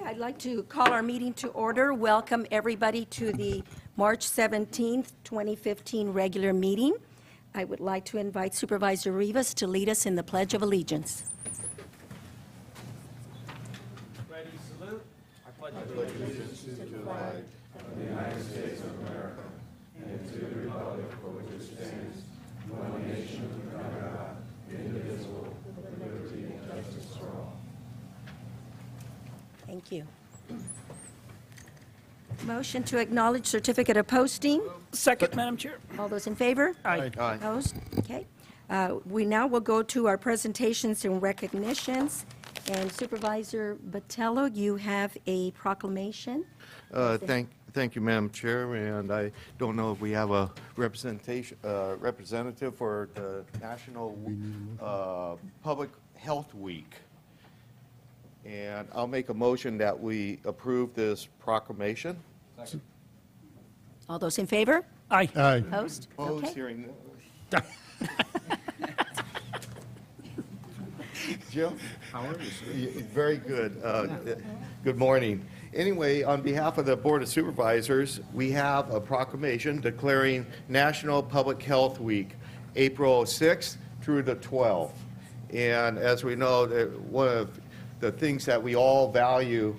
I'd like to call our meeting to order. Welcome, everybody, to the March 17th, 2015 regular meeting. I would like to invite Supervisor Rivas to lead us in the Pledge of Allegiance. Ready, salute. I pledge allegiance to the flag of the United States of America and to the republic for which it stands, one nation under God, indivisible, with liberty and justice for all. Thank you. Motion to acknowledge certificate of posting. Second, Madam Chair. All those in favor? Aye. Opposed? Okay. We now will go to our presentations and recognitions. And Supervisor Botello, you have a proclamation. Thank you, Madam Chair, and I don't know if we have a representation, representative for the National Public Health Week. And I'll make a motion that we approve this proclamation. All those in favor? Aye. Opposed? Opposed, Okay. hearing none. Jim? How are you, sir? Very good. Good morning. Anyway, on behalf of the Board of Supervisors, we have a proclamation declaring National Public Health Week, April 6th through the 12th. And as we know, one of the things that we all value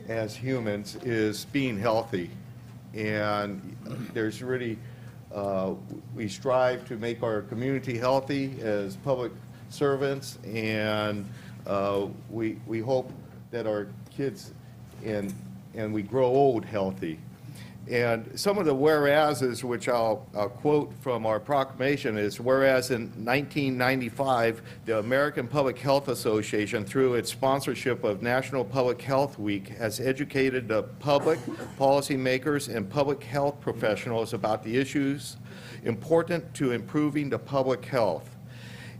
as humans is being healthy. And there's really, we strive to make our community healthy as public servants, and we hope that our kids and we grow old healthy. And some of the whereases, which I'll quote from our proclamation, is whereas in 1995, the American Public Health Association, through its sponsorship of National Public Health Week, has educated the public, policymakers, and public health professionals about the issues important to improving the public health.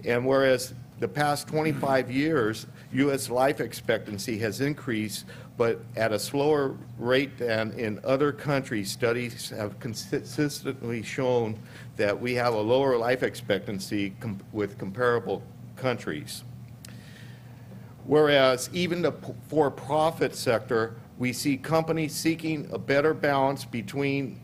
And whereas the past 25 years, U.S. life expectancy has increased, but at a slower rate than in other countries. Studies have consistently shown that we have a lower life expectancy with comparable countries. Whereas even the for-profit sector, we see companies seeking a better balance between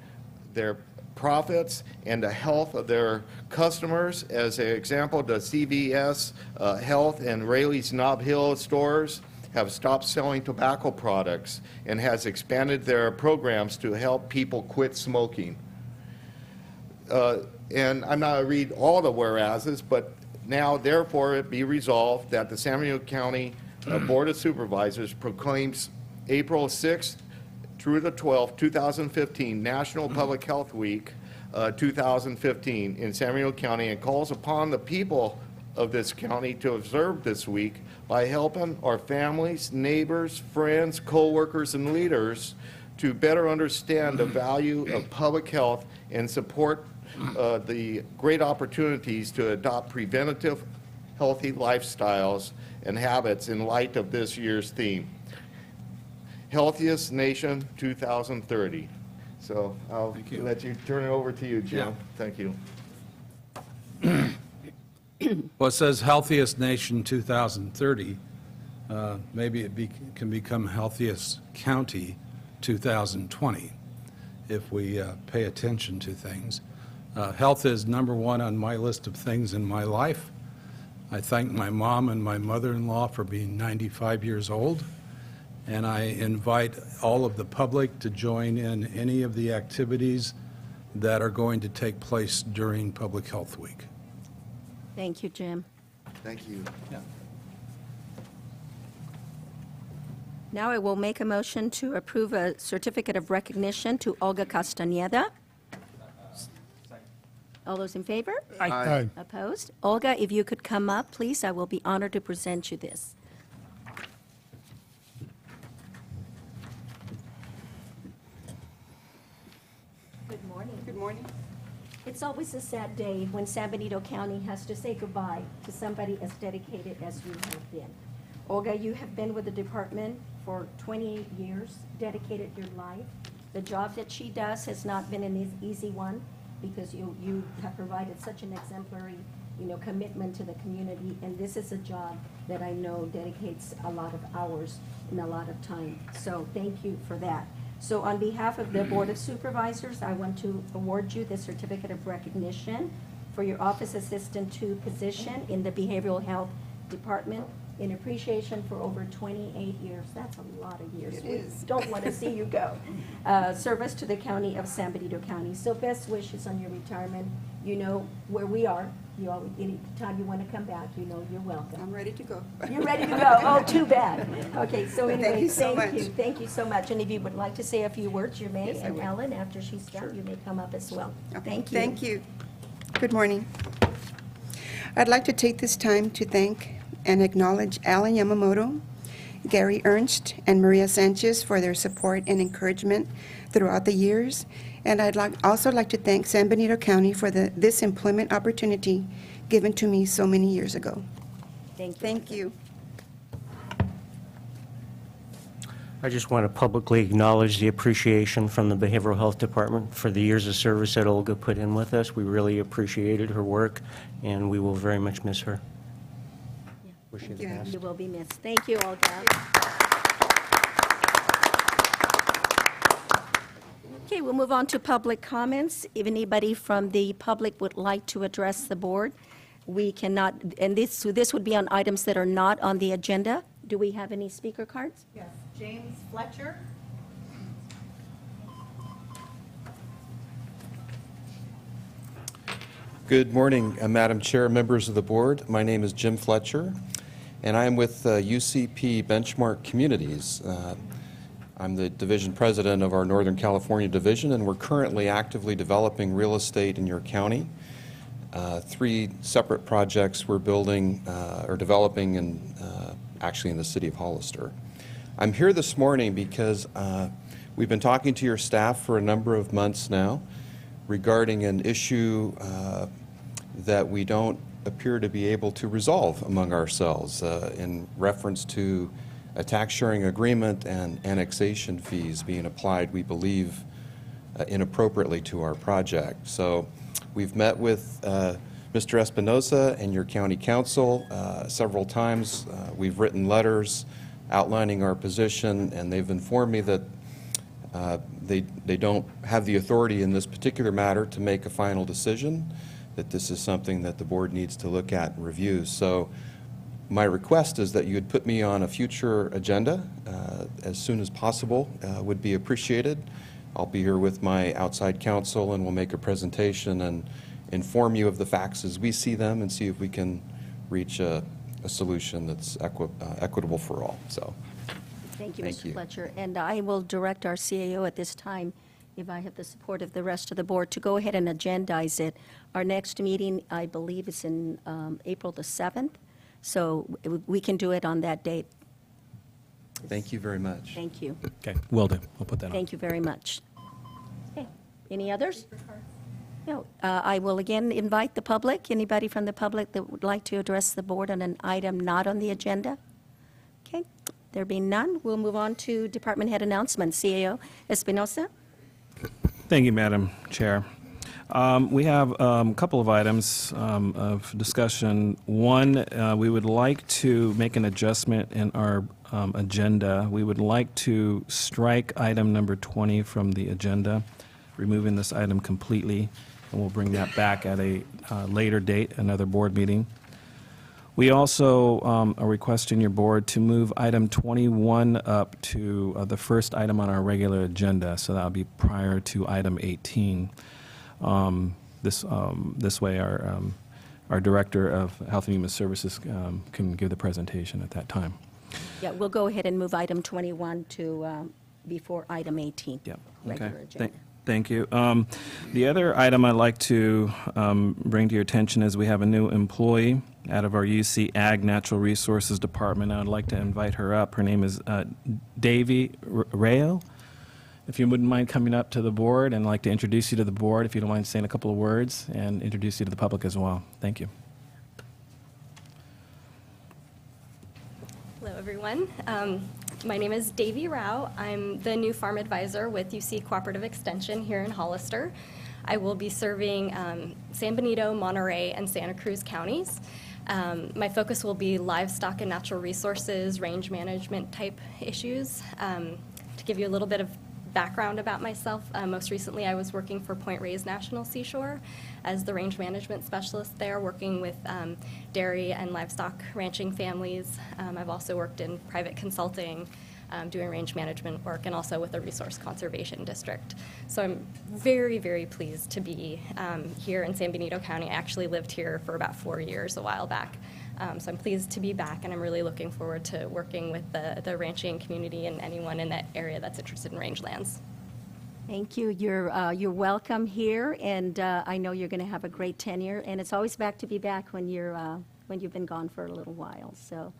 their profits and the health of their customers. As an example, the CVS Health and Rayleigh's Nob Hill stores have stopped selling tobacco products and has expanded their programs to help people quit smoking. And I'm not going to read all the whereases, but now therefore it be resolved that the San Bernardino County Board of Supervisors proclaims April 6th through the 12th, 2015, National Public Health Week 2015 in San Bernardino County, and calls upon the people of this county to observe this week by helping our families, neighbors, friends, co-workers, and leaders to better understand the value of public health and support the great opportunities to adopt preventative, healthy lifestyles and habits in light of this year's theme, Healthiest Nation 2030. So I'll let you turn it over to you, Jim. Yeah. Thank you. Well, it says Healthiest Nation 2030. Maybe it can become Healthiest County 2020 if we pay attention to things. Health is number one on my list of things in my life. I thank my mom and my mother-in-law for being 95 years old, and I invite all of the public to join in any of the activities that are going to take place during Public Health Week. Thank you, Jim. Thank you. Yeah. Now I will make a motion to approve a certificate of recognition to Olga Castañeda. All those in favor? Aye. Opposed? Olga, if you could come up, please, I will be honored to present you this. Good morning. Good morning. It's always a sad day when San Benito County has to say goodbye to somebody as dedicated as you have been. Olga, you have been with the department for 28 years, dedicated your life. The job that she does has not been an easy one because you have provided such an exemplary commitment to the community. And this is a job that I know dedicates a lot of hours and a lot of time. So thank you for that. So on behalf of the Board of Supervisors, I want to award you the Certificate of Recognition for your Office Assistant 2 position in the Behavioral Health Department in appreciation for over 28 years. That's a lot of years. It is. We don't want to see you go. Service to the county of San Benito County. So best wishes on your retirement. You know where we are. You always, anytime you want to come back, you know you're welcome. I'm ready to go. You're ready to go. Oh, too bad. Okay, so Thank anyway, you so thank you. much. Thank you so much. And if you would like to say a few words, you may. Yes, I And will. Ellen, after she's done, you may come up as well. Okay, Thank you. Thank you. Good morning. I'd like to take this time to thank and acknowledge Alan Yamamoto, Gary Ernst, and Maria Sanchez for their support and encouragement throughout the years. And I'd also like to thank San Benito County for this employment opportunity given to me so many years ago. Thank you. Thank you. I just want to publicly acknowledge the appreciation from the Behavioral Health Department for the years of service that Olga put in with us. We really appreciated her work, and we will very much miss her. Wish you the you. best. You will be missed. Thank you, Olga. Okay, we'll move on to public comments. If anybody from the public would like to address the board, we cannot, and this would be on items that are not on the agenda. Do we have any speaker cards? Yes, James Fletcher. Good morning, Madam Chair, members of the board. My name is Jim Fletcher, and I am with UCP Benchmark Communities. I'm the division president of our Northern California division, and we're currently actively developing real estate in your county. 3 separate projects we're building or developing actually in the city of Hollister. I'm here this morning because we've been talking to your staff for a number of months now regarding an issue that we don't appear to be able to resolve among ourselves in reference to a tax sharing agreement and annexation fees being applied, we believe, inappropriately to our project. So we've met with Mr. Espinosa and your county council several times. We've written letters outlining our position, and they've informed me that they don't have the authority in this particular matter to make a final decision, that this is something that the board needs to look at and review. So my request is that you would put me on a future agenda as soon as possible, would be appreciated. I'll be here with my outside counsel, and we'll make a presentation and inform you of the facts as we see them and see if we can reach a solution that's equitable for all. So, Thank you, Thank Mr. you. Fletcher. And I will direct our CAO at this time, if I have the support of the rest of the board, to go ahead and agendize it. Our next meeting, I believe, is in April the 7th, so we can do it on that date. thank you very much. Thank you. Okay, will do. We'll put that on. Thank you very much. Okay, any others? No. I will again invite the public, anybody from the public that would like to address the board on an item not on the agenda? Okay, there being none, we'll move on to department head announcements. CAO Espinosa? Thank you, Madam Chair. We have a couple of items of discussion. One, we would like to make an adjustment in our agenda. We would like to strike item number 20 from the agenda, removing this item completely, and we'll bring that back at a later date, another board meeting. We also are requesting your board to move item 21 up to the first item on our regular agenda, so that will be prior to item 18. This way, our Director of Health and Human Services can give the presentation at that time. Yeah, we'll go ahead and move item 21 to before item 18. Yep. Regular Okay. agenda. Thank you. The other item I'd like to bring to your attention is we have a new employee out of our UC Ag Natural Resources Department. I would like to invite her up. Her name is Davy Rayo. If you wouldn't mind coming up to the board, and I'd like to introduce you to the board, if you don't mind saying a couple of words, and introduce you to the public as well. Thank you. Hello, everyone. My name is Davy Rao. I'm the new farm advisor with UC Cooperative Extension here in Hollister. I will be serving San Benito, Monterey, and Santa Cruz counties. My focus will be livestock and natural resources, range management type issues. To give you a little bit of background about myself, most recently I was working for Point Reyes National Seashore as the range management specialist there, working with dairy and livestock ranching families. I've also worked in private consulting, doing range management work, and also with the Resource Conservation District. So I'm very, very pleased to be here in San Benito County. I actually lived here for about 4 years a while back. So I'm pleased to be back, and I'm really looking forward to working with the ranching community and anyone in that area that's interested in rangelands. Thank you. You're welcome here, and I know you're going to have a great tenure. And it's always back to be back when you've been gone for a little while. So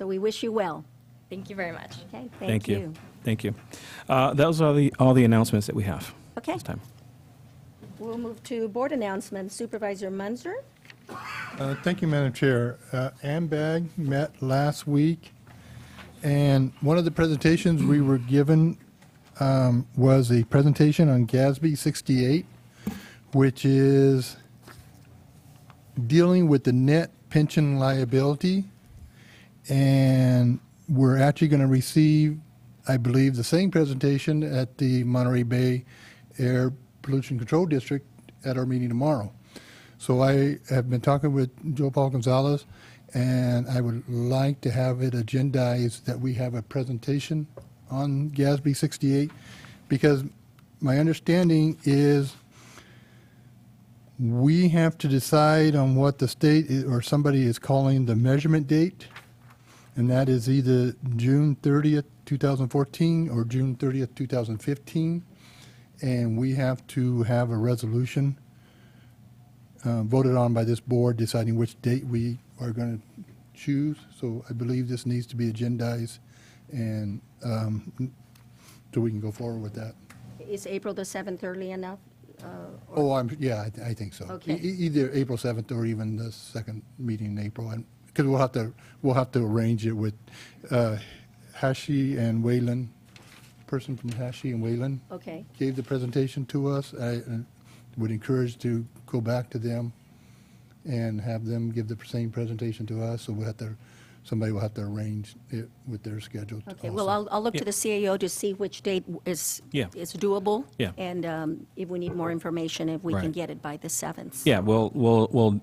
we wish you well. Thank you very much. Okay. Thank you. Thank you. Those are all the announcements that we have Okay. this time. We'll move to board announcements. Supervisor Munzer. Thank you, Madam Chair. AMBAG met last week, and one of the presentations we were given was a presentation on GASB 68, which is dealing with the net pension liability. And we're actually going to receive, I believe, the same presentation at the Monterey Bay Air Pollution Control District at our meeting tomorrow. So I have been talking with Joe Paul Gonzalez, and I would like to have it agendized that we have a presentation on GASB 68, because my understanding is we have to decide on what the state or somebody is calling the measurement date, and that is either June 30th, 2014 or June 30th, 2015, and we have to have a resolution voted on by this board deciding which date we are going to choose. So I believe this needs to be agendized, and so we can go forward with that. Is April the 7th early enough? Yeah, I think so. Okay. Either April 7th or even the second meeting in April, and because we'll have to arrange it with Hashi and Wayland. Person from Hashi and Wayland Okay. gave the presentation to us. I would encourage to go back to them and have them give the same presentation to us. So somebody will have to arrange it with their schedule. Okay, also. well, I'll look to the CAO to see which date is doable. Yeah. And if we need more information, if we can Right. get it by the 7th. Yeah, we'll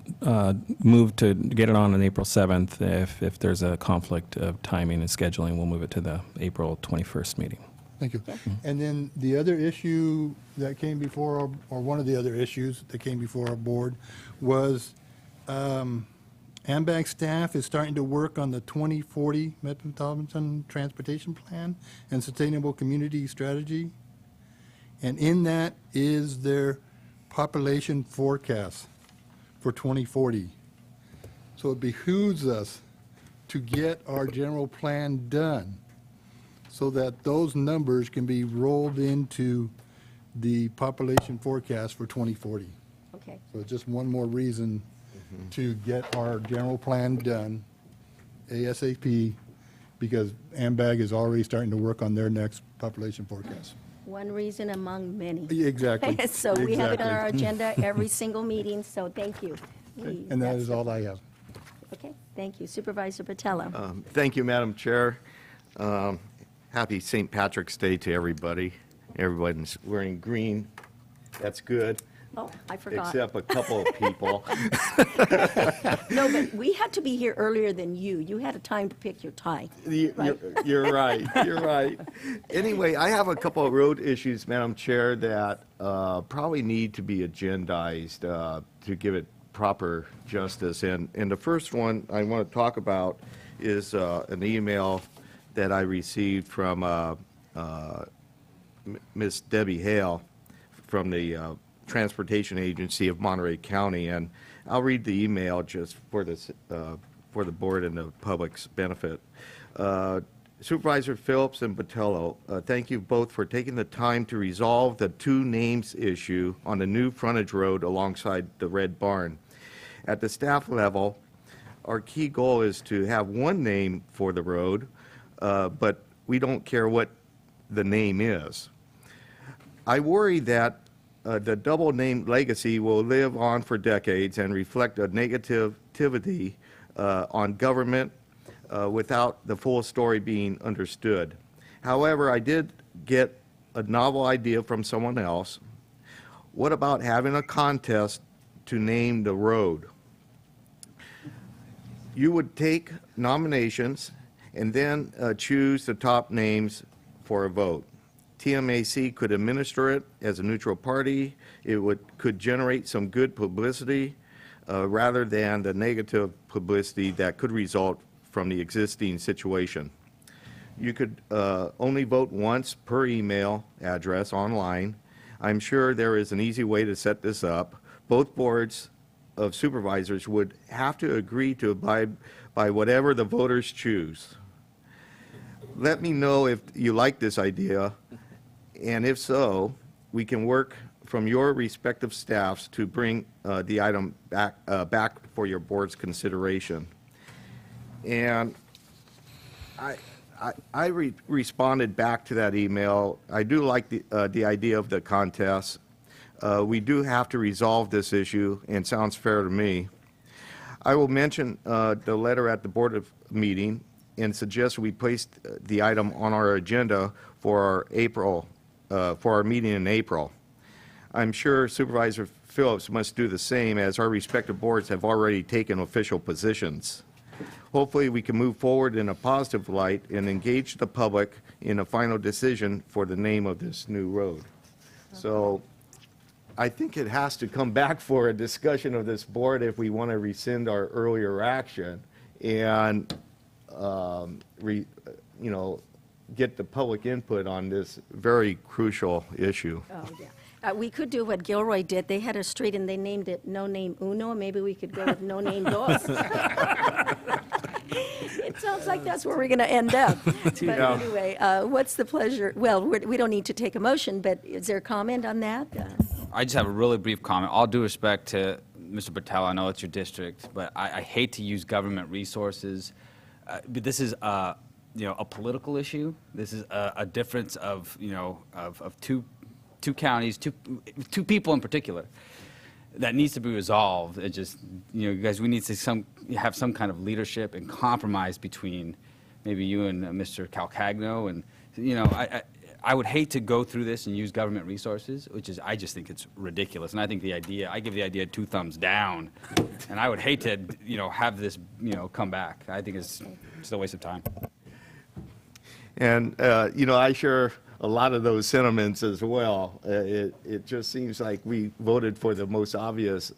move to get it on April 7th. If there's a conflict of timing and scheduling, we'll move it to the April 21st meeting. Thank you. And then the other issue that came before, or one of the other issues that came before our board was AMBAG staff is starting to work on the 2040 Metropolitan Transportation Plan and Sustainable Community Strategy. And in that is their population forecast for 2040. So it behooves us to get our general plan done so that those numbers can be rolled into the population forecast for 2040. Okay. So it's just one more reason to get our general plan done ASAP, because AMBAG is already starting to work on their next population forecast. One reason among many. Exactly. So we have it on our Exactly. agenda every single meeting, so thank you. And that is all I have. Okay, thank you. Supervisor Patello. Thank you, Madam Chair. Happy St. Patrick's Day to everybody. Everyone's wearing green. That's good, Oh, I forgot. except a couple of people. No, but we had to be here earlier than you. You had a time to pick your tie. You're right, you're right. Anyway, I have a couple of road issues, Madam Chair, that probably need to be agendized to give it proper justice. And the first one I want to talk about is an email that I received from Miss Debbie Hale from the Transportation Agency of Monterey County, and I'll read the email just for the board and the public's benefit. Supervisor Phillips and Botello, thank you both for taking the time to resolve the two names issue on the new frontage road alongside the Red Barn. At the staff level, our key goal is to have one name for the road, but we don't care what the name is. I worry that the double name legacy will live on for decades and reflect a negativity on government without the full story being understood. However, I did get a novel idea from someone else. What about having a contest to name the road? You would take nominations and then choose the top names for a vote. TMAC could administer it as a neutral party. It could generate some good publicity rather than the negative publicity that could result from the existing situation. You could only vote once per email address online. I'm sure there is an easy way to set this up. Both boards of supervisors would have to agree to abide by whatever the voters choose. Let me know if you like this idea, and if so, we can work from your respective staffs to bring the item back for your board's consideration. And I responded back to that email. I do like the idea of the contest. We do have to resolve this issue, and sounds fair to me. I will mention the letter at the board meeting and suggest we place the item on our agenda for our meeting in April. I'm sure Supervisor Phillips must do the same, as our respective boards have already taken official positions. Hopefully, we can move forward in a positive light and engage the public in a final decision for the name of this new road. So I think it has to come back for a discussion of this board if we want to rescind our earlier action and get the public input on this very crucial issue. Oh, yeah. We could do what Gilroy did. They had a street and they named it No Name Uno. Maybe we could go with No Name Dos. It sounds like that's where we're going to end up. But anyway, what's the pleasure? Well, we don't need to take a motion, but is there a comment on that? I just have a really brief comment. All due respect to Mr. Patel, I know it's your district, but I hate to use government resources. But this is a political issue. This is a difference of two counties, two people in particular, that needs to be resolved. It just, you guys, we need to have some kind of leadership and compromise between maybe you and Mr. Calcagno. And, I would hate to go through this and use government resources, I just think it's ridiculous. And I think I give the idea 2 thumbs down. And I would hate to, have this, come back. I think it's just a waste of time. And, I share a lot of those sentiments as well. It just seems like we voted for the most obvious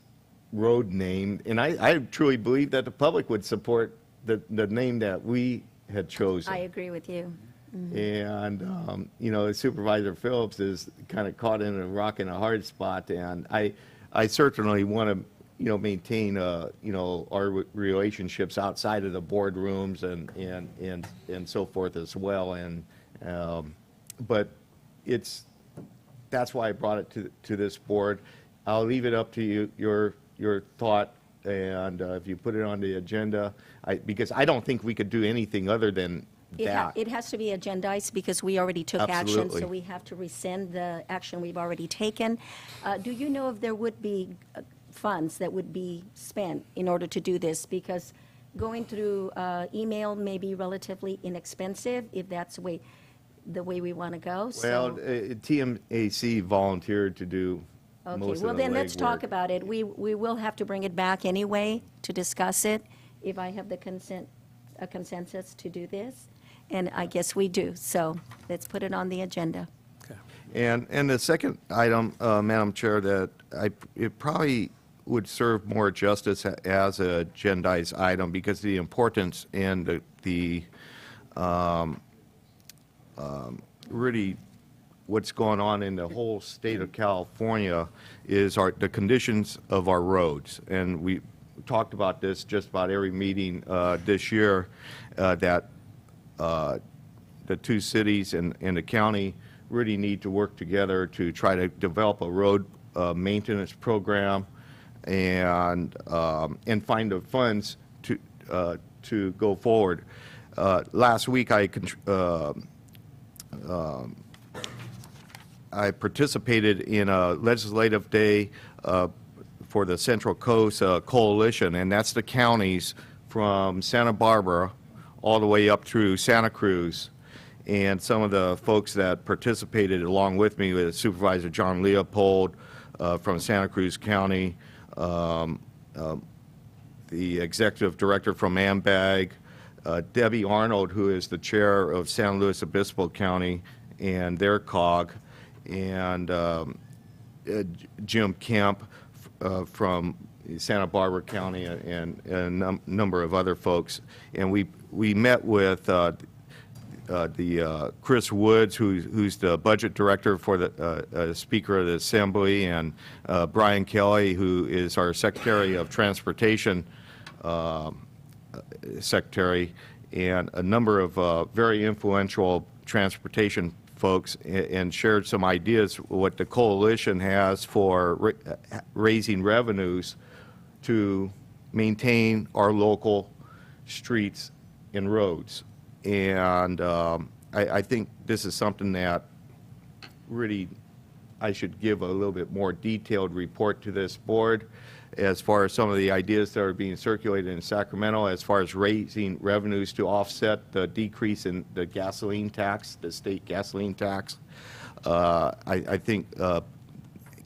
road name. And I truly believe that the public would support the name that we had chosen. I agree with you. Mm-hmm. And, Supervisor Phillips is kind of caught in a rock and a hard spot. And I certainly want to, maintain, our relationships outside of the boardrooms and so forth as well. And, but that's why I brought it to this board. I'll leave it up to you, your thought, and if you put it on the agenda, because I don't think we could do anything other than that. It has to be agendized because we already took action, Absolutely. so we have to rescind the action we've already taken. Do you know if there would be funds that would be spent in order to do this? Because going through email may be relatively inexpensive if that's the way we want to go. Well, TMAC volunteered to do most of the Okay, well then let's talk legwork. about it. We will have to bring it back anyway to discuss it if I have the consensus to do this. And I guess we do, so let's put it on the agenda. And the second item, Madam Chair, that it probably would serve more justice as a agendized item because of the importance and the really what's going on in the whole state of California is the conditions of our roads. And we talked about this just about every meeting this year, that the 2 cities and the county really need to work together to try to develop a road maintenance program and find the funds to go forward. I participated in a legislative day for the Central Coast Coalition, and that's the counties from Santa Barbara all the way up through Santa Cruz. And some of the folks that participated along with me was Supervisor John Leopold from Santa Cruz County, the executive director from AMBAG, Debbie Arnold, who is the chair of San Luis Obispo County and their COG, and Jim Kemp from Santa Barbara County, and a number of other folks. And we met with Chris Woods, who's the budget director for the Speaker of the Assembly, and Brian Kelly, who is our Secretary of Transportation Secretary, and a number of very influential transportation folks, and shared some ideas what the coalition has for raising revenues to maintain our local streets and roads. And I think this is something that really I should give a little bit more detailed report to this board as far as some of the ideas that are being circulated in Sacramento as far as raising revenues to offset the decrease in the gasoline tax, the state gasoline tax. I think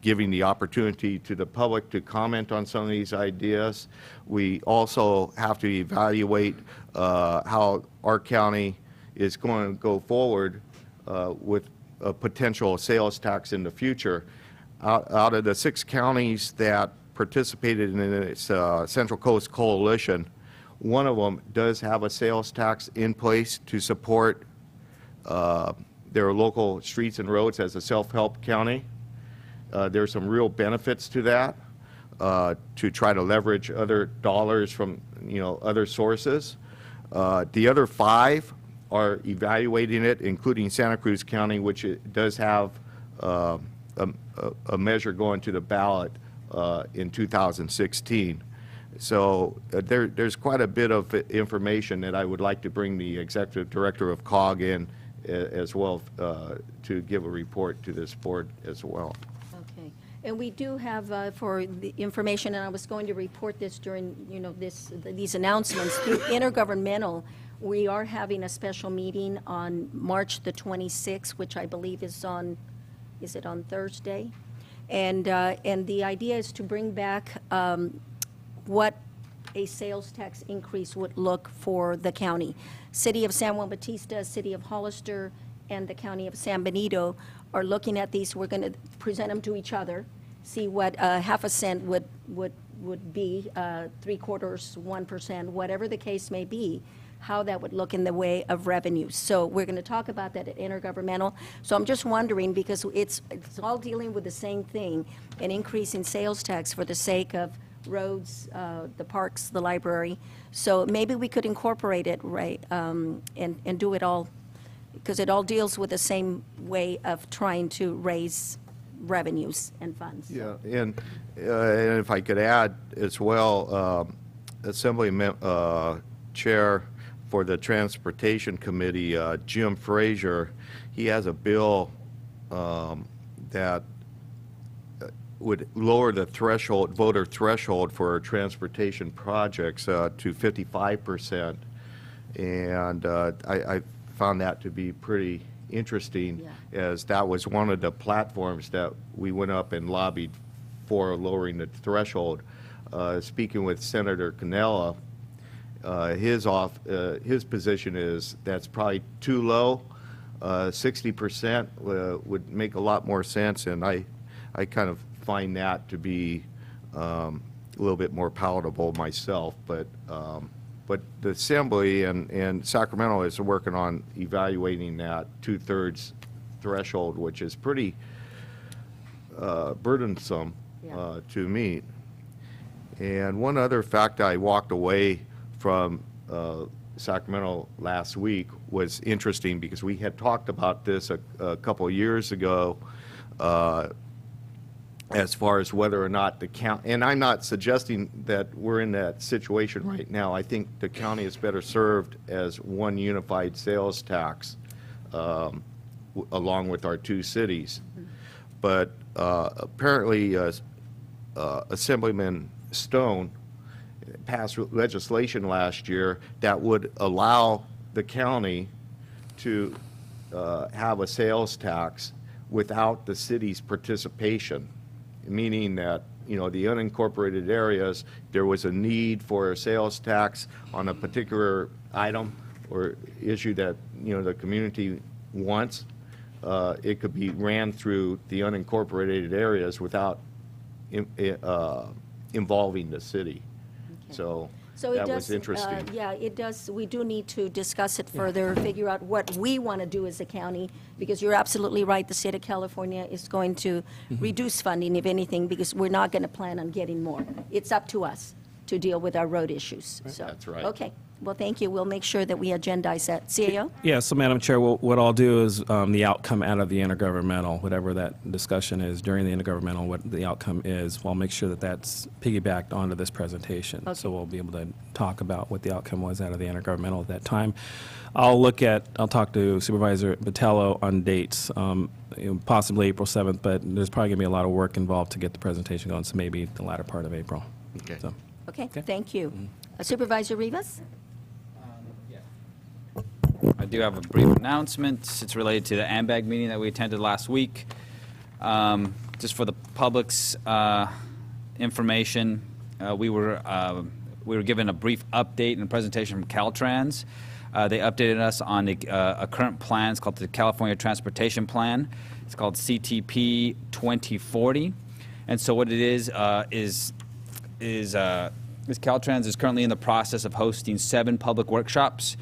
giving the opportunity to the public to comment on some of these ideas. We also have to evaluate how our county is going to go forward with a potential sales tax in the future. Out of the 6 counties that participated in this Central Coast Coalition, one of them does have a sales tax in place to support their local streets and roads as a self-help county. There's some real benefits to that, to try to leverage other dollars from other sources. The other 5 are evaluating it, including Santa Cruz County, which it does have a measure going to the ballot in 2016. So there's quite a bit of information that I would like to bring the executive director of COG in as well to give a report to this board as well. Okay. And we do have, for the information, and I was going to report this during, these announcements, through intergovernmental, we are having a special meeting on March the 26th, which I believe is on Thursday? And the idea is to bring back what a sales tax increase would look for the county. City of San Juan Bautista, City of Hollister, and the County of San Benito are looking at these. We're going to present them to each other, see what half a cent would be, 3/4, 1%, whatever the case may be, how that would look in the way of revenues. So we're going to talk about that at intergovernmental. So I'm just wondering, because it's all dealing with the same thing, an increase in sales tax for the sake of roads, the parks, the library. So maybe we could incorporate it, right, and do it all, because it all deals with the same way of trying to raise revenues and funds. Yeah, and if I could add as well, Assembly Chair for the Transportation Committee, Jim Frazier, he has a bill that would lower the threshold, voter threshold for transportation projects to 55%. And I found that to be pretty interesting, as that was one of the platforms that we went up and lobbied for lowering the threshold. Speaking with Senator Cannella, his position is that's probably too low. 60% would make a lot more sense, and I kind of find that to be a little bit more palatable myself. But the Assembly and Sacramento is working on evaluating that 2/3 threshold, which is pretty burdensome to meet. And one other fact I walked away from Sacramento last week was interesting, because we had talked about this a couple of years ago as far as whether or not the county, and I'm not suggesting that we're in that situation right now. I think the county is better served as one unified sales tax along with our 2 cities. but apparently Assemblyman Stone passed legislation last year that would allow the county to have a sales tax without the city's participation, meaning that, you know, the unincorporated areas, there was a need for a sales tax on a particular item or issue that, you know, the community wants, it could be ran through the unincorporated areas without involving the city. So So it that does, was interesting. yeah, it does, we do need to discuss it further, figure out what we want to do as a county, because you're absolutely right, the state of California is going to reduce funding, if anything, because we're not going to plan on getting more. It's up to us to deal with our road issues, so. That's right. Okay, well, thank you, we'll make sure that we agendize that. CAO? Yeah, so Madam Chair, what I'll do is the outcome out of the intergovernmental, whatever that discussion is during the intergovernmental, what the outcome is, I'll make sure that that's piggybacked onto this presentation. Okay. So we'll be able to talk about what the outcome was out of the intergovernmental at that time. I'll talk to Supervisor Botello on dates, possibly April 7th, but there's probably going to be a lot of work involved to get the presentation going, so maybe the latter part of April. Okay. So. Okay, thank you. Supervisor Rivas? I do have a brief announcement. It's related to the AMBAG meeting that we attended last week. Just for the public's information, we were given a brief update and presentation from Caltrans. They updated us on a current plan. It's called the California Transportation Plan. It's called CTP 2040. And so what it is Caltrans is currently in the process of hosting 7 public workshops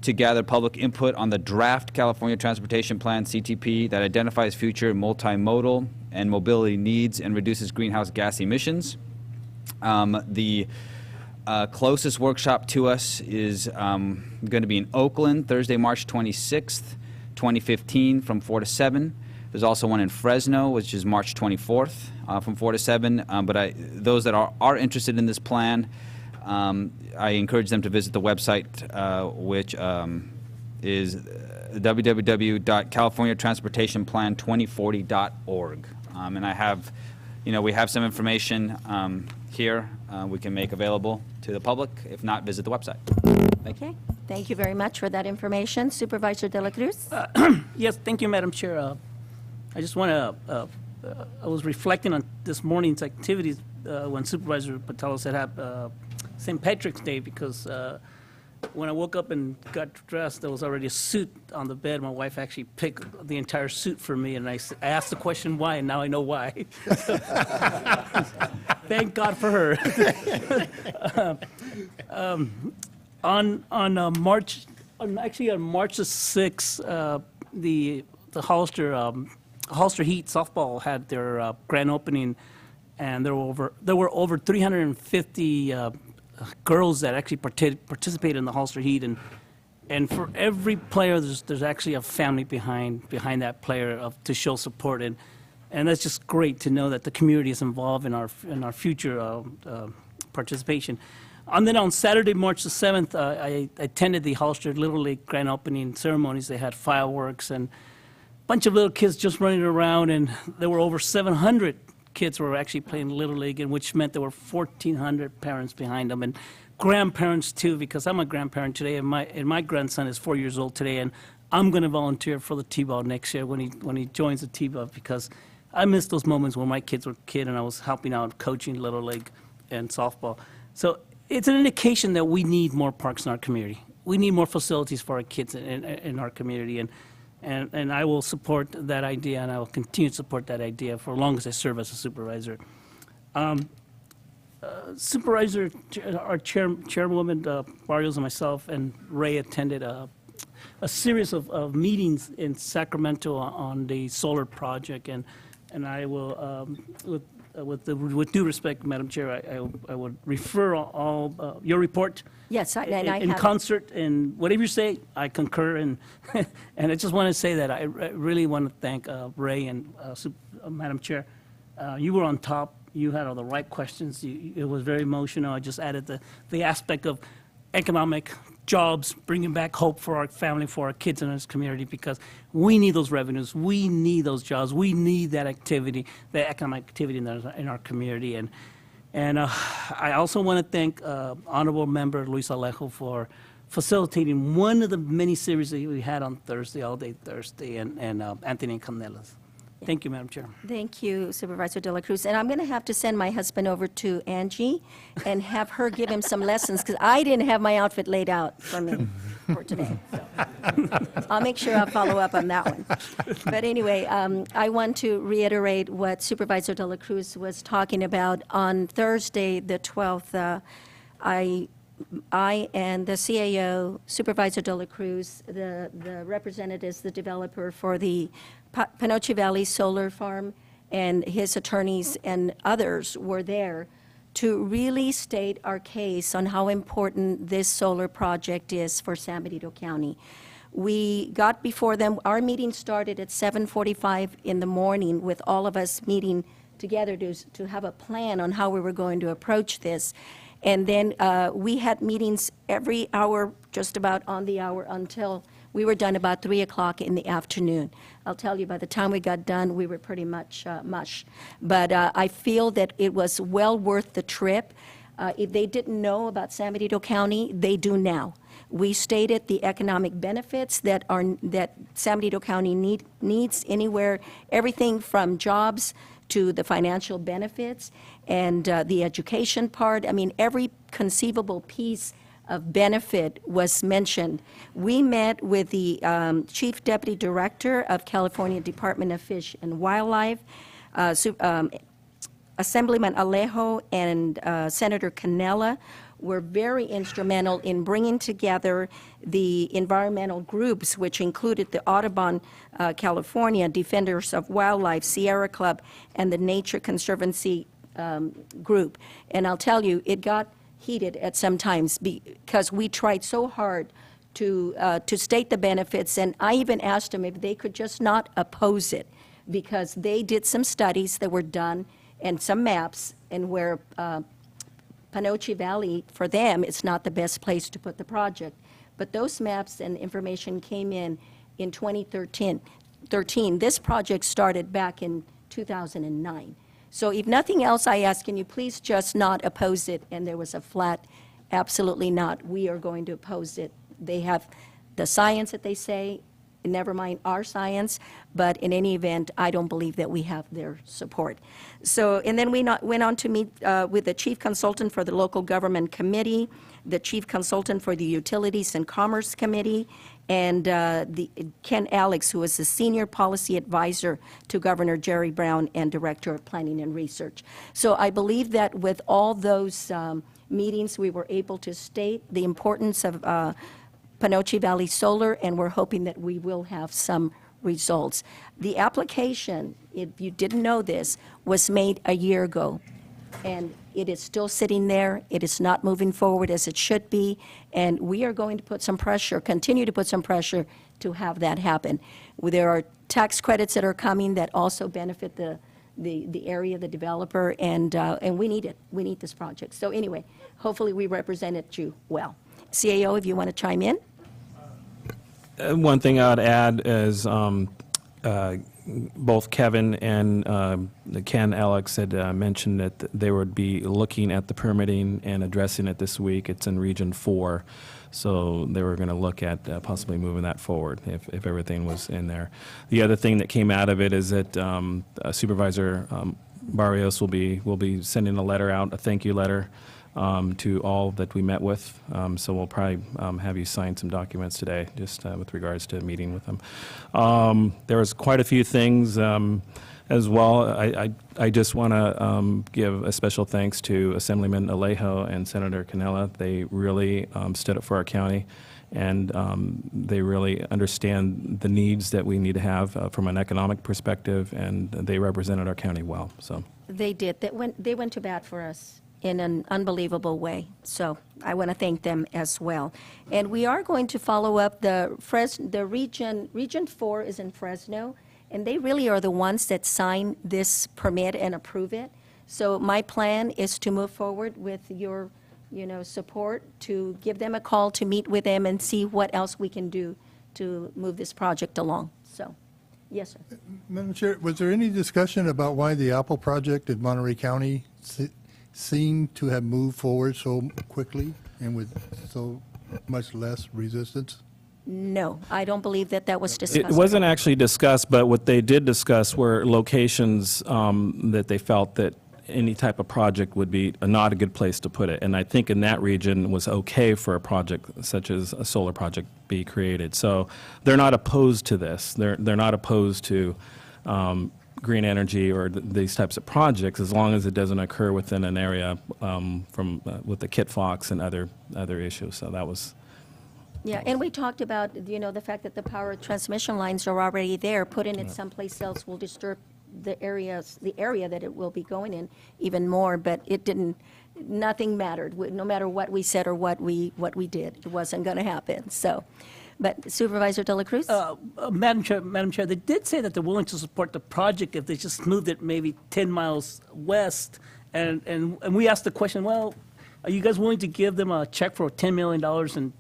to gather public input on the draft California Transportation Plan, CTP, that identifies future multimodal and mobility needs and reduces greenhouse gas emissions. The closest workshop to us is going to be in Oakland, Thursday, March 26th, 2015, from 4 to 7. There's also one in Fresno, which is March 24th, from 4 to 7. But those that are interested in this plan, I encourage them to visit the website, which is www.californiatransportationplan2040.org. And I have, we have some information here we can make available to the public. If not, visit the website. Thank you. Okay, thank you very much for that information. Supervisor De La Cruz? Yes, thank you, Madam Chair. I just want to, I was reflecting on this morning's activities when Supervisor Patello said St. Patrick's Day, because when I woke up and got dressed, there was already a suit on the bed. My wife actually picked the entire suit for me, and I asked the question why, and now I know why. Thank God for her. On March the 6th, the Hollister Heat softball had their grand opening, and there were over 350 girls that actually participated in the Hollister Heat, and for every player, there's actually a family behind that player to show support, and that's just great to know that the community is involved in our future participation. And then on Saturday, March the 7th, I attended the Hollister Little League grand opening ceremonies. They had fireworks and a bunch of little kids just running around, and there were over 700 kids were actually playing Little League, and which meant there were 1,400 parents behind them, and grandparents too, because I'm a grandparent today, and my grandson is 4 years old today, and I'm going to volunteer for the T-ball next year when he joins the T-ball, because I miss those moments when my kids were a kid and I was helping out coaching Little League and softball. So it's an indication that we need more parks in our community. We need more facilities for our kids in our community, and I will support that idea, and I will continue to support that idea for as long as I serve as a supervisor. Supervisor, our chairwoman, Barrios, and myself, and Ray attended a series of meetings in Sacramento on the solar project, and I will, with due respect, Madam Chair, I would refer all your report. Yes, and I in have. concert, and whatever you say, I concur, and and I just want to say that I really want to thank Ray and Madam Chair. You were on top. You had all the right questions. It was very emotional. I just added the aspect of economic jobs, bringing back hope for our family, for our kids in this community, because we need those revenues, we need those jobs, we need that activity, that economic activity in our community. And I also want to thank Honorable Member Luis Alejo for facilitating one of the many series that we had on Thursday, all day Thursday, and Anthony Canelas. Thank you, Madam Chair. Thank you, Supervisor De La Cruz. And I'm going to have to send my husband over to Angie and have her give him some lessons, because I didn't have my outfit laid out for me for today. So I'll make sure I'll follow up on that one. But anyway, I want to reiterate what Supervisor De La Cruz was talking about. On Thursday, the 12th, I and the CAO, Supervisor De La Cruz, the representatives, the developer for the Panoche Valley Solar Farm, and his attorneys and others were there to really state our case on how important this solar project is for San Benito County. We got before them. Our meeting started at 7:45 in the morning with all of us meeting together to have a plan on how we were going to approach this. And then we had meetings every hour, just about on the hour, until we were done about 3 o'clock in the afternoon. I'll tell you, by the time we got done, we were pretty much mush. But I feel that it was well worth the trip. If they didn't know about San Benito County, they do now. We stated the economic benefits that San Benito County needs anywhere, everything from jobs to the financial benefits and the education part. I mean, every conceivable piece of benefit was mentioned. We met with the Chief Deputy Director of California Department of Fish and Wildlife, Assemblyman Alejo and Senator Canela were very instrumental in bringing together the environmental groups, which included the Audubon California, Defenders of Wildlife, Sierra Club, and the Nature Conservancy group. And I'll tell you, it got heated at some times because we tried so hard to state the benefits, and I even asked them if they could just not oppose it, because they did some studies that were done and some maps, and where Panoche Valley, for them, it's not the best place to put the project. But those maps and information came in 2013. This project started back in 2009. So if nothing else, I ask, can you please just not oppose it? And there was a flat, absolutely not. We are going to oppose it. They have the science that they say, never mind our science, but in any event, I don't believe that we have their support. So, and then we went on to meet with the Chief Consultant for the Local Government Committee, the Chief Consultant for the Utilities and Commerce Committee, and Ken Alex, who is the Senior Policy Advisor to Governor Jerry Brown and Director of Planning and Research. So I believe that with all those meetings, we were able to state the importance of Panoche Valley Solar, and we're hoping that we will have some results. The application, if you didn't know this, was made a year ago, and it is still sitting there. It is not moving forward as it should be, and we are going to put some pressure, continue to put some pressure to have that happen. There are tax credits that are coming that also benefit the area, the developer, and we need it. We need this project. So anyway, hopefully we represented you well. CAO, if you want to chime in. One thing I'd add is both Kevin and Ken Alex had mentioned that they would be looking at the permitting and addressing it this week. It's in Region 4, so they were going to look at possibly moving that forward if everything was in there. The other thing that came out of it is that Supervisor Barrios will be sending a letter out, a thank you letter, to all that we met with. So we'll probably have you sign some documents today, just with regards to meeting with them. There was quite a few things as well. I just want to give a special thanks to Assemblyman Alejo and Senator Canela. They really stood up for our county, and they really understand the needs that we need to have from an economic perspective, and they represented our county well. So They did. They went to bat for us in an unbelievable way. So I want to thank them as well. And we are going to follow up the Region 4 is in Fresno, and they really are the ones that sign this permit and approve it. So my plan is to move forward with your support, to give them a call, to meet with them and see what else we can do to move this project along. So, yes, sir. Madam Chair, was there any discussion about why the Apple project in Monterey County seemed to have moved forward so quickly and with so much less resistance? No, I don't believe that was discussed. It wasn't actually discussed, but what they did discuss were locations that they felt that any type of project would be not a good place to put it. And I think in that region was okay for a project such as a solar project be created. So they're not opposed to this. They're not opposed to green energy or these types of projects as long as it doesn't occur within an area with the Kit Fox and other issues. So that was. Yeah, and we talked about, the fact that the power transmission lines are already there. Putting it someplace else will disturb the area that it will be going in even more, but nothing mattered. No matter what we said or what we did, it wasn't going to happen. So, but Supervisor De La Cruz? Madam Chair, they did say that they're willing to support the project if they just moved it maybe 10 miles west. And we asked the question, well, are you guys willing to give them a check for $10 million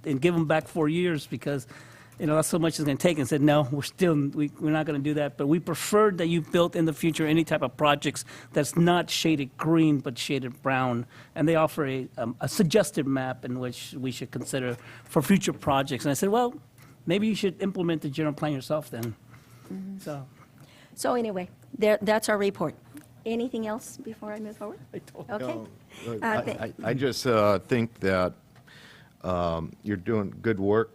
and give them back 4 years because, that's so much it's going to take? And said, no, we're not going to do that. But we preferred that you built in the future any type of projects that's not shaded green but shaded brown. And they offer a suggested map in which we should consider for future projects. And I said, well, maybe you should implement the general plan yourself then. Mm-hmm. So anyway, that's our report. Anything else before I move forward? Okay. I just think that you're doing good work.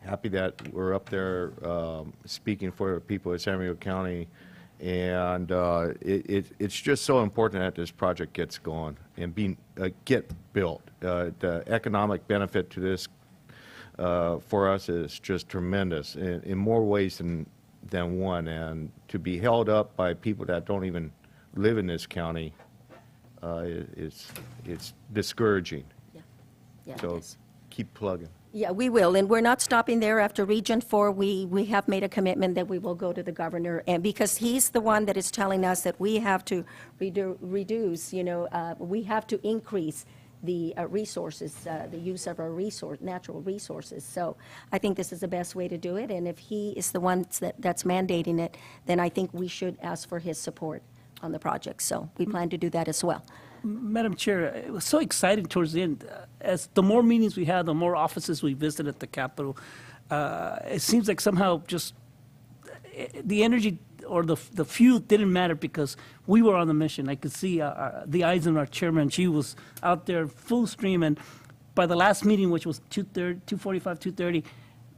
Happy that we're up there speaking for people of San Diego County. And it's just so important that this project gets going and get built. The economic benefit to this for us is just tremendous in more ways than one. And to be held up by people that don't even live in this county, it's discouraging. Yeah, so it is. Keep plugging. Yeah, we will, and we're not stopping there. After Region 4, we have made a commitment that we will go to the governor, and because he's the one that is telling us that we have to reduce, we have to increase the resources, the use of our natural resources. So I think this is the best way to do it, and if he is the one that's mandating it, then I think we should ask for his support on the project. So we plan to do that as well. Madam Chair, it was so exciting towards the end. As the more meetings we had, the more offices we visited at the Capitol, it seems like somehow just the energy or the fuel didn't matter because we were on the mission. I could see the eyes of our chairman. She was out there full stream. And by the last meeting, which was 2:45, 2:30,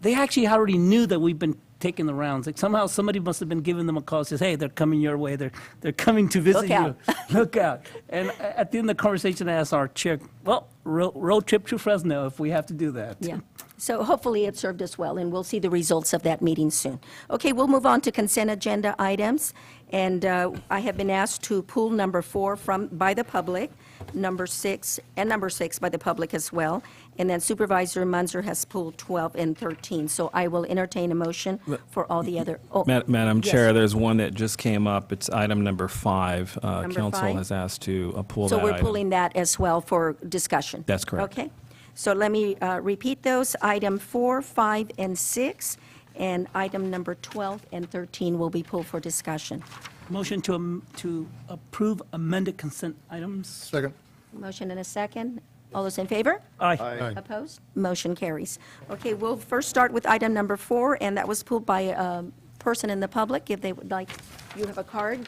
they actually already knew that we've been taking the rounds. Like somehow somebody must have been giving them a call, says, hey, they're coming your way. They're coming to visit you. Look out. And at the end of the conversation, I asked our chair, well, road trip to Fresno if we have to do that. Yeah. So hopefully it served us well, and we'll see the results of that meeting soon. Okay, we'll move on to consent agenda items. And I have been asked to pull number 4 by the public, number 6 by the public as well. And then Supervisor Munzer has pulled 12 and 13. So I will entertain a motion for all the other. Madam yes. Chair, there's one that just came up. It's item number 5. Number Council 5? has asked to pull So that we're item. pulling that as well for discussion. That's correct. Okay. So let me repeat those. Item 4, 5, and 6, and item number 12 and 13 will be pulled for discussion. Motion to approve amended consent items. Second. Motion and a second. All those in favor? Aye. Aye. Opposed? Motion carries. Okay, we'll first start with item number 4, and that was pulled by a person in the public. If they would like, you have a card.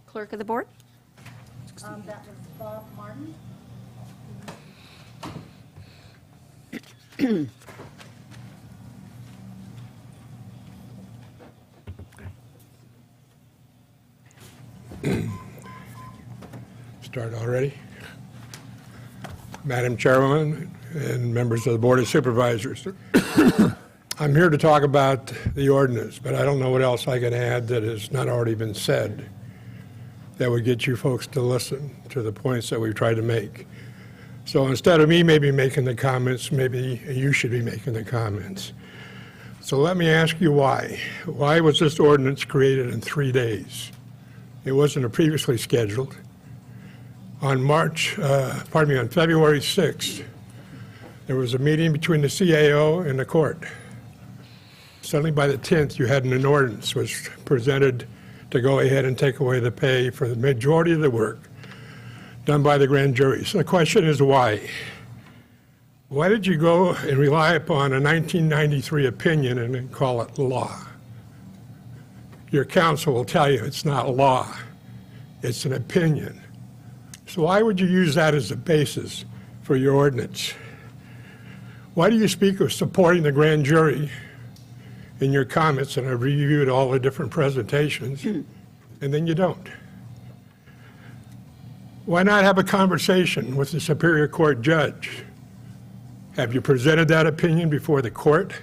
Clerk of the board? That was Bob Martin. Start already? Madam Chairwoman and members of the Board of Supervisors, I'm here to talk about the ordinance, but I don't know what else I can add that has not already been said that would get you folks to listen to the points that we've tried to make. So instead of me maybe making the comments, maybe you should be making the comments. So let me ask you why. Why was this ordinance created in 3 days? It wasn't previously scheduled. on on February 6th, there was a meeting between the CAO and the court. Suddenly by the 10th, you had an ordinance was presented to go ahead and take away the pay for the majority of the work done by the grand jury. So the question is why? Why did you go and rely upon a 1993 opinion and then call it law? Your counsel will tell you it's not law, it's an opinion. So why would you use that as the basis for your ordinance? Why do you speak of supporting the grand jury in your comments, and I've reviewed all the different presentations, and then you don't? Why not have a conversation with the Superior Court judge? Have you presented that opinion before the court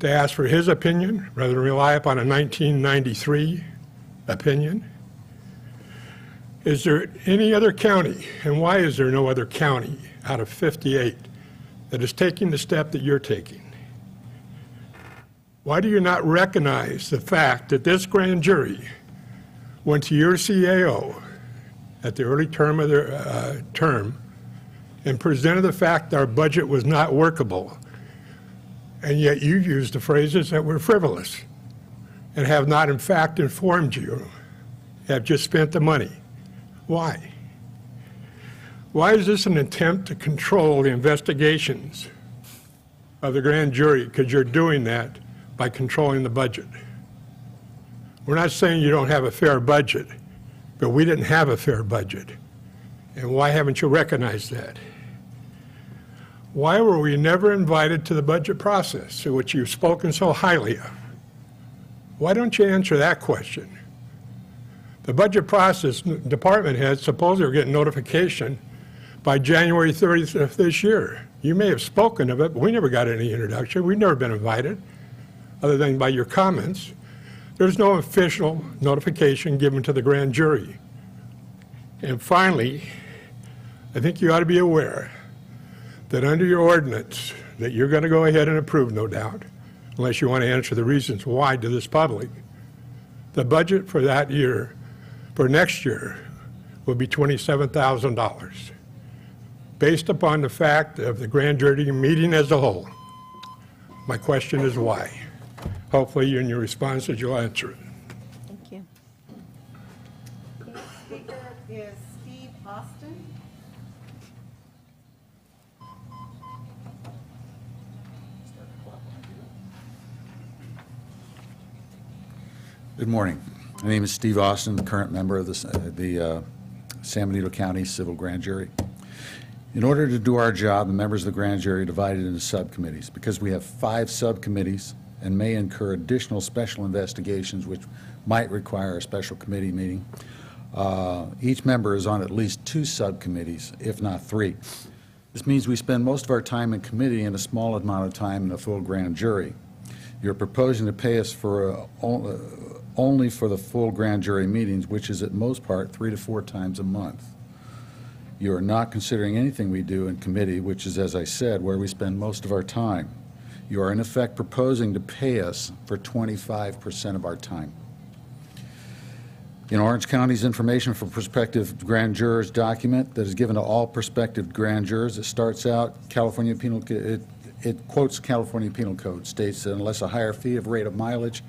to ask for his opinion rather than rely upon a 1993 opinion? Is there any other county, and why is there no other county out of 58 that is taking the step that you're taking? Why do you not recognize the fact that this grand jury went to your CAO at the early term of their term and presented the fact that our budget was not workable, and yet you used the phrases that were frivolous and have not in fact informed you, have just spent the money? Why? Why is this an attempt to control the investigations of the grand jury? Because you're doing that by controlling the budget. We're not saying you don't have a fair budget, but we didn't have a fair budget. And why haven't you recognized that? Why were we never invited to the budget process, which you've spoken so highly of? Why don't you answer that question? The budget process, department heads supposedly are getting notification by January 30th of this year. You may have spoken of it, but we never got any introduction. We've never been invited, other than by your comments. There's no official notification given to the grand jury. And finally, I think you ought to be aware that under your ordinance that you're going to go ahead and approve, no doubt, unless you want to answer the reasons why to this public, the budget for that year, for next year, will be $27,000, based upon the fact of the grand jury meeting as a whole. My question is why? Hopefully in your responses you'll answer it. Thank you. Next speaker is Steve Austin. Good morning. My name is Steve Austin, current member of the San Benito County Civil Grand Jury. In order to do our job, the members of the grand jury are divided into subcommittees. Because we have 5 subcommittees and may incur additional special investigations which might require a special committee meeting, each member is on at least 2 subcommittees, if not 3. This means we spend most of our time in committee and a small amount of time in a full grand jury. You're proposing to pay us for only for the full grand jury meetings, which is at most part 3 to 4 times a month. You are not considering anything we do in committee, which is, as I said, where we spend most of our time. You are in effect proposing to pay us for 25% of our time. In Orange County's Information for Prospective Grand Jurors document that is given to all prospective grand jurors, it starts out California Penal. It quotes California Penal Code, states that unless a higher fee of rate of mileage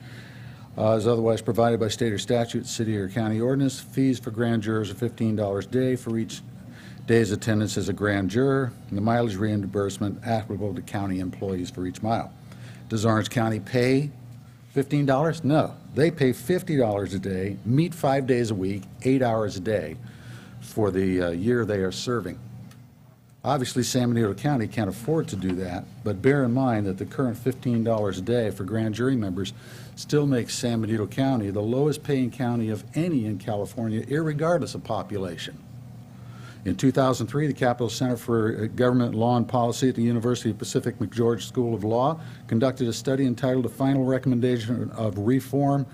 is otherwise provided by state or statute, city or county ordinance, fees for grand jurors are $15 a day for each day's attendance as a grand juror, and the mileage reimbursement applicable to county employees for each mile. Does Orange County pay $15? No. They pay $50 a day, meet 5 days a week, 8 hours a day for the year they are serving. Obviously, San Benito County can't afford to do that, but bear in mind that the current $15 a day for grand jury members still makes San Benito County the lowest paying county of any in California, irregardless of population. In 2003, the Capital Center for Government Law and Policy at the University of Pacific McGeorge School of Law conducted a study entitled "A Final Recommendation of Reform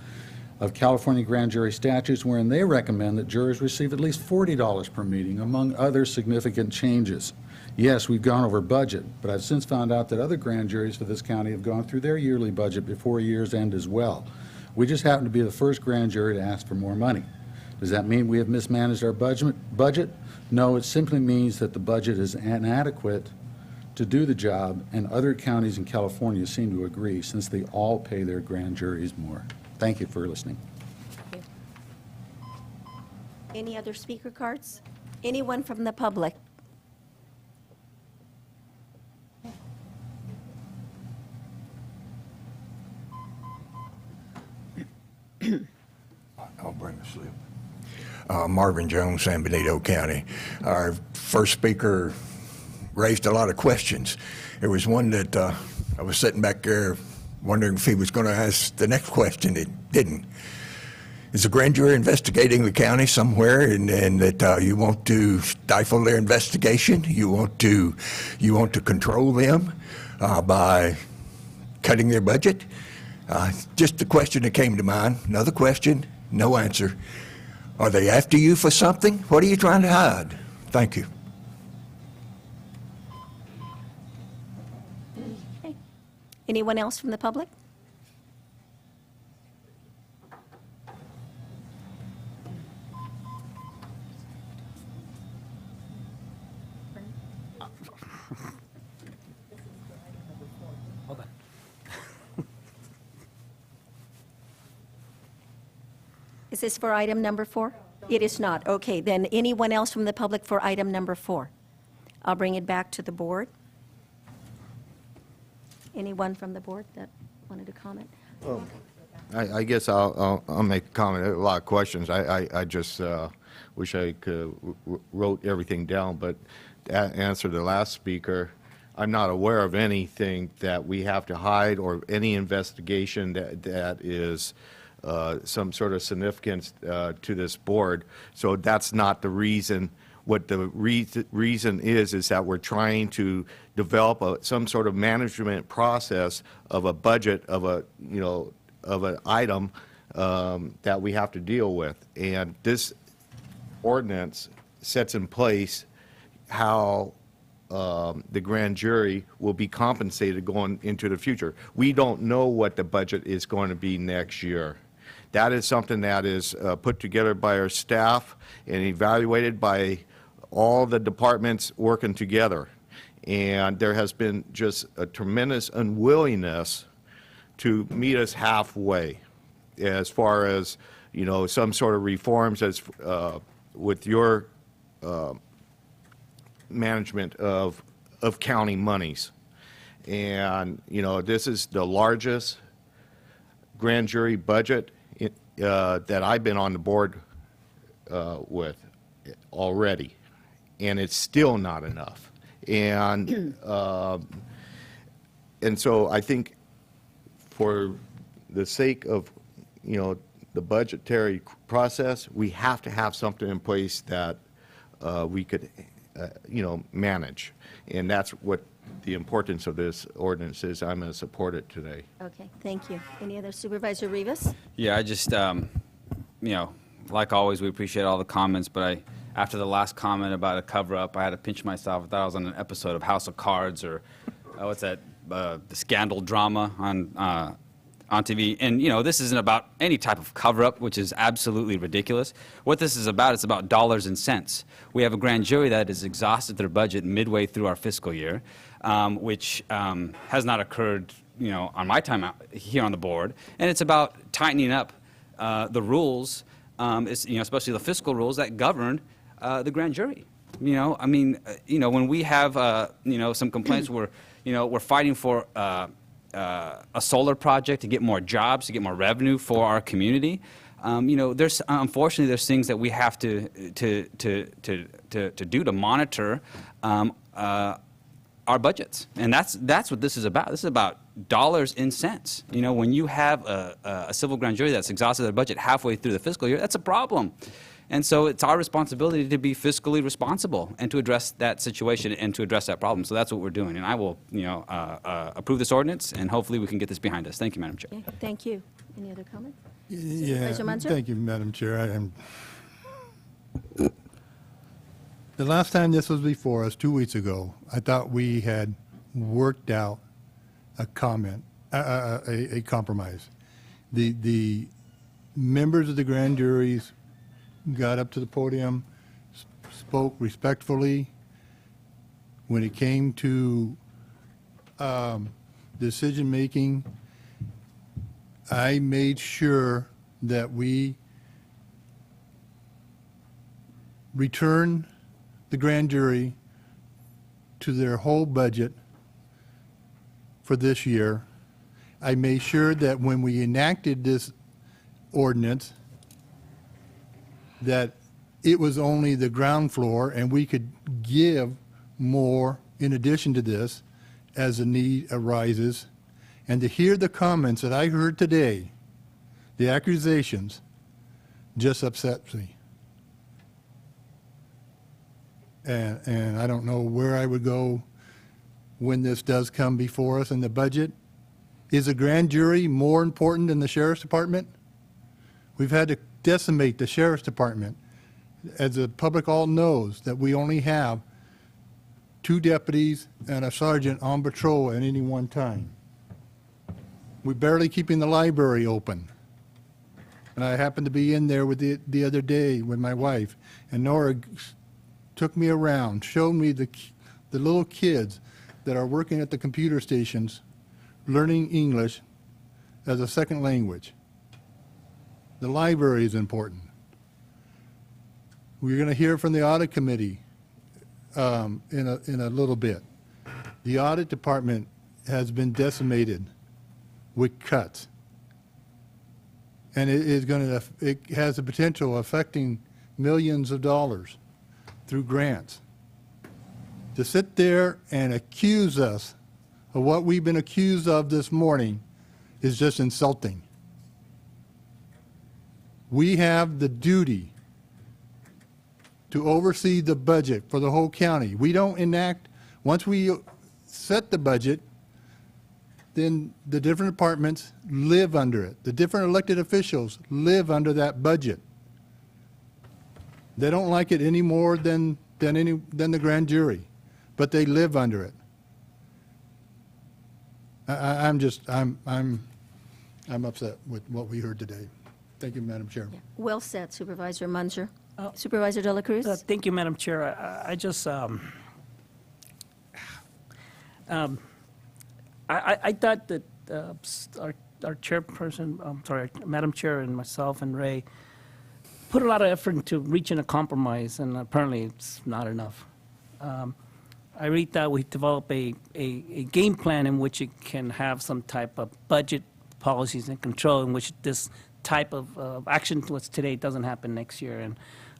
of California Grand Jury Statutes," wherein they recommend that jurors receive at least $40 per meeting, among other significant changes. Yes, we've gone over budget, but I've since found out that other grand juries for this county have gone through their yearly budget before year's end as well. We just happen to be the first grand jury to ask for more money. Does that mean we have mismanaged our budget? No, it simply means that the budget is inadequate to do the job, and other counties in California seem to agree, since they all pay their grand juries more. Thank you for listening. Any other speaker cards? Anyone from the public? I'll bring the slip. Marvin Jones, San Benito County. Our first speaker raised a lot of questions. There was one that I was sitting back there wondering if he was going to ask the next question. It didn't. Is the grand jury investigating the county somewhere, and that you want to stifle their investigation? You want to control them by cutting their budget? Just the question that came to mind. Another question, no answer. Are they after you for something? What are you trying to hide? Thank you. Okay. Anyone else from the public? Is this for item number 4? It is not. Okay, then anyone else from the public for item number 4? I'll bring it back to the board. Anyone from the board that wanted to comment? I guess I'll make a comment. There are a lot of questions. I just wish I could wrote everything down, but to answer the last speaker, I'm not aware of anything that we have to hide or any investigation that is some sort of significance to this board. So that's not the reason. What the reason is that we're trying to develop some sort of management process of a budget of of an item that we have to deal with. And this ordinance sets in place how the grand jury will be compensated going into the future. We don't know what the budget is going to be next year. That is something that is put together by our staff and evaluated by all the departments working together. And there has been just a tremendous unwillingness to meet us halfway as far as, some sort of reforms as with your management of county monies. And, this is the largest grand jury budget that I've been on the board with already, and it's still not enough. And so I think for the sake of the budgetary process, we have to have something in place that we could manage, and that's what the importance of this ordinance is. I'm going to support it today. Okay, thank you. Any other? Supervisor Rivas? Yeah, I just, like always, we appreciate all the comments, but after the last comment about a cover-up, I had to pinch myself. I thought I was on an episode of House of Cards or what's that, the scandal drama on TV. And, this isn't about any type of cover-up, which is absolutely ridiculous. What this is about, it's about dollars and cents. We have a grand jury that has exhausted their budget midway through our fiscal year, which has not occurred, on my time out here on the board. And it's about tightening up the rules, especially the fiscal rules that govern the grand jury. When we have, some complaints where, we're fighting for a solar project to get more jobs, to get more revenue for our community. There's unfortunately there's things that we have to do to monitor our budgets, and that's what this is about. This is about dollars and cents. When you have a civil grand jury that's exhausted their budget halfway through the fiscal year, that's a problem. And so it's our responsibility to be fiscally responsible and to address that situation and to address that problem. So that's what we're doing. And I will, approve this ordinance, and hopefully we can get this behind us. Thank you, Madam Chair. Okay, thank you. Any other comments? Yeah, Supervisor Munzer? thank you, Madam Chair. The last time this was before us, 2 weeks ago, I thought we had worked out a compromise. The members of the grand juries got up to the podium, spoke respectfully when it came to decision-making. I made sure that we return the grand jury to their whole budget for this year. I made sure that when we enacted this ordinance, that it was only the ground floor and we could give more in addition to this as the need arises. And to hear the comments that I heard today, the accusations, just upsets me. And I don't know where I would go when this does come before us in the budget. Is a grand jury more important than the sheriff's department? We've had to decimate the sheriff's department. As the public all knows, that we only have 2 deputies and a sergeant on patrol at any one time. We're barely keeping the library open. And I happened to be in there with the other day with my wife, and Nora took me around, showed me the little kids that are working at the computer stations learning English as a second language. The library is important. We're going to hear from the audit committee in a little bit. The audit department has been decimated with cuts, and it has the potential of affecting millions of dollars through grants. To sit there and accuse us of what we've been accused of this morning is just insulting. We have the duty to oversee the budget for the whole county. We don't enact, once we set the budget, then the different departments live under it. The different elected officials live under that budget. They don't like it any more than the grand jury, but they live under it. I'm upset with what we heard today. Thank you, Madam Chair. Yeah. Well said, Supervisor Munzer. Supervisor De La Cruz? Thank you, Madam Chair. I just, I thought that our chairperson, Madam Chair, and myself and Ray put a lot of effort into reaching a compromise, and apparently it's not enough. I read that we develop a game plan in which it can have some type of budget policies and control in which this type of action towards today doesn't happen next year.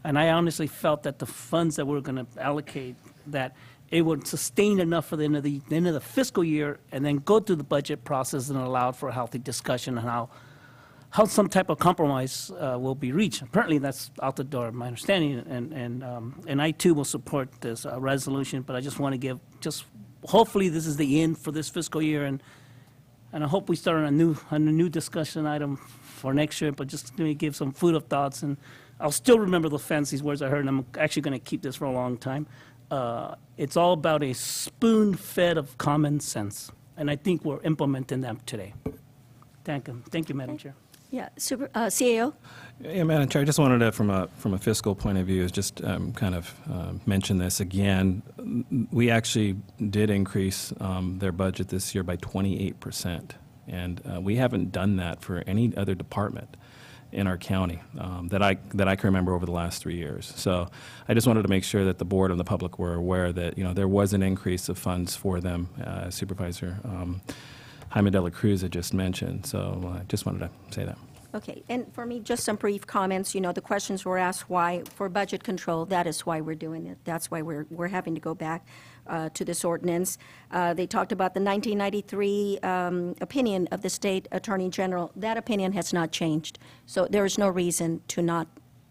And I honestly felt that the funds that we're going to allocate, that it would sustain enough for the end of the fiscal year and then go through the budget process and allow for a healthy discussion on how some type of compromise will be reached. Apparently that's out the door, my understanding, and I too will support this resolution, but I just want to give, hopefully this is the end for this fiscal year, and I hope we start on a new discussion item for next year, but just let me give some food of thoughts, and I'll still remember the fancy words I heard, and I'm actually going to keep this for a long time. It's all about a spoon-fed of common sense, and I think we're implementing them today. Thank you, Madam Chair. Yeah, CAO? Yeah, Madam Chair, I just wanted to, from a fiscal point of view, just kind of mention this again. We actually did increase their budget this year by 28%, and we haven't done that for any other department in our county that I can remember over the last 3 years. So I just wanted to make sure that the board and the public were aware that there was an increase of funds for them, Supervisor Jaime De La Cruz had just mentioned. So I just wanted to say that. Okay, and for me, just some brief comments. The questions were asked why, for budget control, that is why we're doing it. That's why we're having to go back to this ordinance. They talked about the 1993 opinion of the state attorney general. That opinion has not changed. So there is no reason to not,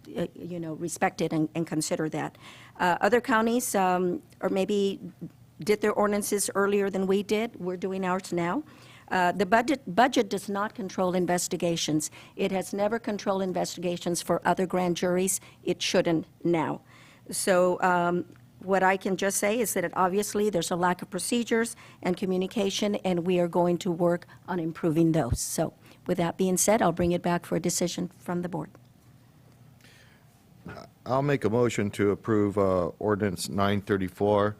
respect it and consider that. Other counties, or maybe did their ordinances earlier than we did. We're doing ours now. The budget does not control investigations. It has never controlled investigations for other grand juries. It shouldn't now. So what I can just say is that obviously there's a lack of procedures and communication, and we are going to work on improving those. So with that being said, I'll bring it back for a decision from the board. I'll make a motion to approve ordinance 934,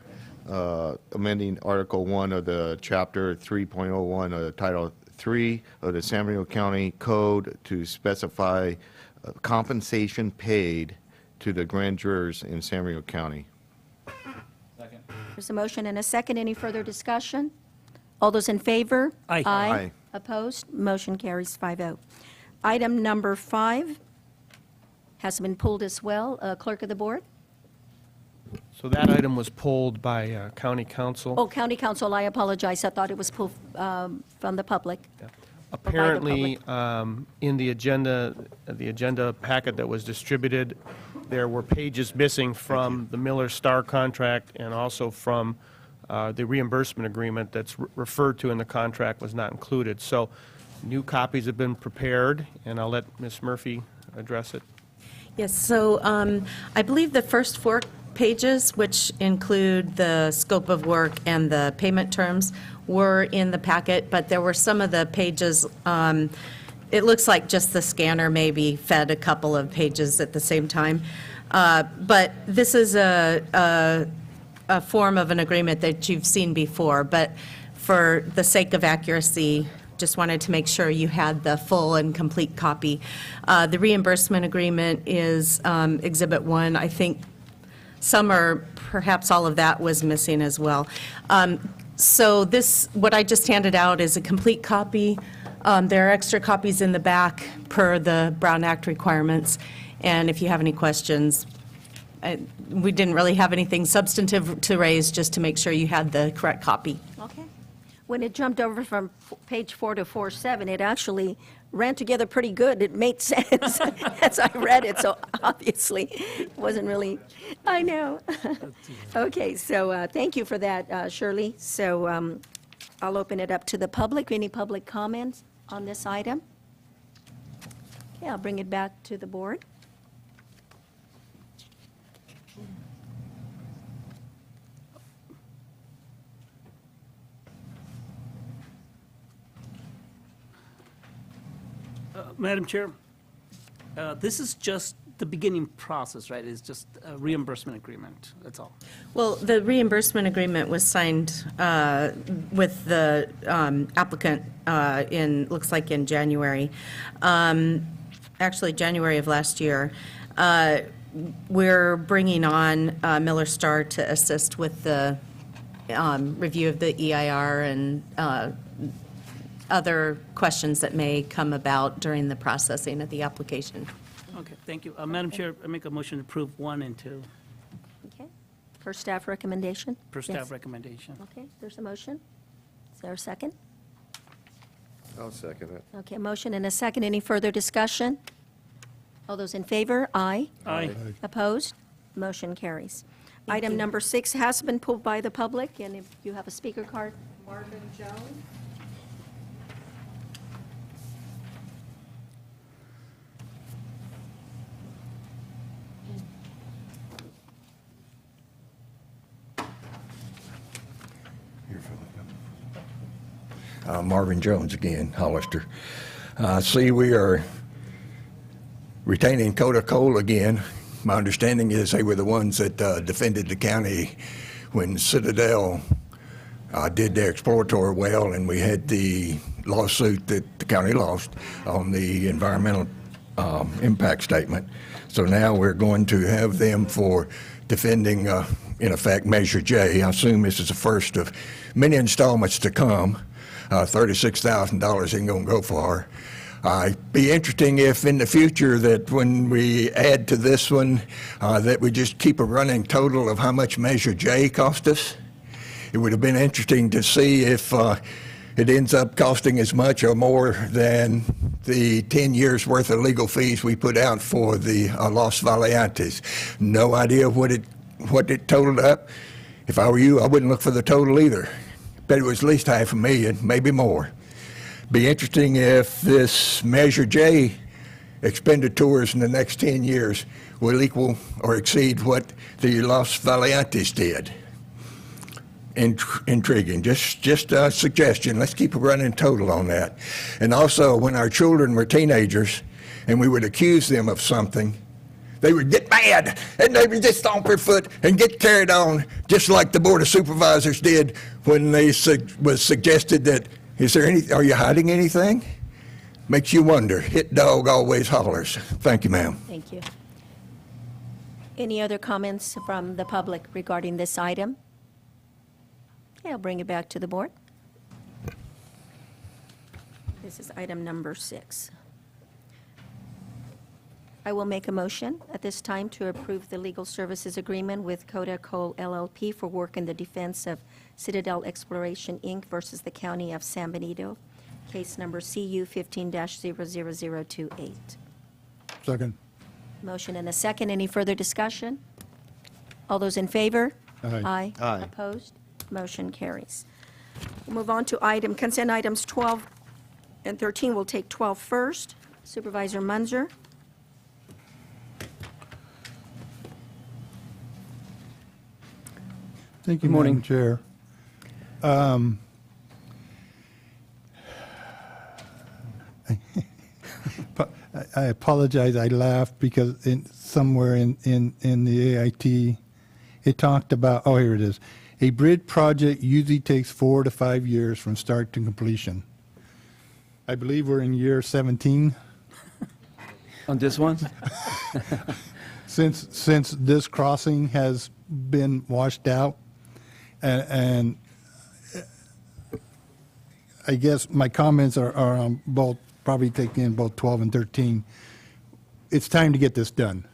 amending Article 1 of the Chapter 3.01 of the Title 3 of the San Bernardino County Code to specify compensation paid to the grand jurors in San Bernardino County. There's a motion and a second. Any further discussion? All those in favor? Aye. Aye. Opposed? Motion carries 5-0. Item number 5 has been pulled as well. Clerk of the Board? So that item was pulled by County Council. Oh, County Council, I apologize. I thought it was pulled from the public. Apparently, in the agenda packet that was distributed, there were pages missing from the Miller Star contract and also from the reimbursement agreement that's referred to in the contract was not included. So new copies have been prepared, and I'll let Ms. Murphy address it. Yes, so I believe the first 4 pages, which include the scope of work and the payment terms, were in the packet, but there were some of the pages, it looks like just the scanner maybe fed a couple of pages at the same time. But this is a form of an agreement that you've seen before, but for the sake of accuracy, just wanted to make sure you had the full and complete copy. The reimbursement agreement is Exhibit 1. I think some or perhaps all of that was missing as well. So this, what I just handed out is a complete copy. There are extra copies in the back per the Brown Act requirements. And if you have any questions, we didn't really have anything substantive to raise, just to make sure you had the correct copy. Okay. When it jumped over from page 4 to 4.7, it actually ran together pretty good. It made sense as I read it, so obviously it wasn't really, I know. Okay, so thank you for that, Shirley. So I'll open it up to the public. Any public comments on this item? Okay, I'll bring it back to the board. Madam Chair, this is just the beginning process, right? It's just a reimbursement agreement, that's all. Well, the reimbursement agreement was signed with the applicant looks like in January. Actually, January of last year. We're bringing on Miller Star to assist with the review of the EIR and other questions that may come about during the processing of the application. Okay, thank you. Madam Chair, I make a motion to approve 1 and 2 Okay. Per staff recommendation? per staff Yes. recommendation. Okay, there's a motion. Is there a second? I'll second it. Okay, motion and a second. Any further discussion? All those in favor? Aye. Aye. Opposed? Motion carries. Item number 6 has been pulled by the public, and if you have a speaker card, Marvin Jones. Marvin Jones again, Hollister. See, we are retaining Coda Coal again. My understanding is they were the ones that defended the county when Citadel did their exploratory well, and we had the lawsuit that the county lost on the environmental impact statement. So now we're going to have them for defending, in effect, Measure J. I assume this is the first of many installments to come. $36,000 isn't going to go far. It'd be interesting if in the future that when we add to this one, that we just keep a running total of how much Measure J cost us. It would have been interesting to see if it ends up costing as much or more than the 10 years worth of legal fees we put out for the Los Valiantes. No idea what it totaled up. If I were you, I wouldn't look for the total either. Bet it was at least $500,000, maybe more. Be interesting if this Measure J expenditures in the next 10 years will equal or exceed what the Los Valiantes did. Intriguing. Just a suggestion. Let's keep a running total on that. And also, when our children were teenagers and we would accuse them of something they would get mad, and they would just stomp their foot and get carried on, just like the Board of Supervisors did when they was suggested that, are you hiding anything? Makes you wonder. Hit dog always hollers. Thank you, ma'am. Thank you. Any other comments from the public regarding this item? Okay, I'll bring it back to the board. This is item number 6. I will make a motion at this time to approve the legal services agreement with Coda Cole LLP for work in the defense of Citadel Exploration, Inc. versus the County of San Benito, case number CU 15-00028. Second. Motion and a second. Any further discussion? All those in favor? Aye. Aye. Opposed? Motion carries. We'll move on to consent items 12 and 13. We'll take 12 first. Supervisor Munzer. Thank you, Good morning. Madam Chair. I apologize, I laughed because somewhere in the AIT, it talked about, oh, here it is. A bridge project usually takes 4 to 5 years from start to completion. I believe we're in year 17. On this one? Since this crossing has been washed out, and I guess my comments are on both, probably taking in both 12 and 13. It's time to get this done.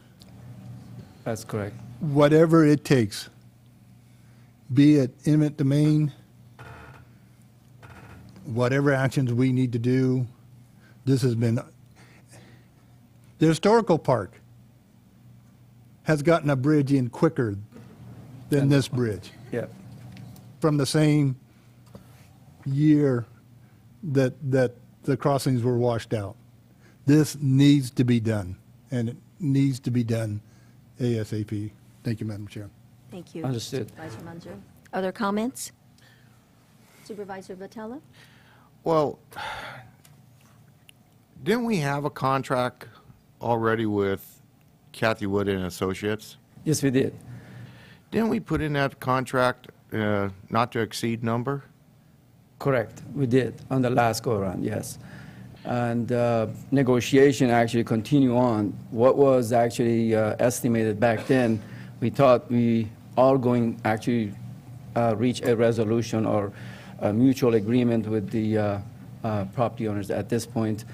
That's correct. Whatever it takes, be it eminent domain, whatever actions we need to do, this has been, the historical park has gotten a bridge in quicker than this bridge. Yeah. From the same year that the crossings were washed out. This needs to be done, and it needs to be done ASAP. Thank you, Madam Chair. Thank you. Understood. Supervisor Munzer. Other comments? Supervisor Vitella? Well, didn't we have a contract already with Kathy Wood and Associates? Yes, we did. Didn't we put in that contract not to exceed number? Correct. We did on the last go-around, yes. And negotiation actually continue on. What was actually estimated back then, we thought we are going actually reach a resolution or a mutual agreement with the property owners. At this point,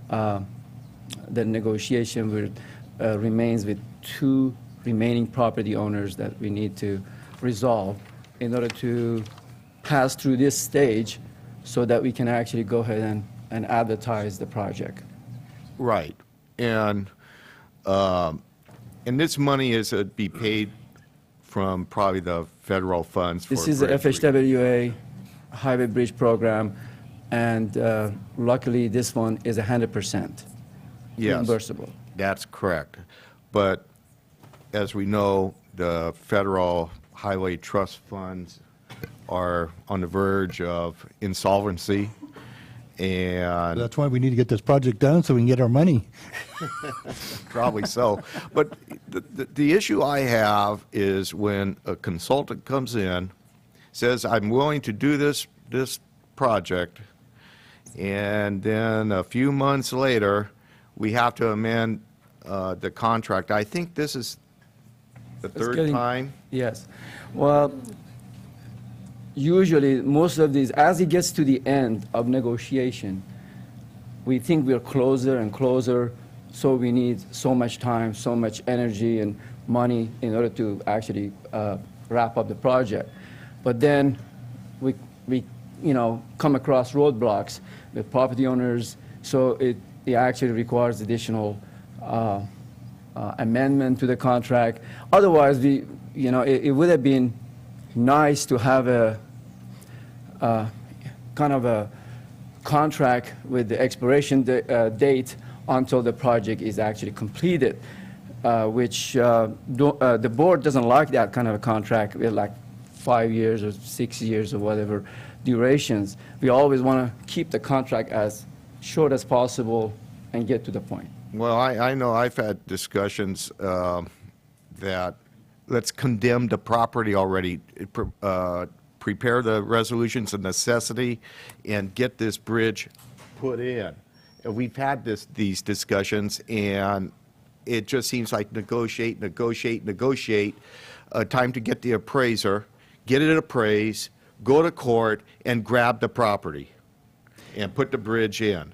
the negotiation remains with 2 remaining property owners that we need to resolve in order to pass through this stage so that we can actually go ahead and advertise the project. Right. And this money is to be paid from probably the federal funds for This is the bridge FHWA Highway Bridge Program, and luckily this one is 100% Yes, reimbursable. that's correct. But as we know, the federal highway trust funds are on the verge of insolvency, and That's why we need to get this project done so we can get our money. probably so. But the issue I have is when a consultant comes in, says, I'm willing to do this project, and then a few months later, we have to amend the contract. I think this is the It's third getting- time. Yes. Well, usually, most of these, as it gets to the end of negotiation, we think we're closer and closer, so we need so much time, so much energy and money in order to actually wrap up the project. But then we come across roadblocks with property owners, so it actually requires additional amendment to the contract. Otherwise, it would have been nice to have a kind of a contract with the expiration date until the project is actually completed, which the board doesn't like that kind of a contract with like 5 years or 6 years or whatever durations. We always want to keep the contract as short as possible and get to the point. Well, I know I've had discussions that let's condemn the property already, prepare the resolutions of necessity, and get this bridge put in. And we've had these discussions, and it just seems like negotiate. Time to get the appraiser, get it appraised, go to court, and grab the property, and put the bridge in.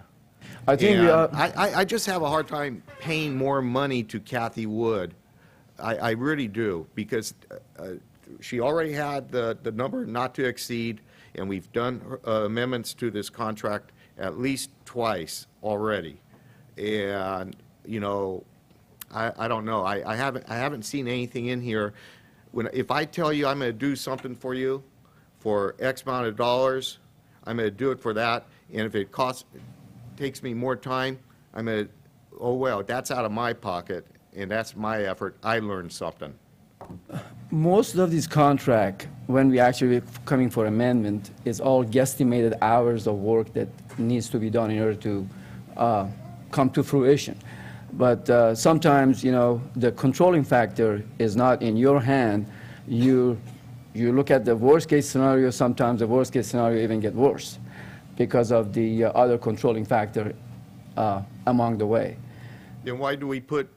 I think we are. I just have a hard time paying more money to Kathy Wood. I really do, because she already had the number not to exceed, and we've done amendments to this contract at least twice already. And, you know, I don't know. I haven't seen anything in here. If I tell you I'm going to do something for you for X amount of dollars, I'm going to do it for that. And if it takes me more time, I'm going to, oh, well, that's out of my pocket, and that's my effort. I learned something. Most of this contract, when we actually coming for amendment, is all guesstimated hours of work that needs to be done in order to come to fruition. But sometimes, you know, the controlling factor is not in your hand. You look at the worst case scenario. Sometimes the worst case scenario even get worse because of the other controlling factor along the way. Then why do we put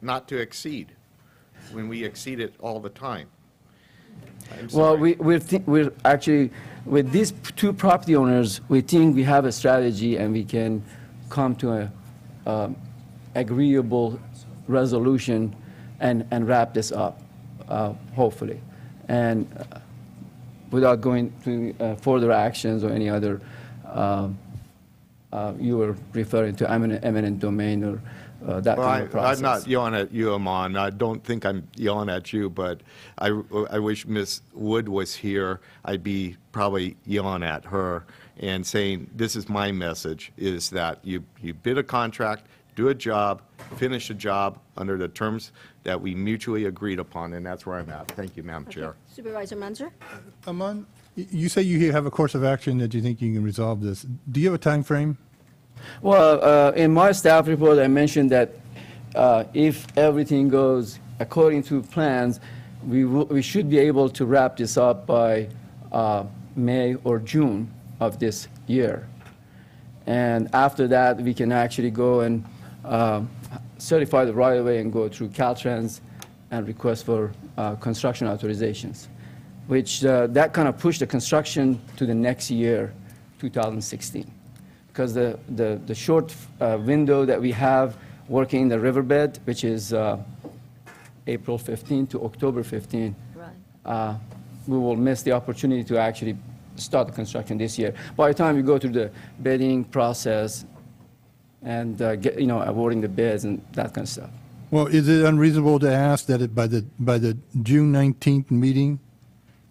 not to exceed when we exceed it all the time? Well, we're actually, with these two property owners, we think we have a strategy and we can come to a agreeable resolution and wrap this up, hopefully. And without going to further actions or any other, you were referring to eminent domain or that kind of process. I'm not yelling at you, Amon. I don't think I'm yelling at you, but I wish Ms. Wood was here. I'd be probably yelling at her and saying, this is my message, is that you bid a contract, do a job, finish a job under the terms that we mutually agreed upon, and that's where I'm at. Thank you, Madam Chair. Supervisor Munzer? Amon, you say you have a course of action that you think you can resolve this. Do you have a time frame? Well, in my staff report, I mentioned that if everything goes according to plans, we should be able to wrap this up by May or June of this year. And after that, we can actually go and certify the right-of-way and go through Caltrans and request for construction authorizations, which that kind of pushed the construction to the next year, 2016. Because the short window that we have working in the riverbed, which is April 15 to October 15, right. We will miss the opportunity to actually start the construction this year. By the time we go through the bidding process and get, awarding the bids and that kind of stuff. Well, is it unreasonable to ask that by the June 19th meeting,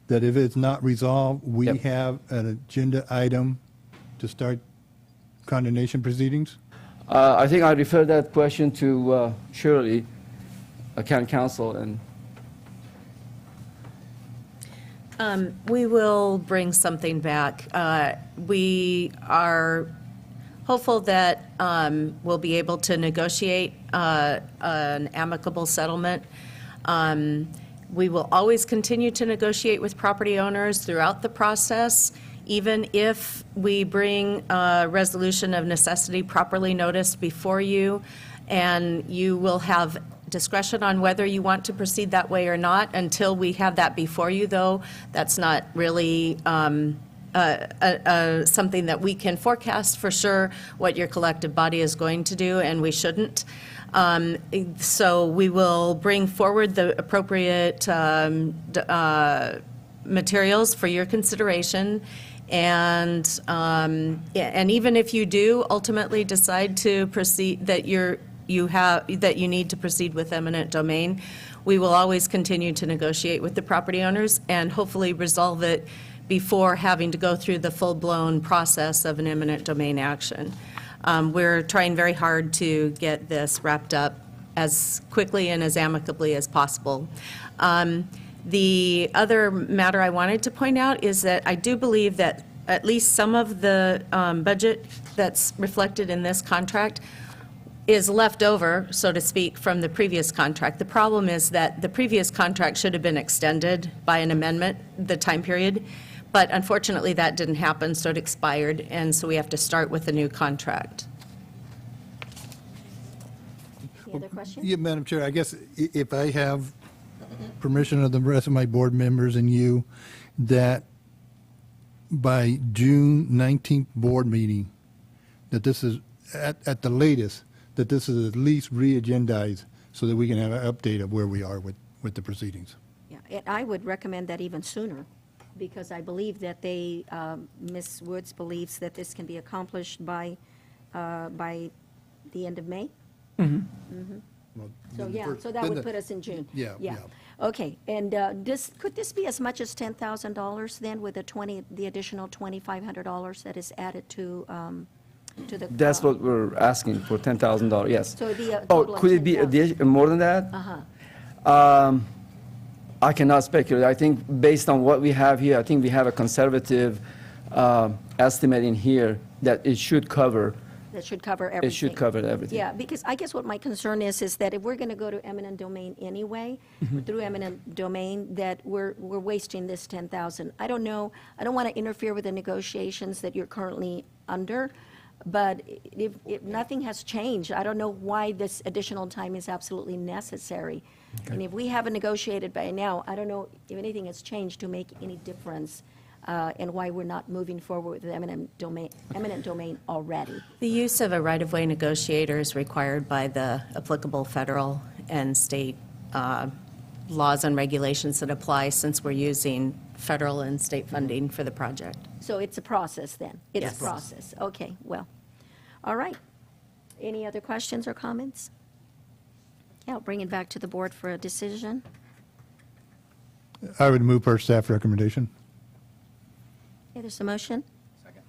that if it's not resolved, we have an agenda item to start condemnation proceedings? I think I refer that question to Shirley, County Counsel, and we will bring something back. We are hopeful that we'll be able to negotiate an amicable settlement. We will always continue to negotiate with property owners throughout the process, even if we bring a resolution of necessity properly noticed before you, and you will have discretion on whether you want to proceed that way or not. Until we have that before you, though, that's not really something that we can forecast for sure what your collective body is going to do, and we shouldn't. So we will bring forward the appropriate materials for your consideration. And even if you do ultimately decide to proceed, that you need to proceed with eminent domain, we will always continue to negotiate with the property owners and hopefully resolve it before having to go through the full-blown process of an eminent domain action. We're trying very hard to get this wrapped up as quickly and as amicably as possible. The other matter I wanted to point out is that I do believe that at least some of the budget that's reflected in this contract is left over, so to speak, from the previous contract. The problem is that the previous contract should have been extended by an amendment, the time period, but unfortunately that didn't happen, so it expired, and so we have to start with a new contract. Any other questions? Yeah, Madam Chair, I guess if I have permission of the rest of my board members and you, that by June 19th board meeting, that this is, at the latest, that this is at least re-agendized so that we can have an update of where we are with the proceedings. Yeah, and I would recommend that even sooner, because I believe that they, Ms. Woods believes that this can be accomplished by the end of May. Well, So, then yeah, first- so that then would the- put us in June. Yeah, yeah. Okay, and could this be as much as $10,000 then with the additional $2,500 that is added to the? That's what we're asking for, $10,000, yes. So it'd be a Oh, total of could it be 10,000. more than that? Uh-huh. I cannot speculate. I think based on what we have here, I think we have a conservative estimate in here that it should cover. That should cover everything. It should cover everything. Yeah, because I guess what my concern is that if we're going to go to eminent domain anyway, through eminent domain, that we're wasting this 10,000. I don't know, I don't want to interfere with the negotiations that you're currently under, but if nothing has changed, I don't know why this additional time is absolutely necessary. And if we haven't negotiated by now, I don't know if anything has changed to make any difference, and why we're not moving forward with eminent domain already. The use of a right-of-way negotiator is required by the applicable federal and state laws and regulations that apply, since we're using federal and state funding for the project. So it's a process then? It's Yes. a process. Okay, well, all right. Any other questions or comments? Yeah, I'll bring it back to the board for a decision. I would move per staff recommendation. Okay, there's a motion?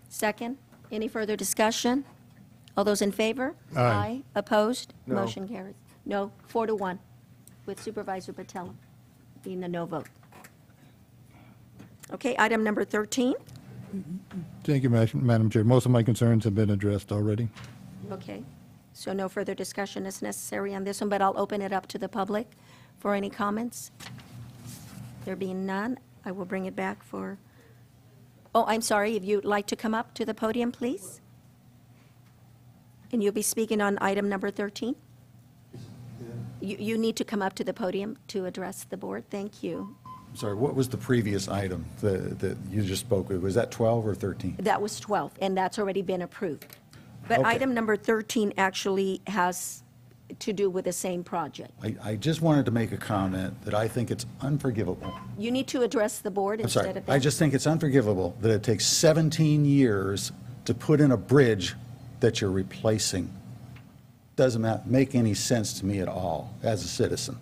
Second. Any further discussion? All those in favor? Aye. Opposed? No. Motion carries. No, 4-1, with Supervisor Patella being a no vote. Okay, item number 13. Thank you, Madam Chair. Most of my concerns have been addressed already. Okay, so no further discussion is necessary on this one, but I'll open it up to the public for any comments. There being none, I will bring it back for, oh, I'm sorry, if you'd like to come up to the podium, please. And you'll be speaking on item number 13? You need to come up to the podium to address the board. Thank you. Sorry, what was the previous item that you just spoke of? Was that 12 or 13? That was 12, and that's already been approved. But Okay. item number 13 actually has to do with the same project. I just wanted to make a comment that I think it's unforgivable. You need to address the board I'm sorry, instead of I them. just think it's unforgivable that it takes 17 years to put in a bridge that you're replacing. Doesn't make any sense to me at all as a citizen.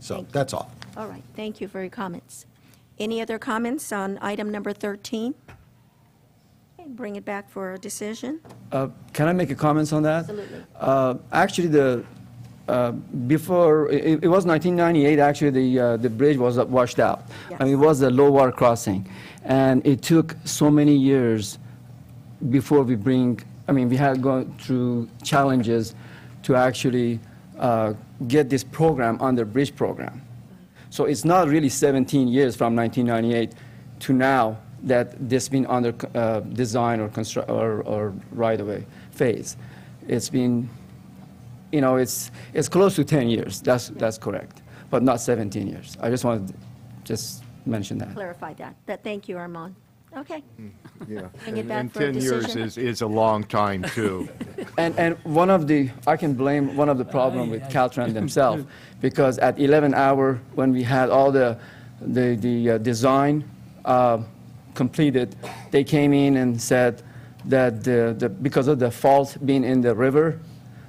So that's all. All right, thank you for your comments. Any other comments on item number 13? Okay, bring it back for a decision. Can I make a comment on that? Absolutely. Actually, before, it was 1998, actually, the bridge was washed out. I mean, it was a low water crossing. And it took so many years before we we had gone through challenges to actually get this program on the bridge program. So it's not really 17 years from 1998 to now that this been under design or right-of-way phase. It's been, it's close to 10 years. That's correct, but not 17 years. I just wanted to just mention that. Clarify that. Thank you, Armand. Okay. Yeah, Bring it back and for a 10 years decision. is a long time, too. And I can blame one of the problem with Caltrans themselves, because at 11 hour, when we had all the design completed, they came in and said that because of the fault being in the river,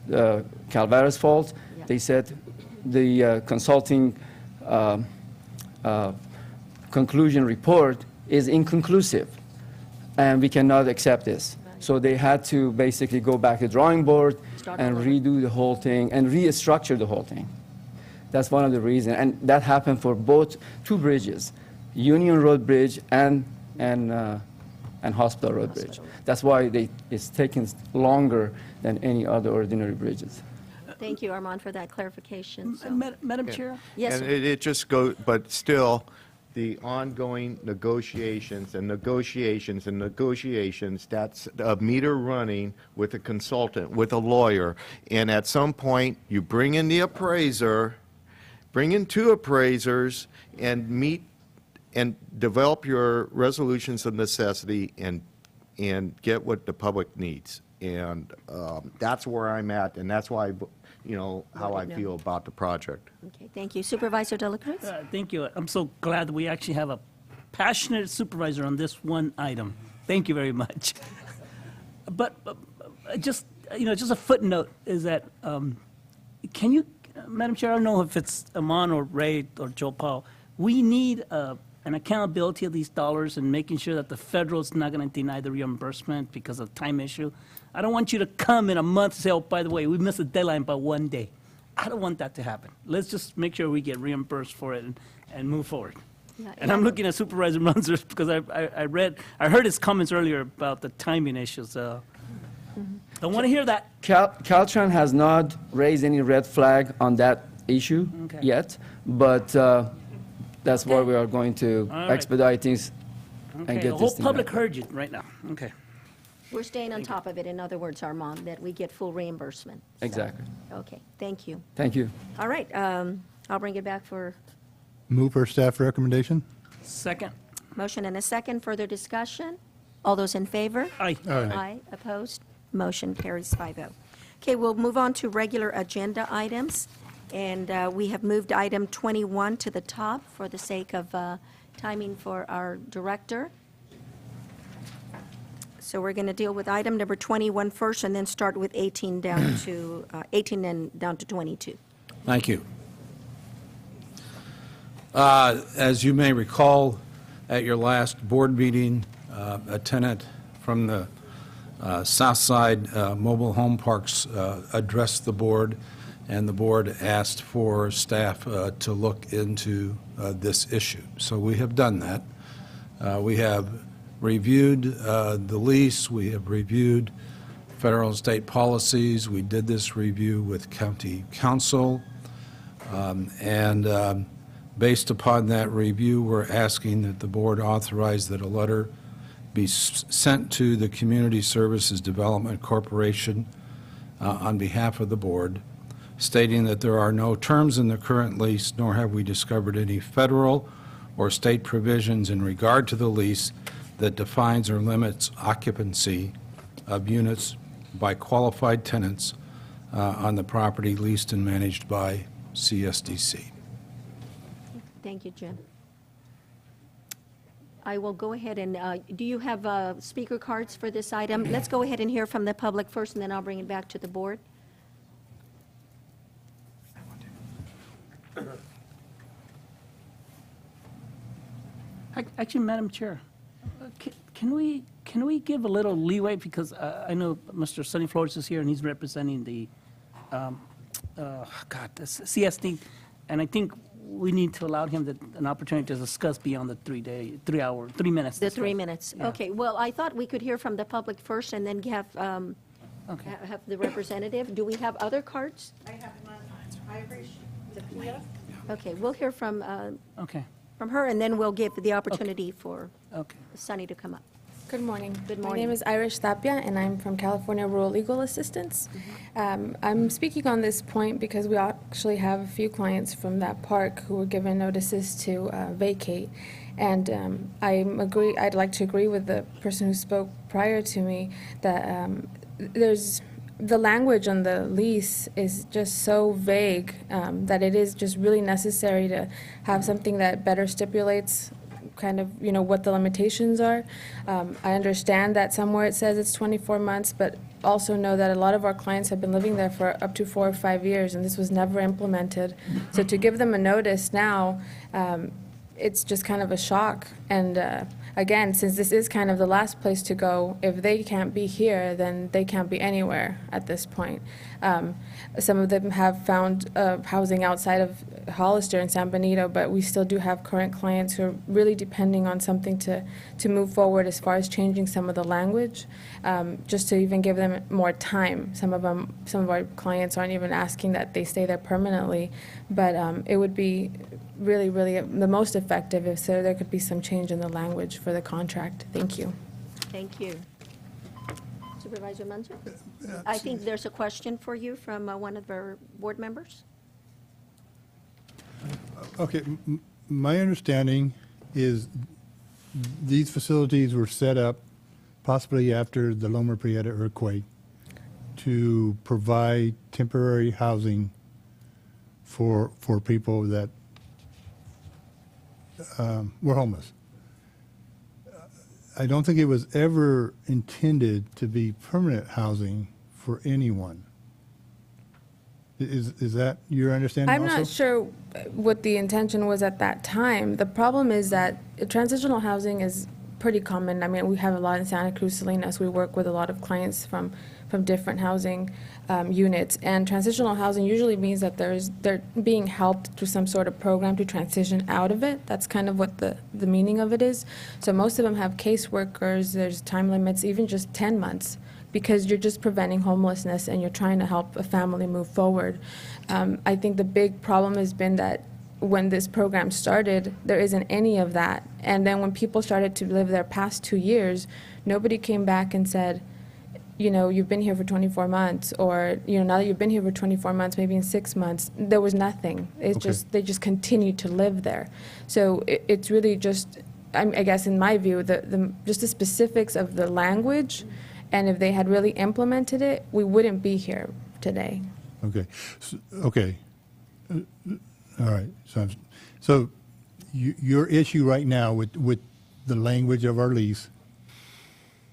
the Calvaris fault, they said the consulting conclusion report is inconclusive, and we cannot accept this. So they had to basically go back to the drawing board and redo the whole thing and restructure the whole thing. That's one of the reasons, and that happened for two bridges, Union Road Bridge and and Hospital Road Bridge. That's why it's taking longer than any other ordinary bridges. Thank you, Armand, for that clarification. So- Madam Chair? Yes, And sir. it just goes, but still, the ongoing negotiations and negotiations and negotiations, that's a meter running with a consultant, with a lawyer. And at some point, you bring in the appraiser, bring in two appraisers, and meet and develop your resolutions of necessity and get what the public needs. And that's where I'm at, and that's why, how I feel about the project. Okay, thank you. Supervisor De La Cruz? Thank you. I'm so glad we actually have a passionate supervisor on this one item. Thank you very much. But just a footnote is that, can you, Madam Chair, I don't know if it's Amon or Ray or Joe Paul, we need an accountability of these dollars and making sure that the federal is not going to deny the reimbursement because of time issue. I don't want you to come in a month and say, oh, by the way, we missed the deadline by one day. I don't want that to happen. Let's just make sure we get reimbursed for it and move forward. Yeah, And I'm looking at Supervisor Munzer because I heard his comments earlier about the timing issues. Don't want to hear that. Caltrans has not raised any red flag on that issue Okay. yet, but that's why we are going to All right. expedite things and Okay, get the whole this thing public done. heard you right now. Okay. We're staying on top of it, in other words, Armand, that we get full reimbursement. So- Exactly. Okay, thank you. Thank you. All right, I'll bring it back for Move for staff recommendation? Second. motion and a second. Further discussion? All those in favor? Aye. Aye. Opposed? Motion carries 5-0. Okay, we'll move on to regular agenda items. And we have moved item 21 to the top for the sake of timing for our director. So we're going to deal with item number 21 first and then start with 18 down to 18 and down to 22. Thank you. As you may recall, at your last board meeting, a tenant from the South Side Mobile Home Parks addressed the board, and the board asked for staff to look into this issue. So we have done that. We have reviewed the lease. We have reviewed federal and state policies. We did this review with county council. And based upon that review, we're asking that the board authorize that a letter be sent to the Community Services Development Corporation on behalf of the board, stating that there are no terms in the current lease, nor have we discovered any federal or state provisions in regard to the lease that defines or limits occupancy of units by qualified tenants on the property leased and managed by CSDC. Thank you, Jim. I will go ahead and, do you have speaker cards for this item? Let's go ahead and hear from the public first, and then I'll bring it back to the board. Actually, Madam Chair, can we give a little leeway, because I know Mr. Sonny Flores is here and he's representing the, the CSD, and I think we need to allow him an opportunity to discuss beyond the 3 minutes. The 3 minutes. Yeah. Okay, well, I thought we could hear from the public first and then have the representative. Do we have other cards? I have one, Irish, Tapia. Okay, we'll hear from Okay. her, and then we'll give the opportunity for Okay. Sunny to come up. Good morning. Good My morning. name is Irish Tapia, and I'm from California Rural Legal Assistance. I'm speaking on this point because we actually have a few clients from that park who were given notices to vacate. And I'd like to agree with the person who spoke prior to me that the language on the lease is just so vague that it is just really necessary to have something that better stipulates kind of, what the limitations are. I understand that somewhere it says it's 24 months, but also know that a lot of our clients have been living there for up to 4 or 5 years, and this was never implemented. So to give them a notice now, it's just kind of a shock. And again, since this is kind of the last place to go, if they can't be here, then they can't be anywhere at this point. Some of them have found housing outside of Hollister and San Benito, but we still do have current clients who are really depending on something to move forward as far as changing some of the language, just to even give them more time. Some of our clients aren't even asking that they stay there permanently, but it would be really, really the most effective if there could be some change in the language for the contract. Thank you. Thank you. Supervisor Munzer? I think there's a question for you from one of our board members. Okay, my understanding is these facilities were set up possibly after the Loma Prieta earthquake to provide temporary housing for people that were homeless. I don't think it was ever intended to be permanent housing for anyone. Is that your understanding I'm also? not sure what the intention was at that time. The problem is that transitional housing is pretty common. I mean, we have a lot in Santa Cruz, Salinas. We work with a lot of clients from different housing units. And transitional housing usually means that they're being helped through some sort of program to transition out of it. That's kind of what the meaning of it is. So most of them have caseworkers. There's time limits, even just 10 months. Because you're just preventing homelessness and you're trying to help a family move forward. I think the big problem has been that when this program started, there isn't any of that. And then when people started to live there past 2 years, nobody came back and said, you know, you've been here for 24 months, or, you know, now that you've been here for 24 months, maybe in 6 months, there was nothing. It's just, they just continued to live there. So it's really just, I guess in my view, just the specifics of the language. And if they had really implemented it, we wouldn't be here today. Okay. Okay. All right. So your issue right now with the language of our lease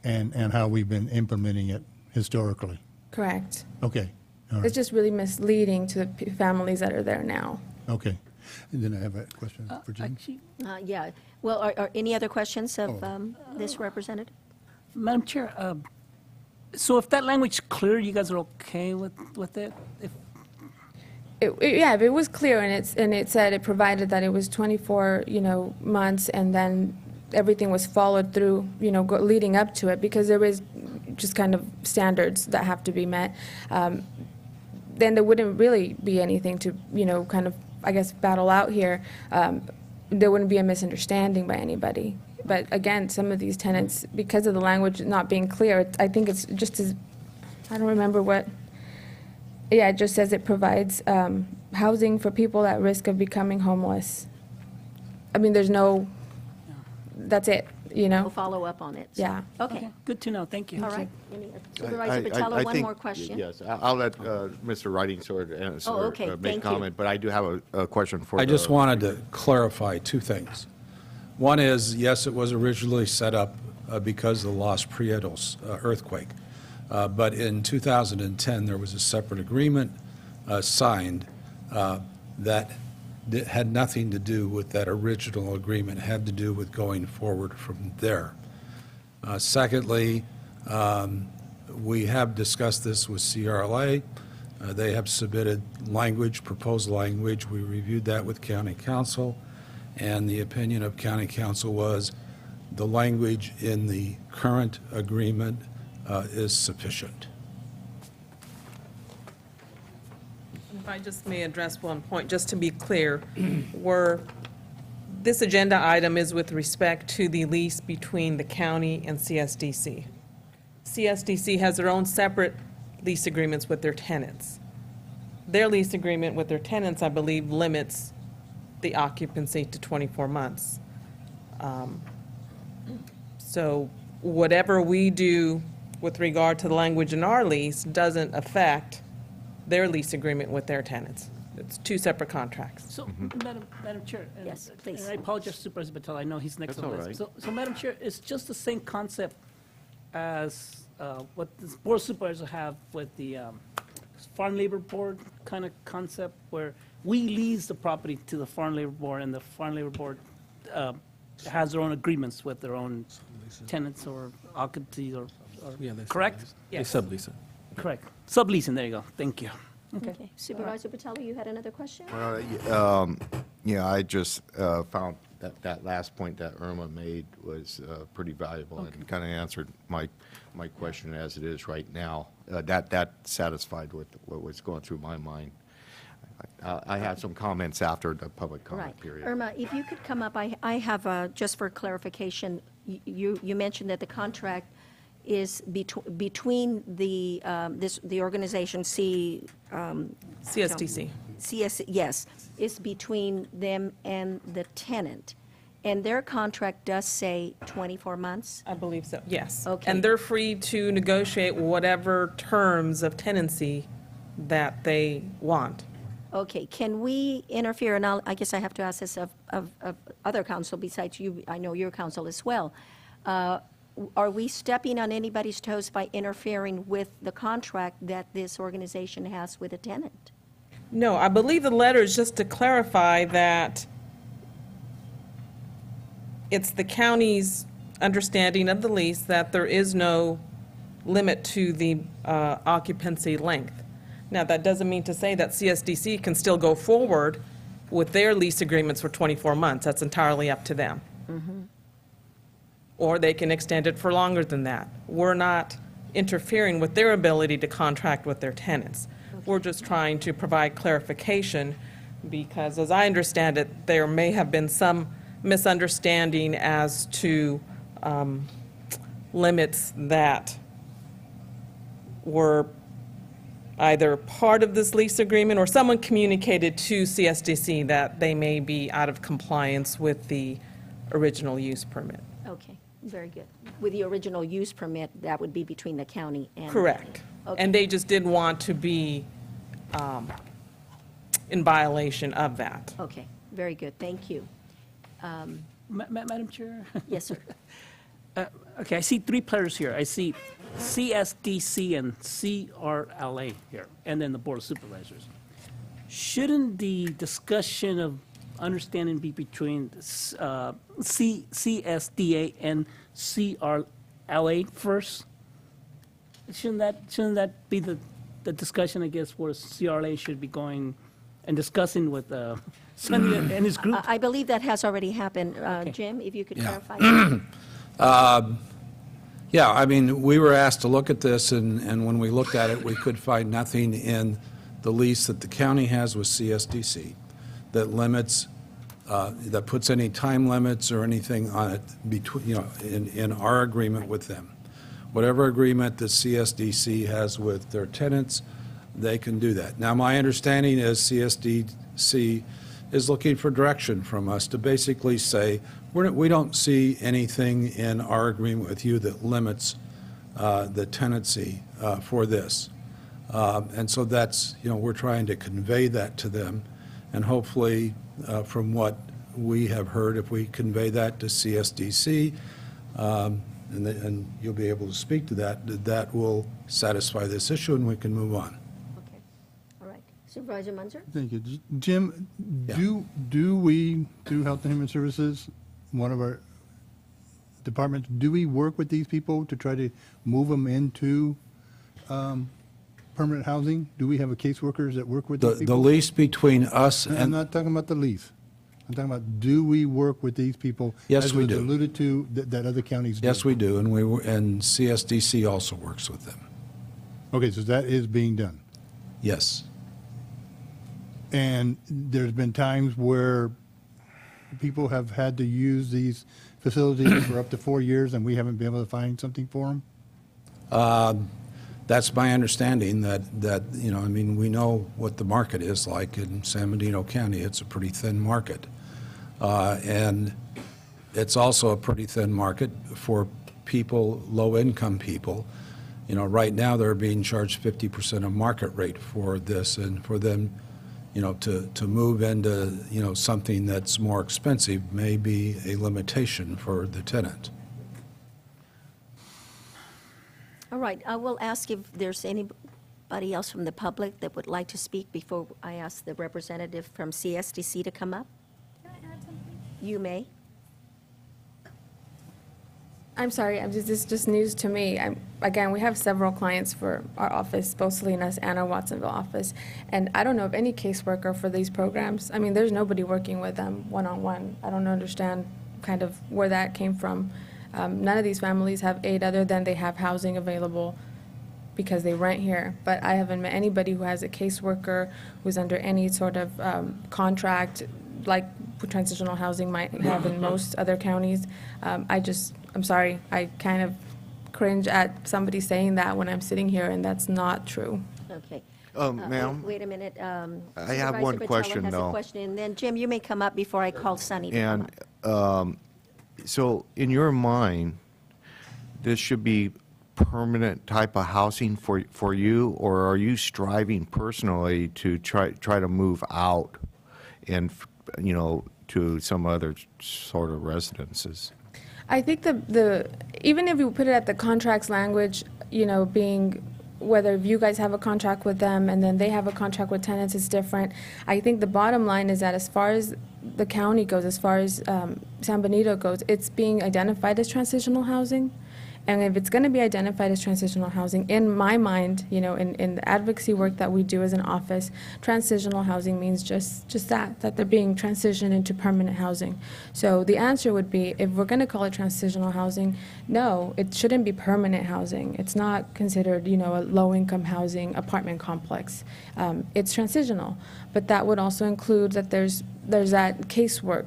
and how we've been implementing it historically. Correct. Okay. All right. It's just really misleading to the families that are there now. Okay. And then I have a question for Jim. Yeah. Well, are any other questions of this representative? Madam Chair, so if that language is clear, you guys are okay with it? Yeah, if it was clear and it said it provided that it was 24, months, and then everything was followed through, leading up to it, because there is just kind of standards that have to be met, then there wouldn't really be anything to, kind of, I guess, battle out here. There wouldn't be a misunderstanding by anybody. But again, some of these tenants, because of the language not being clear, I think it's just as, I don't remember what, yeah, it just says it provides housing for people at risk of becoming homeless. I mean, there's no, that's it, We'll follow up on it. So. Yeah. Okay. Good to know. Thank you. All right. Supervisor Patello, one more question. Yes, I'll let Mr. Writing Sword answer, okay. make Thank comment, but I do have a question for I just wanted to clarify two things. One is, yes, it was originally set up because of the Los Prietos earthquake. But in 2010, there was a separate agreement signed that had nothing to do with that original agreement. It had to do with going forward from there. Secondly, we have discussed this with CRLA. They have submitted language, proposed language. We reviewed that with County Council, and the opinion of County Council was the language in the current agreement is sufficient. If I just may address one point, just to be clear, this agenda item is with respect to the lease between the county and CSDC. CSDC has their own separate lease agreements with their tenants. Their lease agreement with their tenants, I believe, limits the occupancy to 24 months. So whatever we do with regard to the language in our lease doesn't affect their lease agreement with their tenants. It's two separate contracts. So, Madam Chair. Yes, please. And I apologize, Supervisor Patel. I know he's next That's on the all list. right. So, Madam Chair, it's just the same concept as what the Board of Supervisors have with the Farm Labor Board kind of concept, where we lease the property to the Farm Labor Board, and the Farm Labor Board has their own agreements with their own tenants or occupancies or Yeah, they correct? sublease. They Yes. sublease it. Correct. Subleasing, there you go. Thank you. Okay. Supervisor Botelho, you had another question? Yeah, I just found that last point that Irma made was pretty valuable and kind of answered my question as it is right now. That satisfied with what was going through my mind. I had some comments after the public comment Right. period. Irma, if you could come up, I have, just for clarification, you mentioned that the contract is between the, the organization CSDC. Yes, is between them and the tenant. And their contract does say 24 months? I believe so, yes. Okay. And they're free to negotiate whatever terms of tenancy that they want. Okay, can we interfere, and I guess I have to ask this of other council besides you, I know your council as well. Are we stepping on anybody's toes by interfering with the contract that this organization has with a tenant? No, I believe the letter is just to clarify that it's the county's understanding of the lease that there is no limit to the occupancy length. Now, that doesn't mean to say that CSDC can still go forward with their lease agreements for 24 months. That's entirely up to them. Or they can extend it for longer than that. We're not interfering with their ability to contract with their tenants. We're just trying to provide clarification because, as I understand it, there may have been some misunderstanding as to limits that were either part of this lease agreement or someone communicated to CSDC that they may be out of compliance with the original use permit. Okay, very good. With the original use permit, that would be between the county and... Correct. Okay. And they just didn't want to be in violation of that. Okay, very good, thank you. Madam Chair? Yes, sir. Okay, I see three players here. I see CSDC and CRLA here, and then the Board of Supervisors. Shouldn't the discussion of understanding be between CSDA and CRLA first? Shouldn't that be the discussion, I guess, where CRLA should be going and discussing with Sonny and his group? I believe that has already happened. Jim, if you could Yeah. clarify. Yeah, I mean, we were asked to look at this, and when we looked at it, we could find nothing in the lease that the county has with CSDC that limits, that puts any time limits or anything on it between, in our agreement with them. Whatever agreement that CSDC has with their tenants, they can do that. Now, my understanding is CSDC is looking for direction from us to basically say, we don't see anything in our agreement with you that limits the tenancy for this. And so that's, we're trying to convey that to them. And hopefully, from what we have heard, if we convey that to CSDC, and you'll be able to speak to that, that will satisfy this issue and we can move on. Okay, all right. Supervisor Munzer? Thank you. Jim, do we, through Health and Human Services, one of our departments, do we work with these people to try to move them into permanent housing? Do we have a caseworkers that work with these people? The lease between us I'm and, not talking about the lease. I'm talking about, do we work with these people? Yes, we do. As was alluded to, that other counties do? yes, we do, and CSDC also works with them. Okay, so that is being done. Yes. And there's been times where people have had to use these facilities for up to 4 years and we haven't been able to find something for them? That's my understanding, that I mean, we know what the market is like in San Bernardino County. It's a pretty thin market. And it's also a pretty thin market for people, low-income people. Right now, they're being charged 50% of market rate for this, and for them, to move into, something that's more expensive may be a limitation for the tenant. All right, I will ask if there's anybody else from the public that would like to speak before I ask the representative from CSDC to come up. Can I add something? You may. I'm sorry, this is just news to me. Again, we have several clients for our office, both Salinas and our Watsonville office, and I don't know of any caseworker for these programs. I mean, there's nobody working with them one-on-one. I don't understand kind of where that came from. None of these families have aid other than they have housing available because they rent here. But I haven't met anybody who has a caseworker who's under any sort of contract like transitional housing might have in most other counties. I'm sorry, I kind of cringe at somebody saying that when I'm sitting here, and that's not true. Okay. Ma'am? Wait a minute. I have one Supervisor Botello question, has a though. question, and then, Jim, you may come up before I call Sunny to come And up. so in your mind, this should be permanent type of housing for you, or are you striving personally to try to move out and, to some other sort of residences? I think even if you put it at the contracts language, being whether you guys have a contract with them and then they have a contract with tenants is different. I think the bottom line is that as far as the county goes, as far as San Benito goes, it's being identified as transitional housing. And if it's going to be identified as transitional housing, in my mind, in the advocacy work that we do as an office, transitional housing means just that they're being transitioned into permanent housing. So the answer would be, if we're going to call it transitional housing, no, it shouldn't be permanent housing. It's not considered, a low-income housing apartment complex. It's transitional, but that would also include that there's that casework,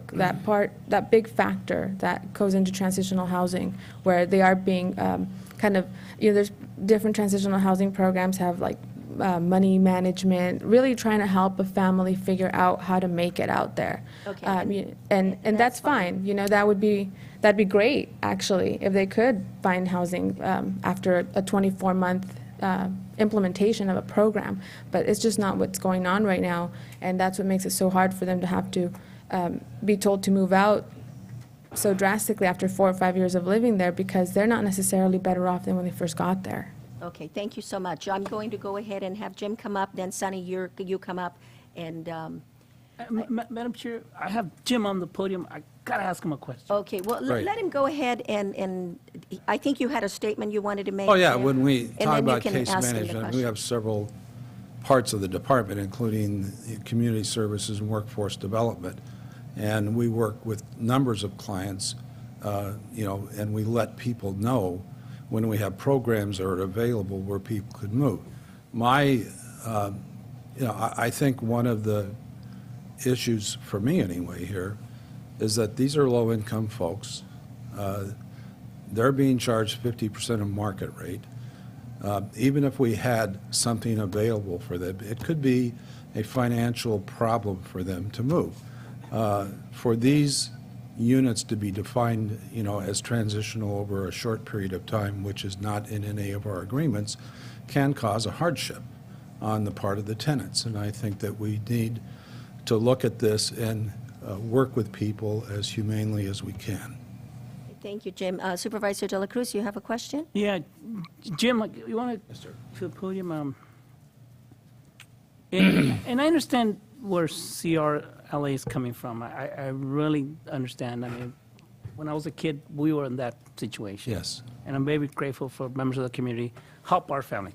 that big factor that goes into transitional housing, where they are being there's different transitional housing programs have like money management, really trying to help a family figure out how to make it out there. Okay. And that's fine. That'd be great, actually, if they could find housing after a 24-month implementation of a program, but it's just not what's going on right now, and that's what makes it so hard for them to have to be told to move out so drastically after 4 or 5 years of living there, because they're not necessarily better off than when they first got there. Okay, thank you so much. I'm going to go ahead and have Jim come up, then Sunny, you come up, and... Madam Chair, I have Jim on the podium. I got to ask him a question. Okay, well, Right. let him go ahead, and I think you had a statement you wanted to make. Oh, yeah, Jim, when we and talk then you about can case ask him the management, we question. have several parts of the department, including community services and workforce development. And we work with numbers of clients, and we let people know when we have programs that are available where people could move. I think one of the issues for me anyway here is that these are low-income folks. They're being charged 50% of market rate. Even if we had something available for them, it could be a financial problem for them to move. For these units to be defined, as transitional over a short period of time, which is not in any of our agreements, can cause a hardship on the part of the tenants. And I think that we need to look at this and work with people as humanely as we can. Thank you, Jim. Supervisor De La Cruz, you have a question? Yeah, Jim, you want to the podium? And I understand where CRLA is coming from. I really understand. I mean, when I was a kid, we were in that situation. Yes. And I'm very grateful for members of the community help our family.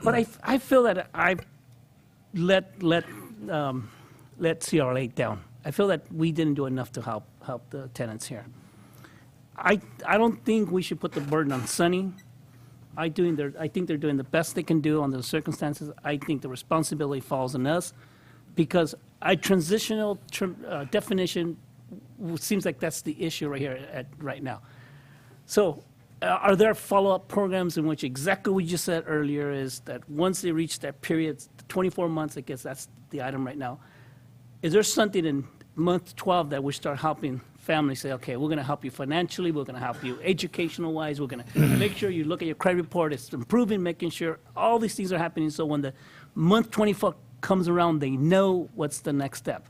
But I feel that I've let CRLA down. I feel that we didn't do enough to help the tenants here. I don't think we should put the burden on Sunny. I think they're doing the best they can do under the circumstances. I think the responsibility falls on us, because a transitional definition seems like that's the issue right here right now. So are there follow-up programs in which exactly what you just said earlier is that once they reach that period, 24 months, I guess that's the item right now. Is there something in month 12 that we start helping families say, okay, we're going to help you financially, we're going to help you educational-wise, we're going to make sure you look at your credit report, it's improving, making sure all these things are happening, so when the month 24 comes around, they know what's the next step.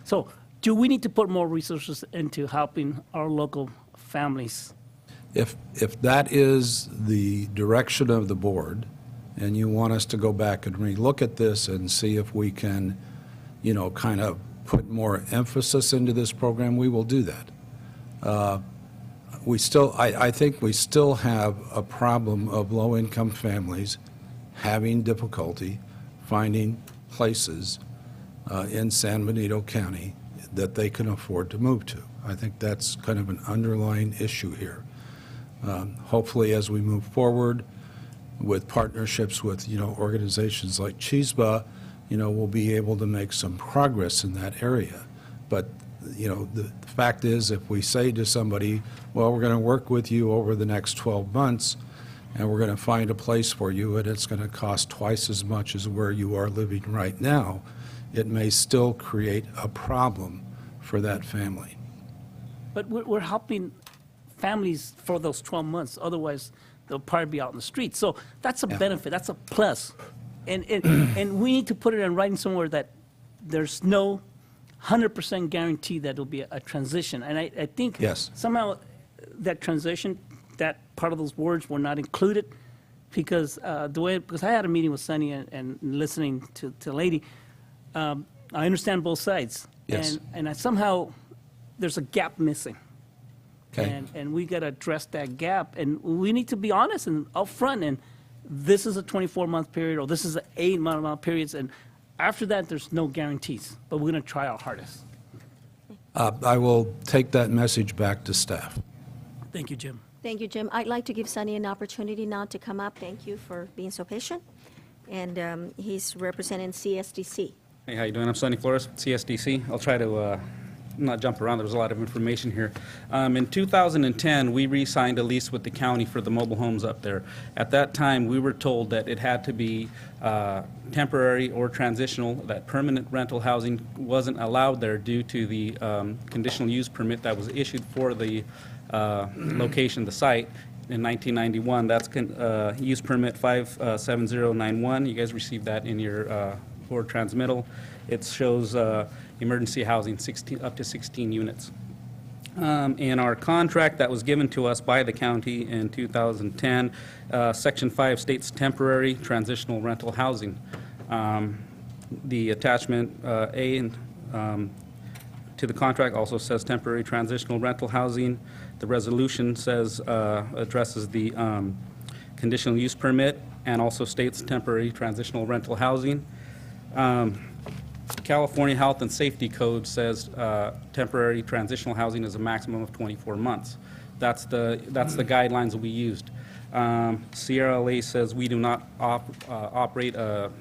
So do we need to put more resources into helping our local families? If that is the direction of the board, and you want us to go back and relook at this and see if we can, kind of put more emphasis into this program, we will do that. I think we still have a problem of low-income families having difficulty finding places in San Benito County that they can afford to move to. I think that's kind of an underlying issue here. Hopefully, as we move forward with partnerships with, organizations like CHISBA, we'll be able to make some progress in that area. But, the fact is, if we say to somebody, well, we're going to work with you over the next 12 months, and we're going to find a place for you, and it's going to cost twice as much as where you are living right now, it may still create a problem for that family. But we're helping families for those 12 months. Otherwise, they'll probably be out in the streets. So that's a benefit. That's a plus. And we need to put it in writing somewhere that there's no 100% guarantee that it'll be a transition. And I think somehow that transition, that part of those words were not included because because I had a meeting with Sunny and listening to the lady, I understand both sides. Yes. And somehow there's a gap missing. Okay. And we got to address that gap. And we need to be honest and upfront. And this is a 24-month period, or this is an 8-month periods. And after that, there's no guarantees. But we're going to try our hardest. I will take that message back to staff. Thank you, Jim. Thank you, Jim. I'd like to give Sunny an opportunity now to come up. Thank you for being so patient. And he's representing CSDC. Hey, how you doing? I'm Sonny Flores, CSDC. I'll try to not jump around. There was a lot of information here. In 2010, we re-signed a lease with the county for the mobile homes up there. At that time, we were told that it had to be temporary or transitional, that permanent rental housing wasn't allowed there due to the conditional use permit that was issued for the location, the site, in 1991. That's use permit 57091. You guys received that in your board transmittal. It shows emergency housing up to 16 units. In our contract that was given to us by the county in 2010, Section 5 states temporary transitional rental housing. The attachment A to the contract also says temporary transitional rental housing. The resolution says, addresses the conditional use permit and also states temporary transitional rental housing. California Health and Safety Code says temporary transitional housing is a maximum of 24 months. That's the guidelines that we used. CRLA says we do not operate a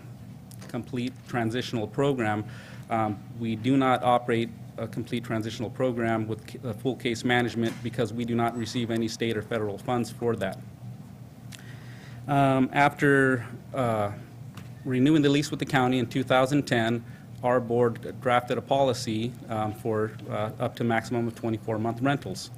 complete transitional program. We do not operate a complete transitional program with full case management because we do not receive any state or federal funds for that. After renewing the lease with the county in 2010, our board drafted a policy for up to maximum of 24-month rentals.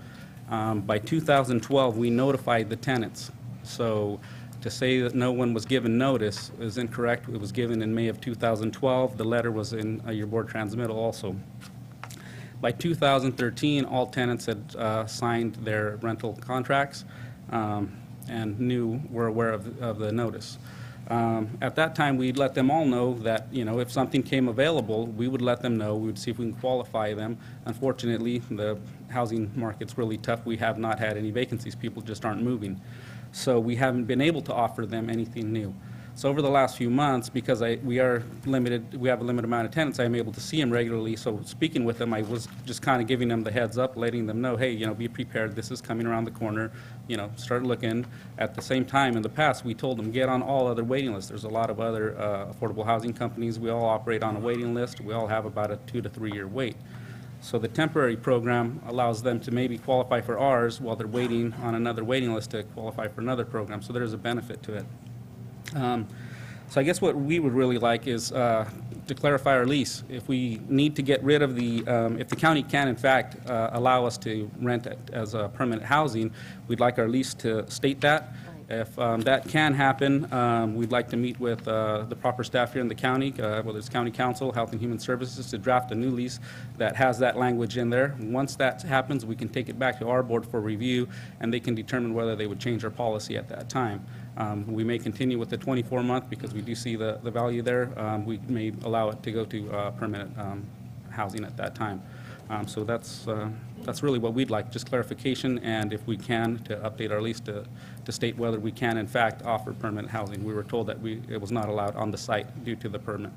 By 2012, we notified the tenants. So to say that no one was given notice is incorrect. It was given in May of 2012. The letter was in your board transmittal also. By 2013, all tenants had signed their rental contracts and were aware of the notice. At that time, we'd let them all know that, if something came available, we would let them know. We would see if we can qualify them. Unfortunately, the housing market's really tough. We have not had any vacancies. People just aren't moving. So we haven't been able to offer them anything new. So over the last few months, because we have a limited amount of tenants, I'm able to see them regularly. So speaking with them, I was just kind of giving them the heads up, letting them know, hey, be prepared. This is coming around the corner. Start looking. At the same time, in the past, we told them, get on all other waiting lists. There's a lot of other affordable housing companies. We all operate on a waiting list. We all have about a 2 to 3 year wait. So the temporary program allows them to maybe qualify for ours while they're waiting on another waiting list to qualify for another program. So there's a benefit to it. So I guess what we would really like is to clarify our lease. If we need to get rid of if the county can in fact allow us to rent it as a permanent housing, we'd like our lease to state that. If that can happen, we'd like to meet with the proper staff here in the county, whether it's county council, health and human services, to draft a new lease that has that language in there. Once that happens, we can take it back to our board for review, and they can determine whether they would change our policy at that time. We may continue with the 24-month because we do see the value there. We may allow it to go to permanent housing at that time. So that's that's really what we'd like, just clarification, and if we can, to update our lease to state whether we can in fact offer permanent housing. We were told that it was not allowed on the site due to the permit.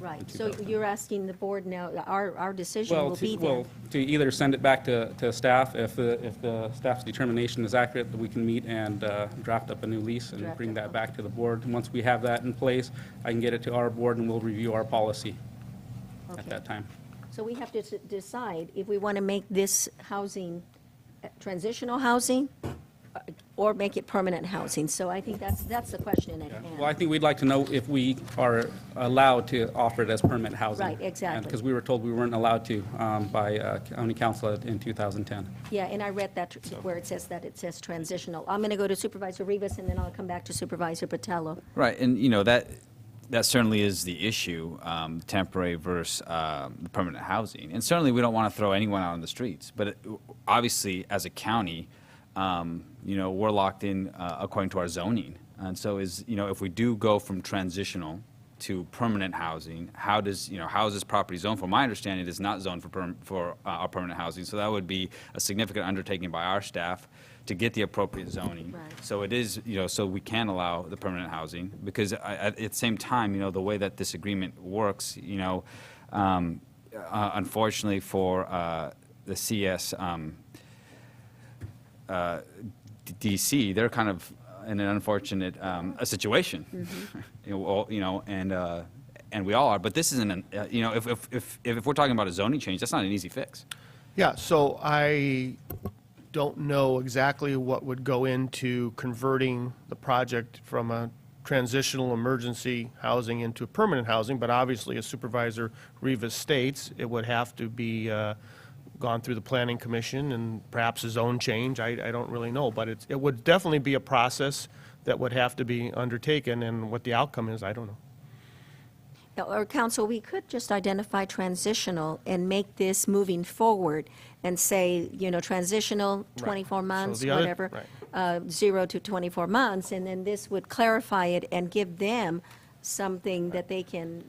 Right, so you're asking the board now, our decision Well, will be then. well, to either send it back to staff, if the staff's determination is accurate, that we can meet and draft up a new lease and bring that back to the board. And once we have that in place, I can get it to our board and we'll review our policy at that time. So we have to decide if we want to make this housing transitional housing or make it permanent housing. So I think that's the question at hand. Well, I think we'd like to know if we are allowed to offer it as permanent housing. Right, exactly. Because we were told we weren't allowed to by county council in 2010. Yeah, and I read that where it says transitional. I'm going to go to Supervisor Rivas, and then I'll come back to Supervisor Botello. Right, and that certainly is the issue, temporary versus the permanent housing. And certainly we don't want to throw anyone out on the streets, but obviously as a county, we're locked in according to our zoning. And so if we do go from transitional to permanent housing, how is this property zoned for? My understanding, it is not zoned for our permanent housing, so that would be a significant undertaking by our staff to get the appropriate zoning. Right. So it is, so we can allow the permanent housing, because at the same time, the way that this agreement works, unfortunately for the CS DC, they're kind of in an unfortunate a situation, and we all are. But this isn't, if we're talking about a zoning change, that's not an easy fix. Yeah, so I don't know exactly what would go into converting the project from a transitional emergency housing into permanent housing, but obviously, as Supervisor Rivas states, it would have to be gone through the Planning Commission and perhaps a zone change. I don't really know, but it would definitely be a process that would have to be undertaken, and what the outcome is, I don't know. Or council, we could just identify transitional and make this moving forward and say, transitional, 24 months, the other- whatever, 0 to 24 months, and then this would clarify it and give them something that they can,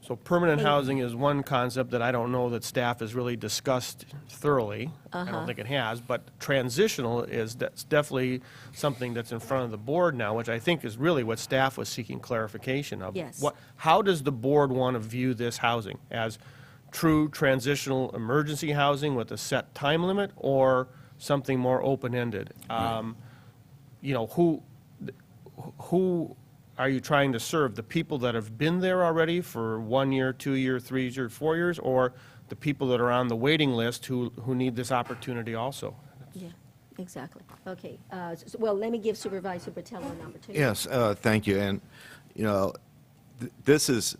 So permanent Hey. housing is one concept that I don't know that staff has really discussed thoroughly. I don't think it has, but transitional that's definitely something that's in front of the board now, which I think is really what staff was seeking clarification of. Yes. How does the board want to view this housing? As true transitional emergency housing with a set time limit, or something more open-ended? Who are you trying to serve? The people that have been there already for 1 year, 2 year, 3 years, 4 years, or the people that are on the waiting list who need this opportunity also? yeah, exactly. Okay, well, let me give Supervisor Botello an opportunity. Yes, thank you. And, this is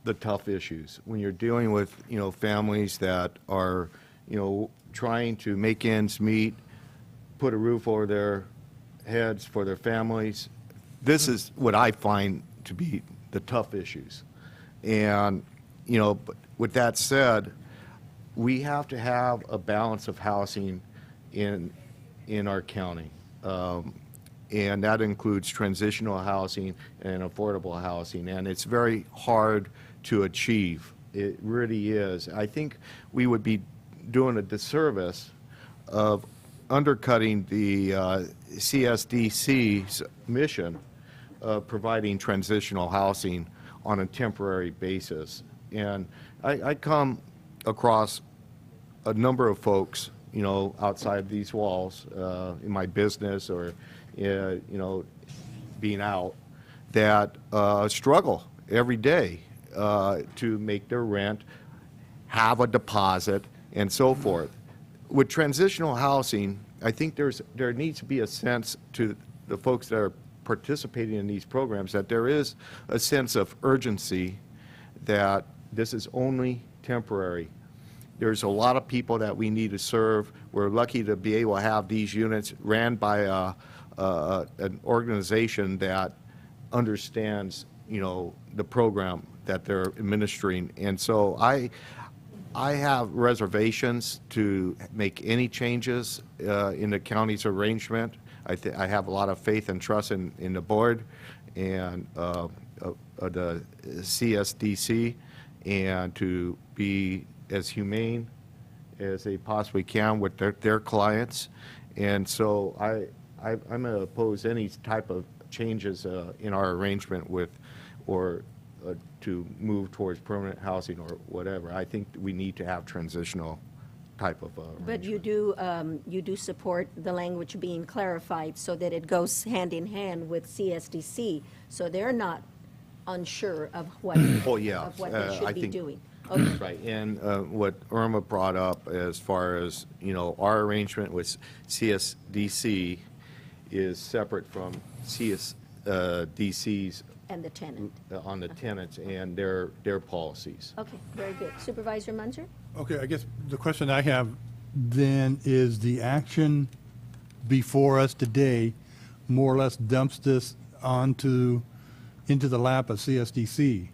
the tough issues. When you're dealing with, families that are, trying to make ends meet, put a roof over their heads for their families. This is what I find to be the tough issues. And, but with that said, we have to have a balance of housing in our county. And that includes transitional housing and affordable housing. And it's very hard to achieve. It really is. I think we would be doing a disservice of undercutting the CSDC's mission of providing transitional housing on a temporary basis. And I come across a number of folks, outside these walls, in my business or, being out, that struggle every day to make their rent, have a deposit, and so forth. With transitional housing, I think there needs to be a sense to the folks that are participating in these programs that there is a sense of urgency that this is only temporary. There's a lot of people that we need to serve. We're lucky to be able to have these units ran by an organization that understands, the program that they're administering. And so I have reservations to make any changes in the county's arrangement. I have a lot of faith and trust in the board and the CSDC, and to be as humane as they possibly can with their clients. And so I'm going to oppose any type of changes in our arrangement with, or to move towards permanent housing or whatever. I think we need to have transitional type of But you do support the language being clarified so that it goes hand in hand with CSDC, so they're not unsure of what, Oh, yeah. of what they I should be think- doing. Okay. Right, and what Irma brought up as far as, our arrangement with CSDC is separate from CSDC's And the tenant. on the tenants and their policies. Okay, very good. Supervisor Munzer? Okay, I guess the question I have then is the action before us today more or less dumps this into the lap of CSDC?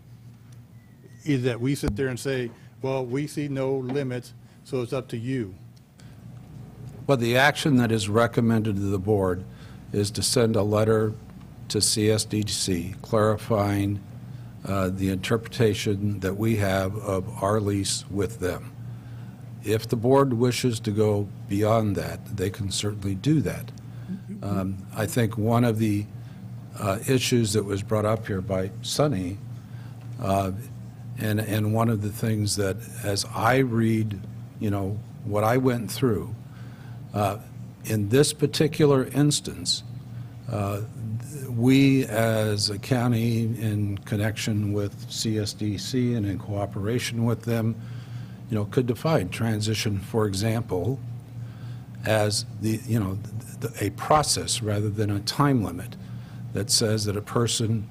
Is that we sit there and say, well, we see no limits, so it's up to you? Well, the action that is recommended to the board is to send a letter to CSDC clarifying the interpretation that we have of our lease with them. If the board wishes to go beyond that, they can certainly do that. I think one of the issues that was brought up here by Sonny, and one of the things that, as I read, what I went through, in this particular instance, we as a county, in connection with CSDC and in cooperation with them, could define transition, for example, as a process rather than a time limit that says that a person,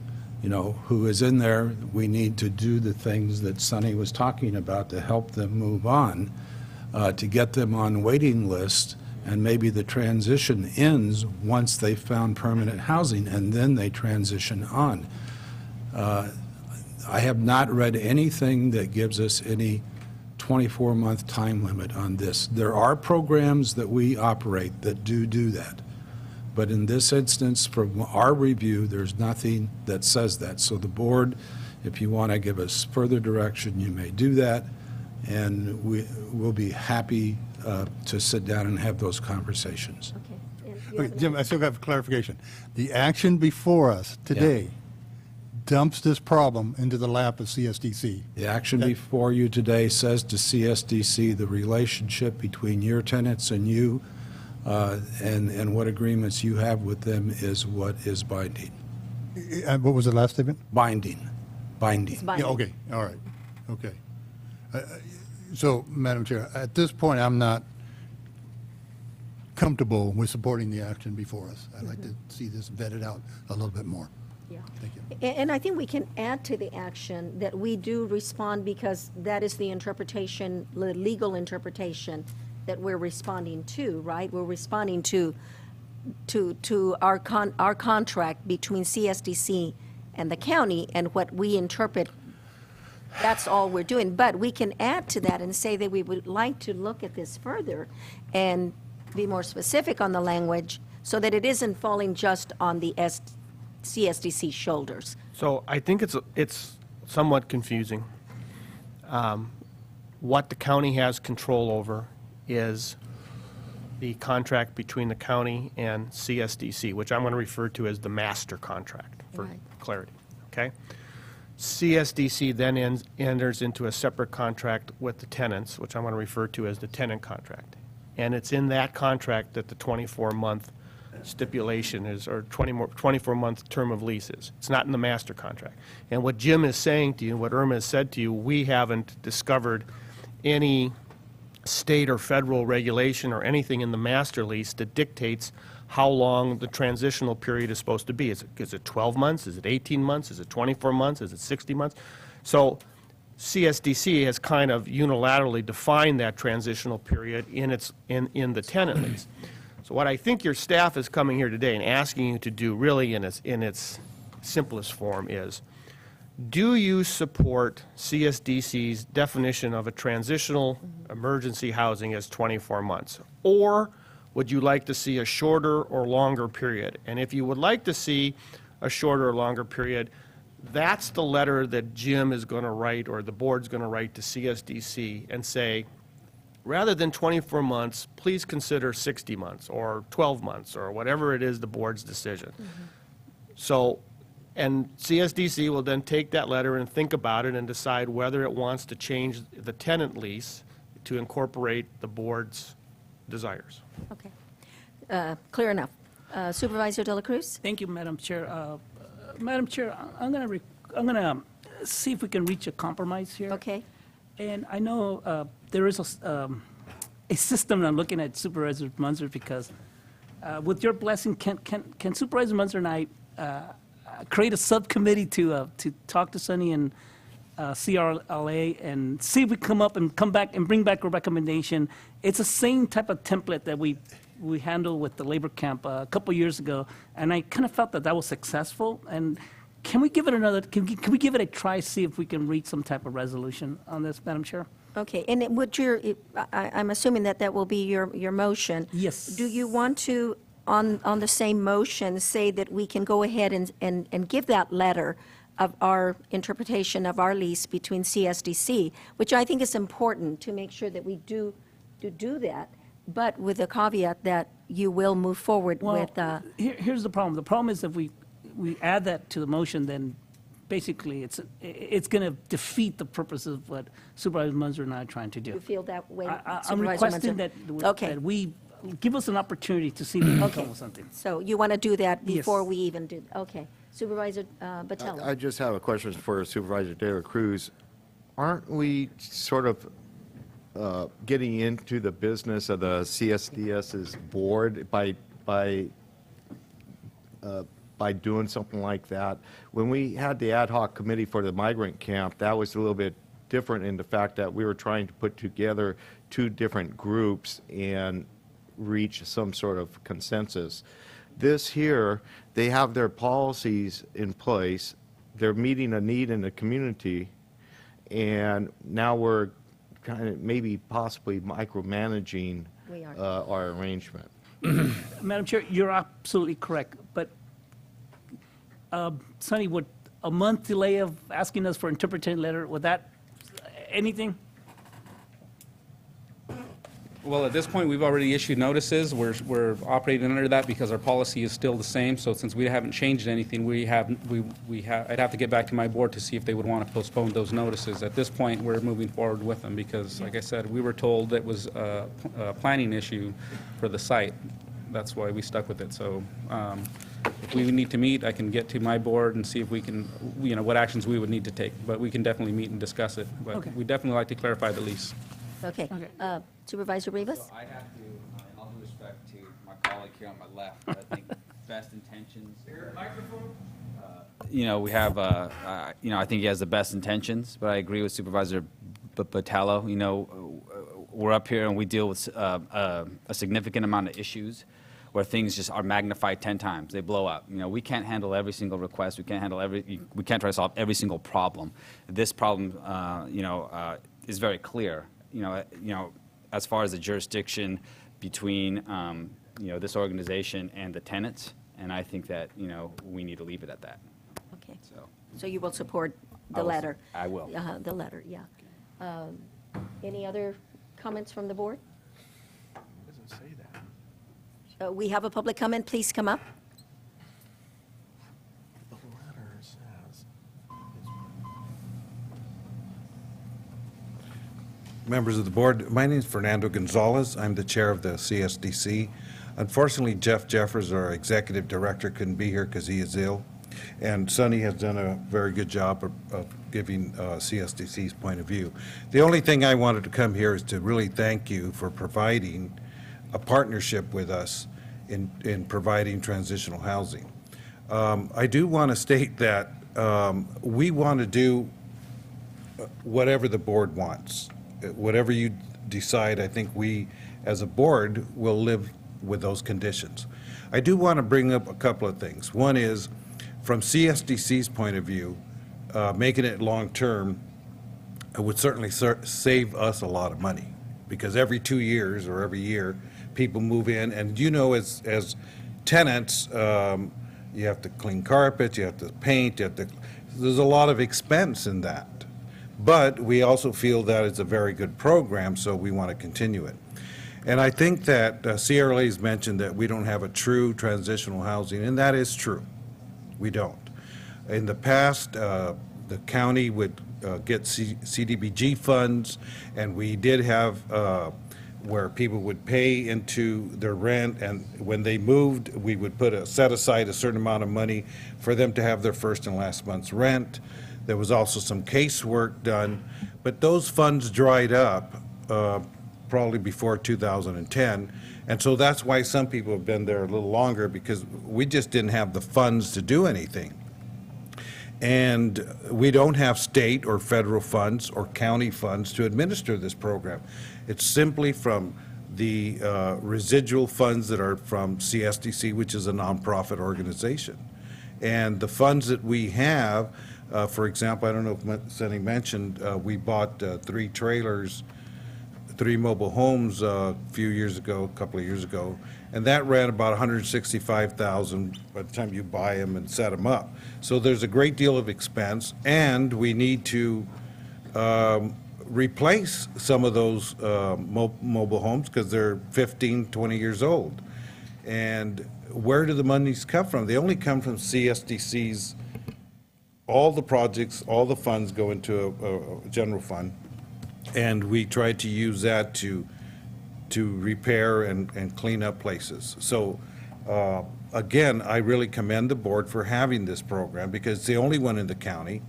who is in there, we need to do the things that Sonny was talking about to help them move on, to get them on waiting list, and maybe the transition ends once they've found permanent housing, and then they transition on. I have not read anything that gives us any 24-month time limit on this. There are programs that we operate that do that. But in this instance, from our review, there's nothing that says that. So the board, if you want to give us further direction, you may do that, and will be happy to sit down and have those conversations. Okay, Jim, I still have clarification. The action before us today dumps this problem into the lap of CSDC. The action before you today says to CSDC the relationship between your tenants and you, and what agreements you have with them is what is binding. What was the last statement? Binding. Binding. Yeah, okay, all right, okay. So, Madam Chair, at this point, I'm not comfortable with supporting the action before us. I'd like to see this vetted out a little bit more. Yeah. Thank you. And I think we can add to the action that we do respond because that is the interpretation, the legal interpretation that we're responding to, right? We're responding to our contract between CSDC and the county, and what we interpret, that's all we're doing. But we can add to that and say that we would like to look at this further and be more specific on the language so that it isn't falling just on the CSDC shoulders. So I think it's somewhat confusing. What the county has control over is the contract between the county and CSDC, which I'm going to refer to as the master contract for clarity, okay? CSDC then enters into a separate contract with the tenants, which I'm going to refer to as the tenant contract. And it's in that contract that the 24-month stipulation is, or 24-month term of lease is. It's not in the master contract. And what Jim is saying to you, what Irma has said to you, we haven't discovered any state or federal regulation or anything in the master lease that dictates how long the transitional period is supposed to be. Is it 12 months? Is it 18 months? Is it 24 months? Is it 60 months? So CSDC has kind of unilaterally defined that transitional period in the tenant lease. So what I think your staff is coming here today and asking you to do really in its simplest form is, do you support CSDC's definition of a transitional emergency housing as 24 months? Or would you like to see a shorter or longer period? And if you would like to see a shorter or longer period, that's the letter that Jim is going to write, or the board's going to write to CSDC and say, rather than 24 months, please consider 60 months or 12 months or whatever it is the board's decision. So, and CSDC will then take that letter and think about it and decide whether it wants to change the tenant lease to incorporate the board's desires. Okay. Clear enough. Supervisor De La Cruz? Thank you, Madam Chair. Madam Chair, I'm going to see if we can reach a compromise here. Okay. And I know there is a system, and I'm looking at Supervisor Munzer, because with your blessing, can Supervisor Munzer and I create a subcommittee to talk to Sunny and CRLA and see if we come back and bring back a recommendation? It's the same type of template that we handled with the labor camp a couple years ago, and I kind of felt that was successful. And can we give it can we give it a try, see if we can reach some type of resolution on this, Madam Chair? Okay, and I'm assuming that will be your motion. Yes. Do you want to, on the same motion, say that we can go ahead and give that letter of our interpretation of our lease between CSDC, which I think is important to make sure that we do that, but with the caveat that you will move forward with... Here's the problem. The problem is if we add that to the motion, then basically it's going to defeat the purpose of what Supervisor Munzer and I are trying to do. You feel that way, I'm Supervisor requesting Munzer? that we give us an opportunity to see if we can come with something. So you want to do that before Yes. we even do, okay. Supervisor Batella? I just have a question for Supervisor De La Cruz. Aren't we sort of getting into the business of the CSDS's board by doing something like that? When we had the ad hoc committee for the migrant camp, that was a little bit different in the fact that we were trying to put together two different groups and reach some sort of consensus. This here, they have their policies in place, they're meeting a need in the community, and now we're kind of maybe possibly micromanaging our arrangement. Madam Chair, you're absolutely correct, but Sonny, would a month delay of asking us for interpretation letter, would that, anything? Well, at this point, we've already issued notices. We're operating under that because our policy is still the same. So since we haven't changed anything, I'd have to get back to my board to see if they would want to postpone those notices. At this point, we're moving forward with them because, like I said, we were told it was a planning issue for the site. That's why we stuck with it. So if we need to meet, I can get to my board and see if we can, what actions we would need to take. But we can definitely meet and discuss it. But Okay. we'd definitely like to clarify the lease. Okay. Supervisor Rivas? So I have to, in all due respect to my colleague here on my left, I think best intentions. We have, I think he has the best intentions, but I agree with Supervisor Batalla. We're up here and we deal with a significant amount of issues where things just are magnified 10 times. They blow up. We can't handle every single request. We can't try to solve every single problem. This problem, is very clear. As far as the jurisdiction between, this organization and the tenants, and I think that, we need to leave it at that. Okay. So you will support the letter? I will. The letter, yeah. Any other comments from the board? It doesn't say that. We have a public comment. Please come up. The letter says. Members of the board, my name is Fernando Gonzalez. I'm the chair of the CSDC. Unfortunately, Jeff Jeffers, our executive director, couldn't be here because he is ill. And Sonny has done a very good job of giving CSDC's point of view. The only thing I wanted to come here is to really thank you for providing a partnership with us in providing transitional housing. I do want to state that we want to do whatever the board wants. Whatever you decide, I think we, as a board, will live with those conditions. I do want to bring up a couple of things. One is, from CSDC's point of view, making it long-term would certainly save us a lot of money, because every 2 years or every year, people move in, and as tenants, you have to clean carpets, you have to paint, there's a lot of expense in that. But we also feel that it's a very good program, so we want to continue it. And I think that CRLA's mentioned that we don't have a true transitional housing, and that is true. We don't. In the past, the county would get CDBG funds, and we did have where people would pay into their rent, and when they moved, we would set aside a certain amount of money for them to have their first and last month's rent. There was also some casework done, but those funds dried up probably before 2010, and so that's why some people have been there a little longer, because we just didn't have the funds to do anything. And we don't have state or federal funds or county funds to administer this program. It's simply from the residual funds that are from CSDC, which is a nonprofit organization. And the funds that we have, for example, I don't know if Sonny mentioned, we bought 3 trailers, 3 mobile homes a couple of years ago, and that ran about $165,000 by the time you buy them and set them up. So there's a great deal of expense, and we need to replace some of those mobile homes because they're 15, 20 years old. And where do the monies come from? They only come from CSDC's. All the projects, all the funds go into a general fund, and we try to use that to repair and clean up places. So again, I really commend the board for having this program, because it's the only one in the county.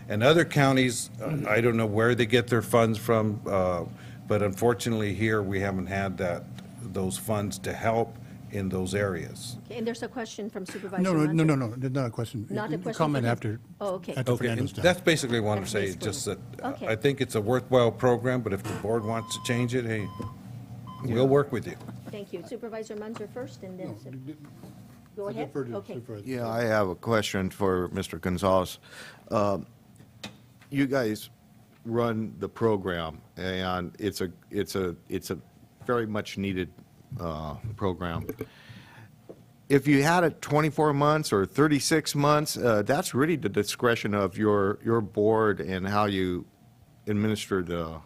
And other counties, I don't know where they get their funds from, but unfortunately here we haven't had those funds to help in those areas. Okay, and there's a question from Supervisor No, Munzer. no, there's not a question. Not a question. Comment for him. after. Oh, okay. After Okay, and Fernando's done. that's basically what I want to That's say, just that Okay. I think it's a worthwhile program, but if the board wants to change it, hey, we'll work with you. Thank you. Supervisor Munzer first, and then, go ahead. Okay. Yeah, I have a question for Mr. Gonzalez. You guys run the program, and it's a very much needed program. If you had it 24 months or 36 months, that's really the discretion of your board and how you administer the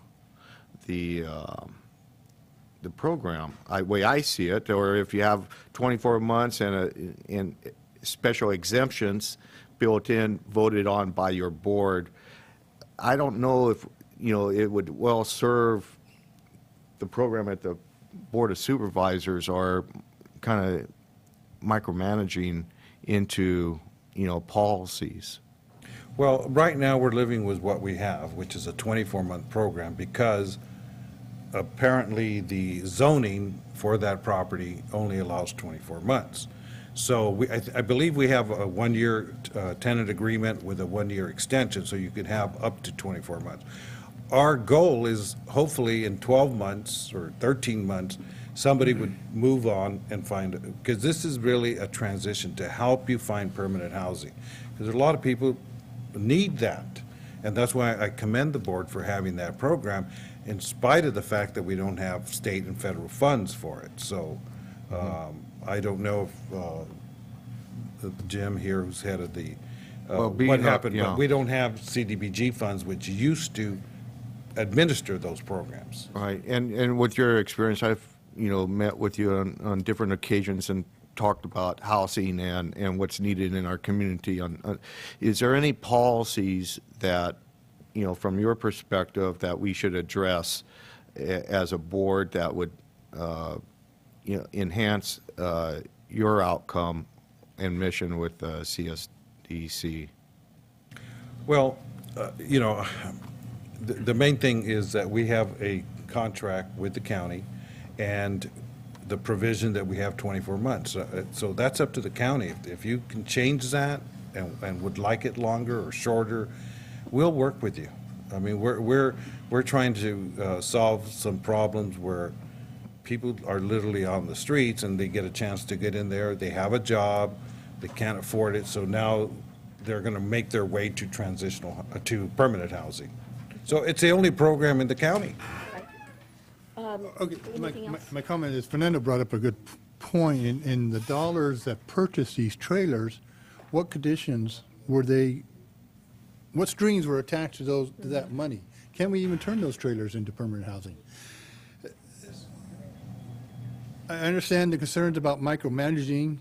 program. Way I see it, or if you have 24 months and special exemptions built in, voted on by your board, I don't know if it would well serve the program at the Board of Supervisors, or kind of micromanaging into policies. Well, right now, we're living with what we have, which is a 24-month program, because apparently the zoning for that property only allows 24 months. So I believe we have a 1-year tenant agreement with a 1-year extension, so you could have up to 24 months. Our goal is hopefully in 12 months or 13 months, somebody would move on and find, because this is really a transition to help you find permanent housing. Because a lot of people need that. And that's why I commend the board for having that program, in spite of the fact that we don't have state and federal funds for it. So I don't know if Jim here, who's head of the, what happened, but we don't have CDBG funds, which used to administer those programs. Right, and with your experience, I've met with you on different occasions and talked about housing and what's needed in our community. Is there any policies that, from your perspective, that we should address as a board that would, enhance your outcome and mission with CSDC? Well, the main thing is that we have a contract with the county, and the provision that we have 24 months. So that's up to the county. If you can change that and would like it longer or shorter, we'll work with you. I mean, we're trying to solve some problems where people are literally on the streets and they get a chance to get in there. They have a job, they can't afford it, so now they're going to make their way to permanent housing. So it's the only program in the county. Okay, my comment is, Fernando brought up a good point. In the dollars that purchased these trailers, what conditions were they what strings were attached to that money? Can we even turn those trailers into permanent housing? I understand the concerns about micromanaging.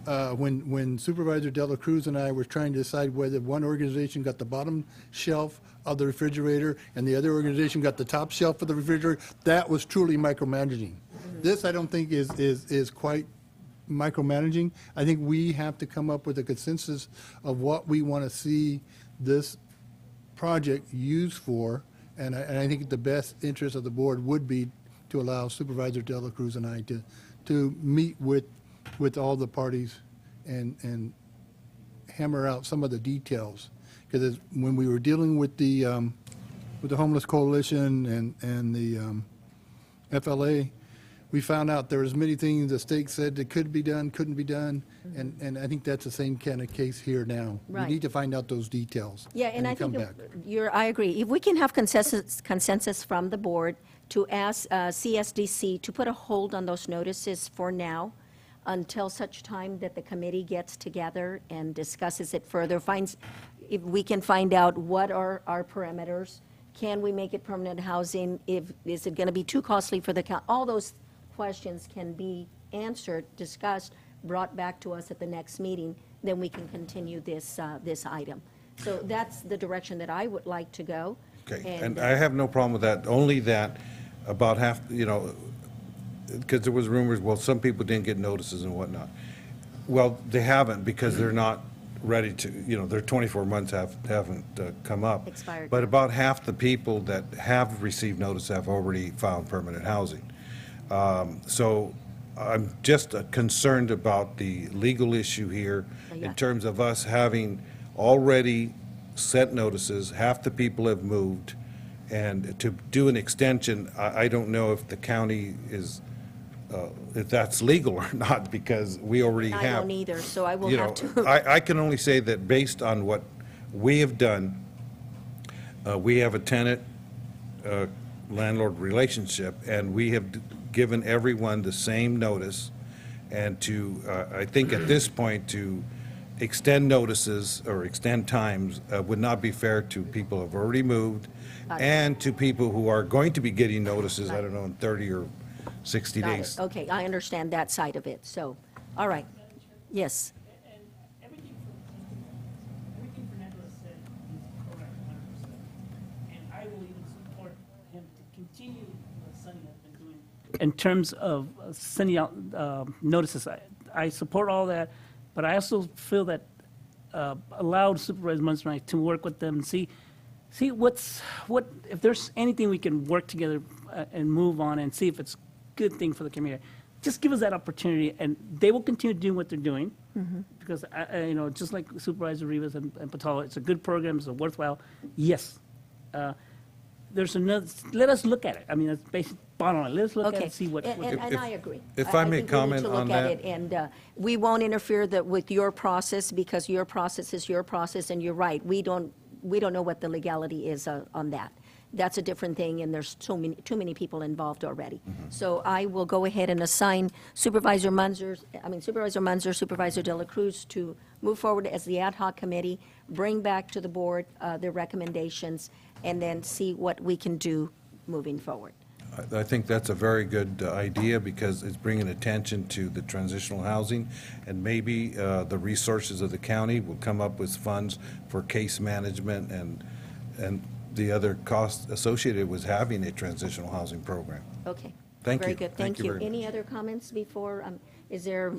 When Supervisor Dela Cruz and I were trying to decide whether one organization got the bottom shelf of the refrigerator and the other organization got the top shelf of the refrigerator, that was truly micromanaging. This, I don't think, is quite micromanaging. I think we have to come up with a consensus of what we want to see this project used for, and I think the best interest of the board would be to allow Supervisor Dela Cruz and I to meet with all the parties and hammer out some of the details. Because when we were dealing with the Homeless Coalition and the FLA, we found out there was many things the state said that could be done, couldn't be done, and I think that's the same kind of case here now. Right. We need to find out those details. Yeah, and I come think back. I agree. If we can have consensus from the board to ask CSDC to put a hold on those notices for now until such time that the committee gets together and discusses it further, if we can find out what are our parameters, can we make it permanent housing, is it going to be too costly for the county? All those questions can be answered, discussed, brought back to us at the next meeting, then we can continue this item. So that's the direction that I would like to go. Okay, and I have no problem with that, only that about half, because there was rumors, well, some people didn't get notices and whatnot. Well, they haven't because they're not ready to, their 24 months haven't come up. Expired. But about half the people that have received notice have already found permanent housing. So I'm just concerned about the legal issue here in terms of us having already sent notices, half the people have moved, and to do an extension, I don't know if the county is, if that's legal or not, because we already have. I don't either, so I will have to. I can only say that based on what we have done, we have a tenant landlord relationship, and we have given everyone the same notice, and I think at this point, to extend notices or extend times would not be fair to people who have already moved and to people who are going to be getting notices, I don't know, in 30 or 60 Got it. days. Okay, I understand that side of it, so, all right. Yes. And everything Fernando has said is correct 100%. And I will even support him to continue what Sonny has been doing. In terms of sending out notices, I support all that, but I also feel that allowed Supervisor Munson and I to work with them and see if there's anything we can work together and move on and see if it's a good thing for the community. Just give us that opportunity, and they will continue doing what they're doing. Because, just like Supervisor Rivas and Patalo, it's a good program, it's a worthwhile. Yes. There's another, let us look at it. I mean, that's basic bottom line. Let's look at it and see what. And I agree. If I may think we need comment to on look at that. it, and we won't interfere with your process, because your process is your process, and you're right. We don't know what the legality is on that. That's a different thing, and there's too many people involved already. So I will go ahead and assign Supervisor Munzer, Supervisor Dela Cruz to move forward as the ad hoc committee, bring back to the board their recommendations, and then see what we can do moving forward. I think that's a very good idea, because it's bringing attention to the transitional housing, and maybe the resources of the county will come up with funds for case management and the other costs associated with having a transitional housing program. Okay. Thank Very you. good. Thank Thank you you. very Any other comments before, is there,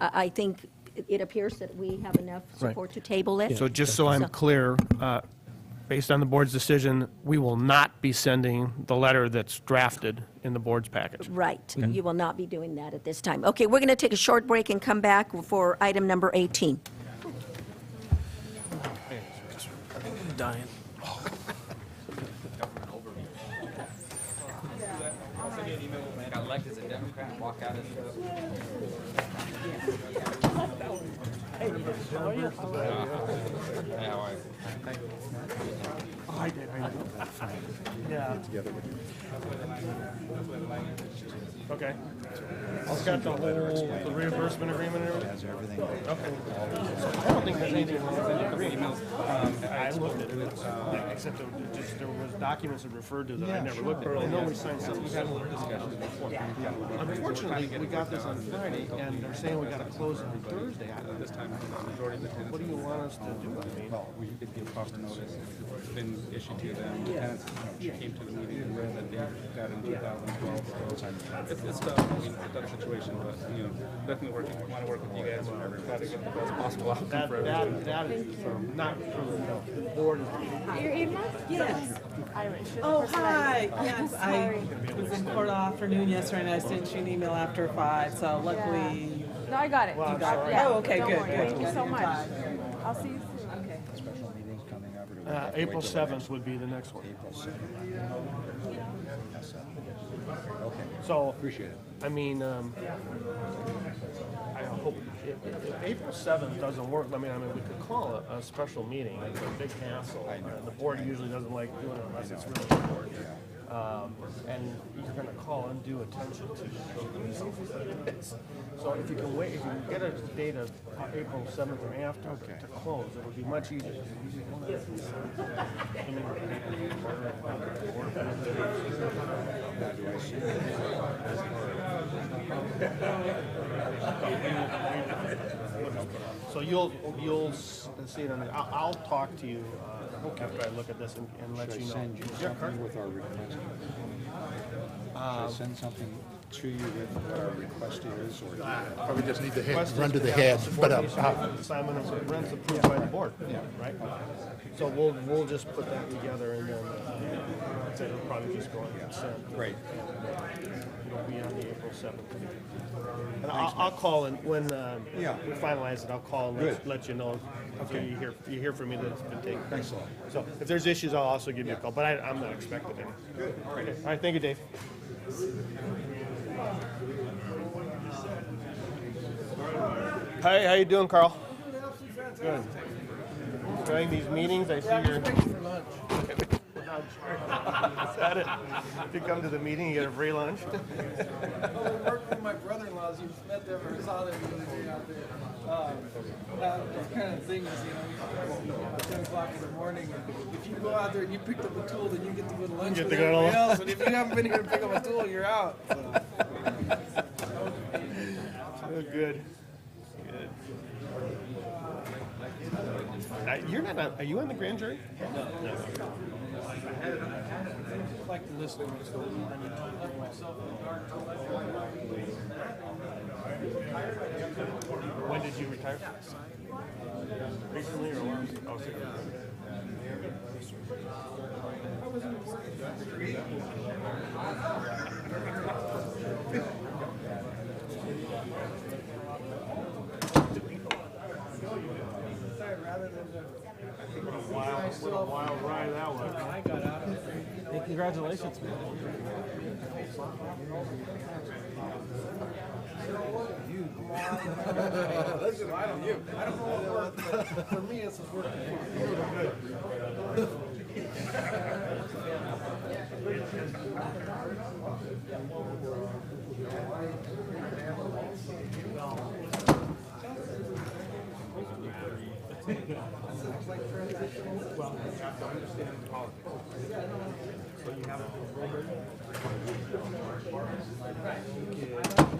I think it appears that we have enough Right. support to table it. So just so I'm clear, based on the board's decision, we will not be sending the letter that's drafted in the board's package. Right. You will not be doing that at this time. Okay, we're going to take a short break and come back for item number 18. Dying. I'll send you an email when I got elected as a Democrat and walk out of the. Hey, how are you? Hey, how are you? Oh, I did. Yeah. Okay. I've got the reimbursement agreement and everything? Okay. So I don't think think there's anything wrong with it. I looked at it, except there was documents that referred to that I never looked at. I know we signed something. We had a little discussion before. Unfortunately, we got this on Friday, and they're saying we got to close it on Thursday. This time, the majority of the tenants. What do you want us to do? I mean, Well, we did give proper notice. It's been issued to them. The tenants came to the meeting and read that they got in 2012. So it's tough. I mean, it's a tough situation, but, definitely want to work with you guys and try to get the best possible outcome for everyone. that is not from the board. Your email? Yes. Irish. Oh, hi. Yes, I was in court all afternoon yesterday, and I sent you an email after 5, so luckily. No, I got it. Well, You got sorry. it? Oh, okay, Don't good, worry. good. Thank you so much. I'll see you soon. Okay. Special meetings coming up, or do we have to wait April till the 7th would be the next one. April 7th. Okay. So, Appreciate it. I mean, I hope, if April 7th doesn't work, I mean, we could call a special meeting. It's a big hassle. The board usually doesn't like doing it unless it's really important. And you're going to call undue attention to something like this. So if you can wait, if you can get a date of April 7th or after to close, it would be much easier. So you'll see it on the, I'll talk to you after I look at this and let you know. Should I send you something with our request? Should I send something to you with what our request is, or? Probably just need to Request run to is the to head, have but, Simon of rents approved by the board, right? So we'll just put that together and then, it'll probably just go on consent. Great. It'll be on the April 7th. And I'll call and when we finalize it, I'll call and let you know. Okay, you hear from me that it's been taken. Thanks a lot. So if there's issues, I'll also give you a call, but I'm not expecting any. Good. All right, thank you, Dave. Hi, how you doing, Carl? Good. Enjoying these meetings? I see you're. For lunch. Is that it? If you come to the meeting, you get a free lunch? I was working with my brother-in-laws. You've met them or saw them the other day out there. This kind of thing is, you know, 10 o'clock in the morning. And if you go out there and you pick up a tool, then you get to go to lunch with everybody else. And if you haven't been here to pick up a tool, you're out. So. Oh, good. You're not. Are you on the grand jury? No. I like to listen to what's going on. When did you retire? Recently or what? Oh, sorry. What a wild ride that was. I got out of it. Hey, congratulations, man. Listen, I don't know what worked, but for me, this is working. Well, you have to understand politics. So you have to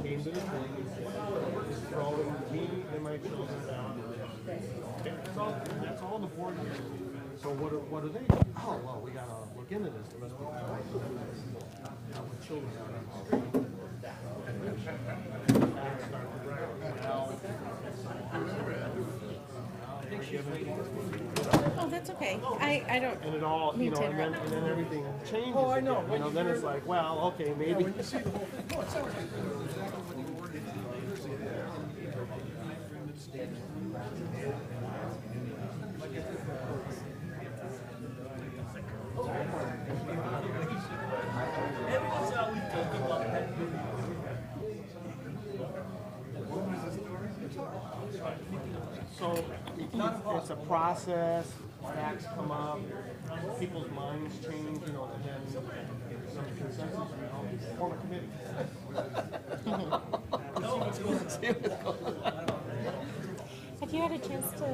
came to the thing, throwing me and my children down. That's all the board here. So what do they do? Oh, well, we gotta look into this. There must be now with children out on the street. Oh, that's okay. I don't. And it all, you need know, to and then everything changes. Oh, I know. You know, then it's like, well, okay, maybe. When you see the whole thing, no, it sounds like exactly what you worded So it's a process, facts come up, people's minds change, you know, and then some consensus, form a committee. I Have you had a chance to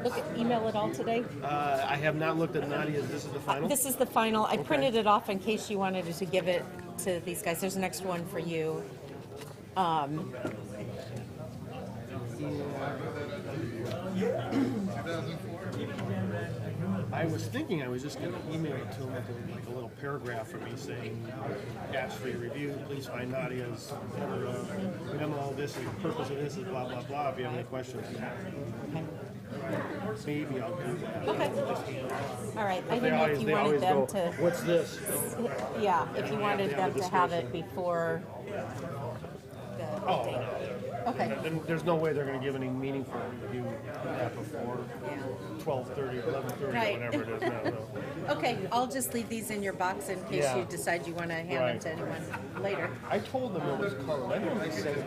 look at email at all today? I have not looked at Nadia's. This is the final? This is the final. I printed it off in case you wanted to give it to these guys. There's an extra one for you. I was thinking I was just going to email it to him with like a little paragraph from me saying, ask for your review, please find Nadia's, memo, all this, and the purpose of this is blah, blah, blah, if you have any questions. Maybe I'll do that. Okay. All right. I They didn't know always- if you they wanted always them go, to. "What's this?" Yeah, if you wanted have them a to have it discussion. before the Oh, date. no. Okay. Then there's no way they're going to give any meaningful review that before 12:30, 11:30, Right. whatever it is now. No. Okay, I'll just leave these in your box in case Yeah. you decide you want to hand Right. them to anyone later. I told them it was colored. I didn't say it.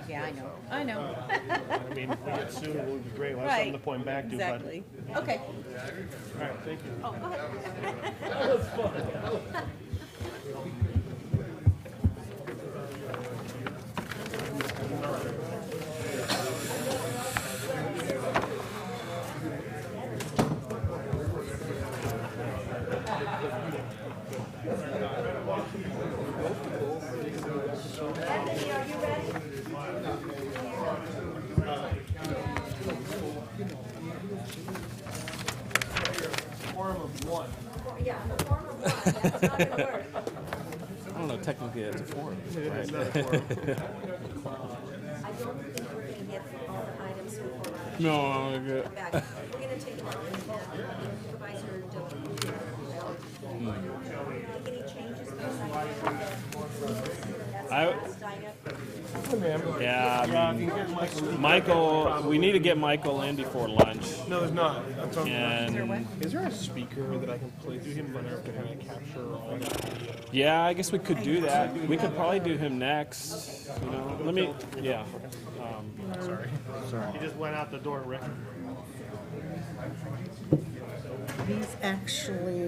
Yeah, I know. I mean, if we get sued, it would be great. We'll have something to point back to. Exactly. But... Okay. All right, thank you. Oh, go ahead. That was fun. Anthony, are you ready? Form of one. Yeah, the form of one. That's not going to work. I don't know, technically it's a forum. It's not a forum. I don't think we're going to get all the items before. No, I'm good. Come back. We're going to take a look at Supervisor Make any changes to this Yeah, Michael, we need to get Michael in before lunch. No, there's not. That's on And Is there a speaker that I can play through him when I have to kind of capture all that audio? yeah, I guess we could do that. We could probably do him next. You know, let me. Yeah. Sorry. He just went out the door, Rick. These actually.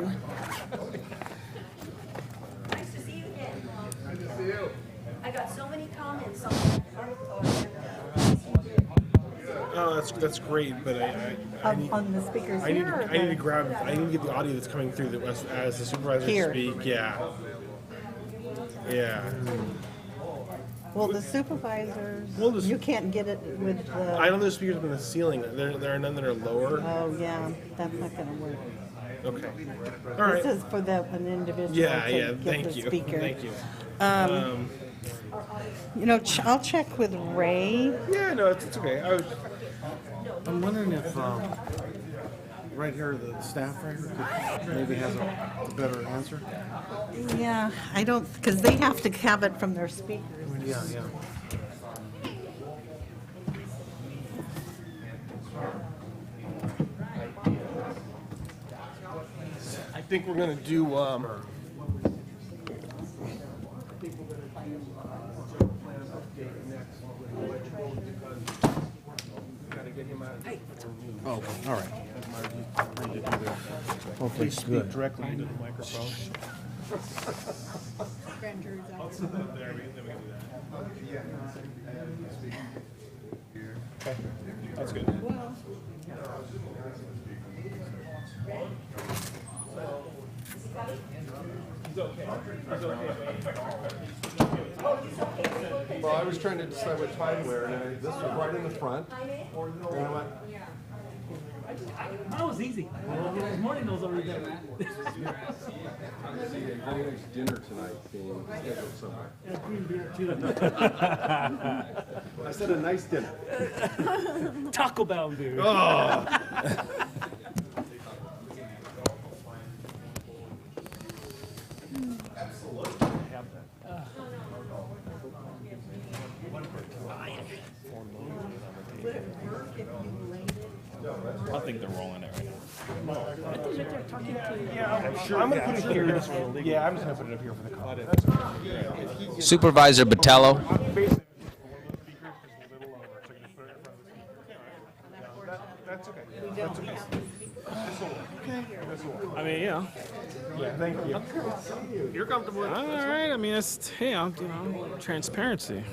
Nice to see you again. Good to see you. I got so many comments on that article. Oh, that's great, but I need, On the speakers I need, here? I need to grab, I need to get the audio that's coming through that was, as the supervisor Here. speak. Yeah. Yeah. Well, the supervisors, Well, the- you can't get it with the. I don't know the speakers up in the ceiling. There are none that are lower. Oh, yeah, that's not gonna work. Okay. All right. This is for an individual Yeah, to yeah. get Thank the you. speaker. Thank you. You know, I'll check with Ray. Yeah, no, it's okay. I'm wondering if, right here, the staff writer could maybe has a better answer. Yeah, I don't, because they have to have it from their speakers. Yeah, yeah. I think we're going to do. Oh, all right. Okay, Please speak good. directly into the microphone. Okay. That's good. Well, I was trying to decide what tie to wear, and this was right in the front. And I went, That was easy. This morning those already done that. very nice dinner tonight being scheduled somewhere. Yeah, green beer too. I said a nice dinner. Taco Bell, dude. Oh. I think they're rolling it right now. I'm going to put it here. Yeah, I'm just going to put it up here for the call. Supervisor Botello. That's okay. That's okay. I mean, yeah. Yeah, thank you. You're comfortable. All right. I mean, it's hey, you know, transparency.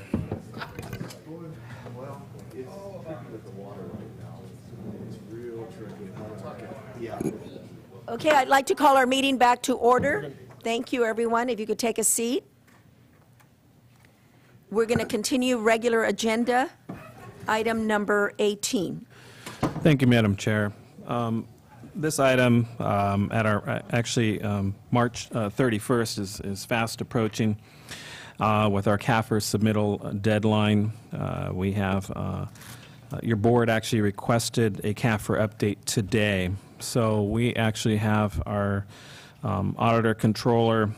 It's tricky with the water right now. It's real tricky. Yeah. Okay, I'd like to call our meeting back to order. Thank you, everyone. If you could take a seat. We're going to continue regular agenda, item number 18. Thank you, Madam Chair. This item at our, March 31st is fast approaching with our CAFR submittal deadline. We have, your board actually requested a CAFR update today. So we actually have our auditor, controller,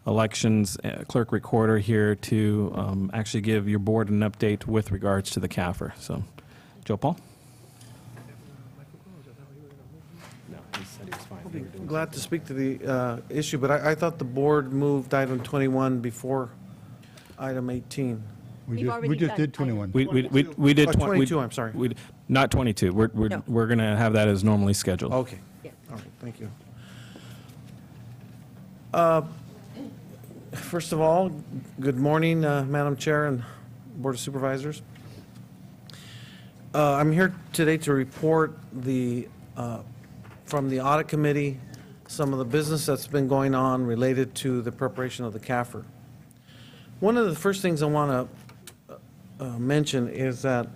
elections, clerk recorder here to actually give your board an update with regards to the CAFR. So, Joe Paul? Glad to speak to the issue, but I thought the board moved item 21 before item 18. We've already We just done did 21. We did 22, I'm sorry. Not 22. We're No. going to have that as normally scheduled. Okay. Yeah. All right, thank you. First of all, good morning, Madam Chair and Board of Supervisors. I'm here today to report from the Audit Committee some of the business that's been going on related to the preparation of the CAFR. One of the first things I want to mention is that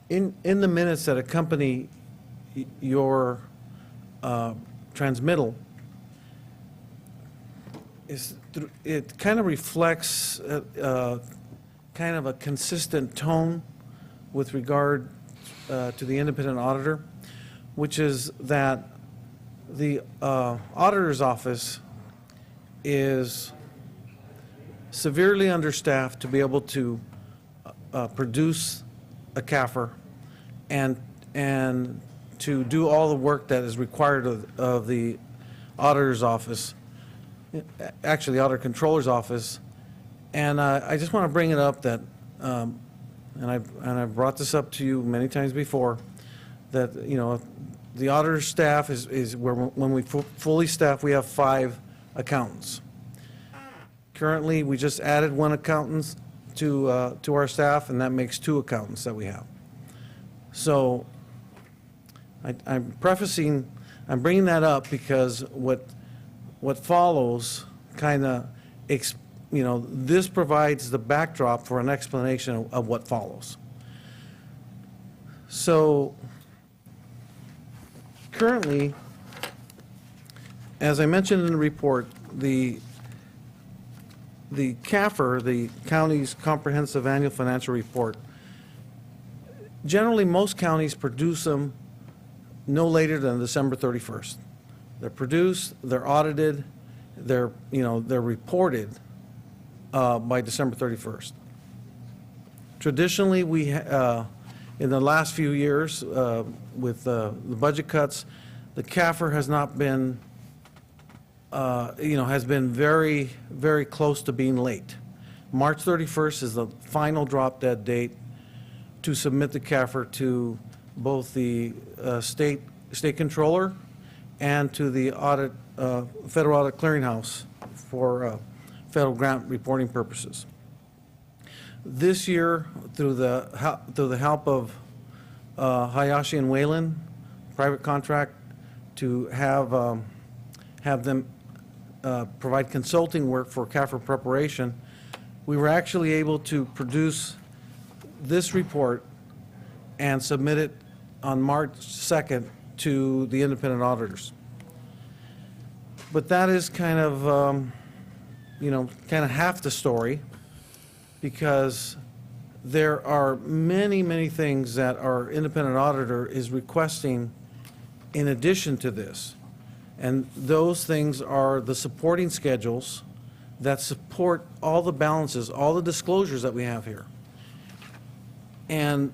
in the minutes that accompany your transmittal, it kind of reflects kind of a consistent tone with regard to the independent auditor, which is that the auditor's office is severely understaffed to be able to produce a CAFR and to do all the work that is required of the auditor's office, actually the auditor controller's office. And I just want to bring it up that, and I've brought this up to you many times before, that, you know, the auditor's staff is where, when we fully staff, we have 5 accountants. Currently, we just added 1 accountant to our staff, and that makes 2 accountants that we have. So I'm bringing that up because what follows kind of, you know, this provides the backdrop for an explanation of what follows. So currently, as I mentioned in the report, the CAFR, the county's comprehensive annual financial report, generally most counties produce them no later than December 31st. They're produced, they're audited, they're reported by December 31st. Traditionally, we in the last few years with the budget cuts, the CAFR has not been has been very, very close to being late. March 31st is the final drop dead date to submit the CAFR to both the state controller and to the Federal Audit Clearinghouse for federal grant reporting purposes. This year, through the help of Hayashi and Whalen, private contract, to have them provide consulting work for CAFR preparation, we were actually able to produce this report and submit it on March 2nd to the independent auditors. But that is kind of, half the story, because there are many, many things that our independent auditor is requesting in addition to this. And those things are the supporting schedules that support all the balances, all the disclosures that we have here. And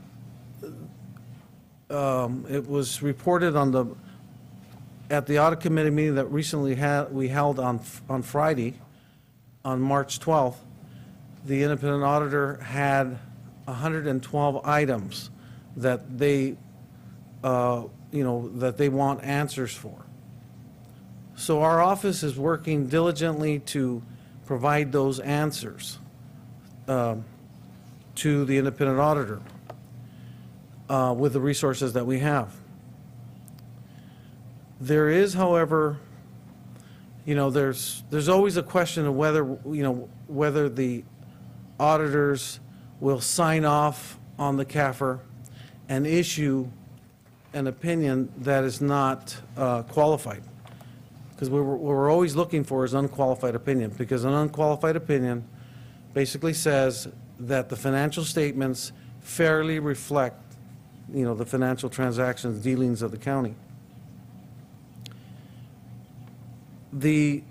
it was reported at the audit committee meeting that recently we held on Friday, on March 12th. The independent auditor had 112 items that they, that they want answers for. So our office is working diligently to provide those answers to the independent auditor. with the resources that we have. There is, however, there's always a question of whether the auditors will sign off on the CAFR and issue an opinion that is not qualified. Because what we're always looking for is unqualified opinion, because an unqualified opinion basically says that the financial statements fairly reflect, the financial transactions, dealings of the county. The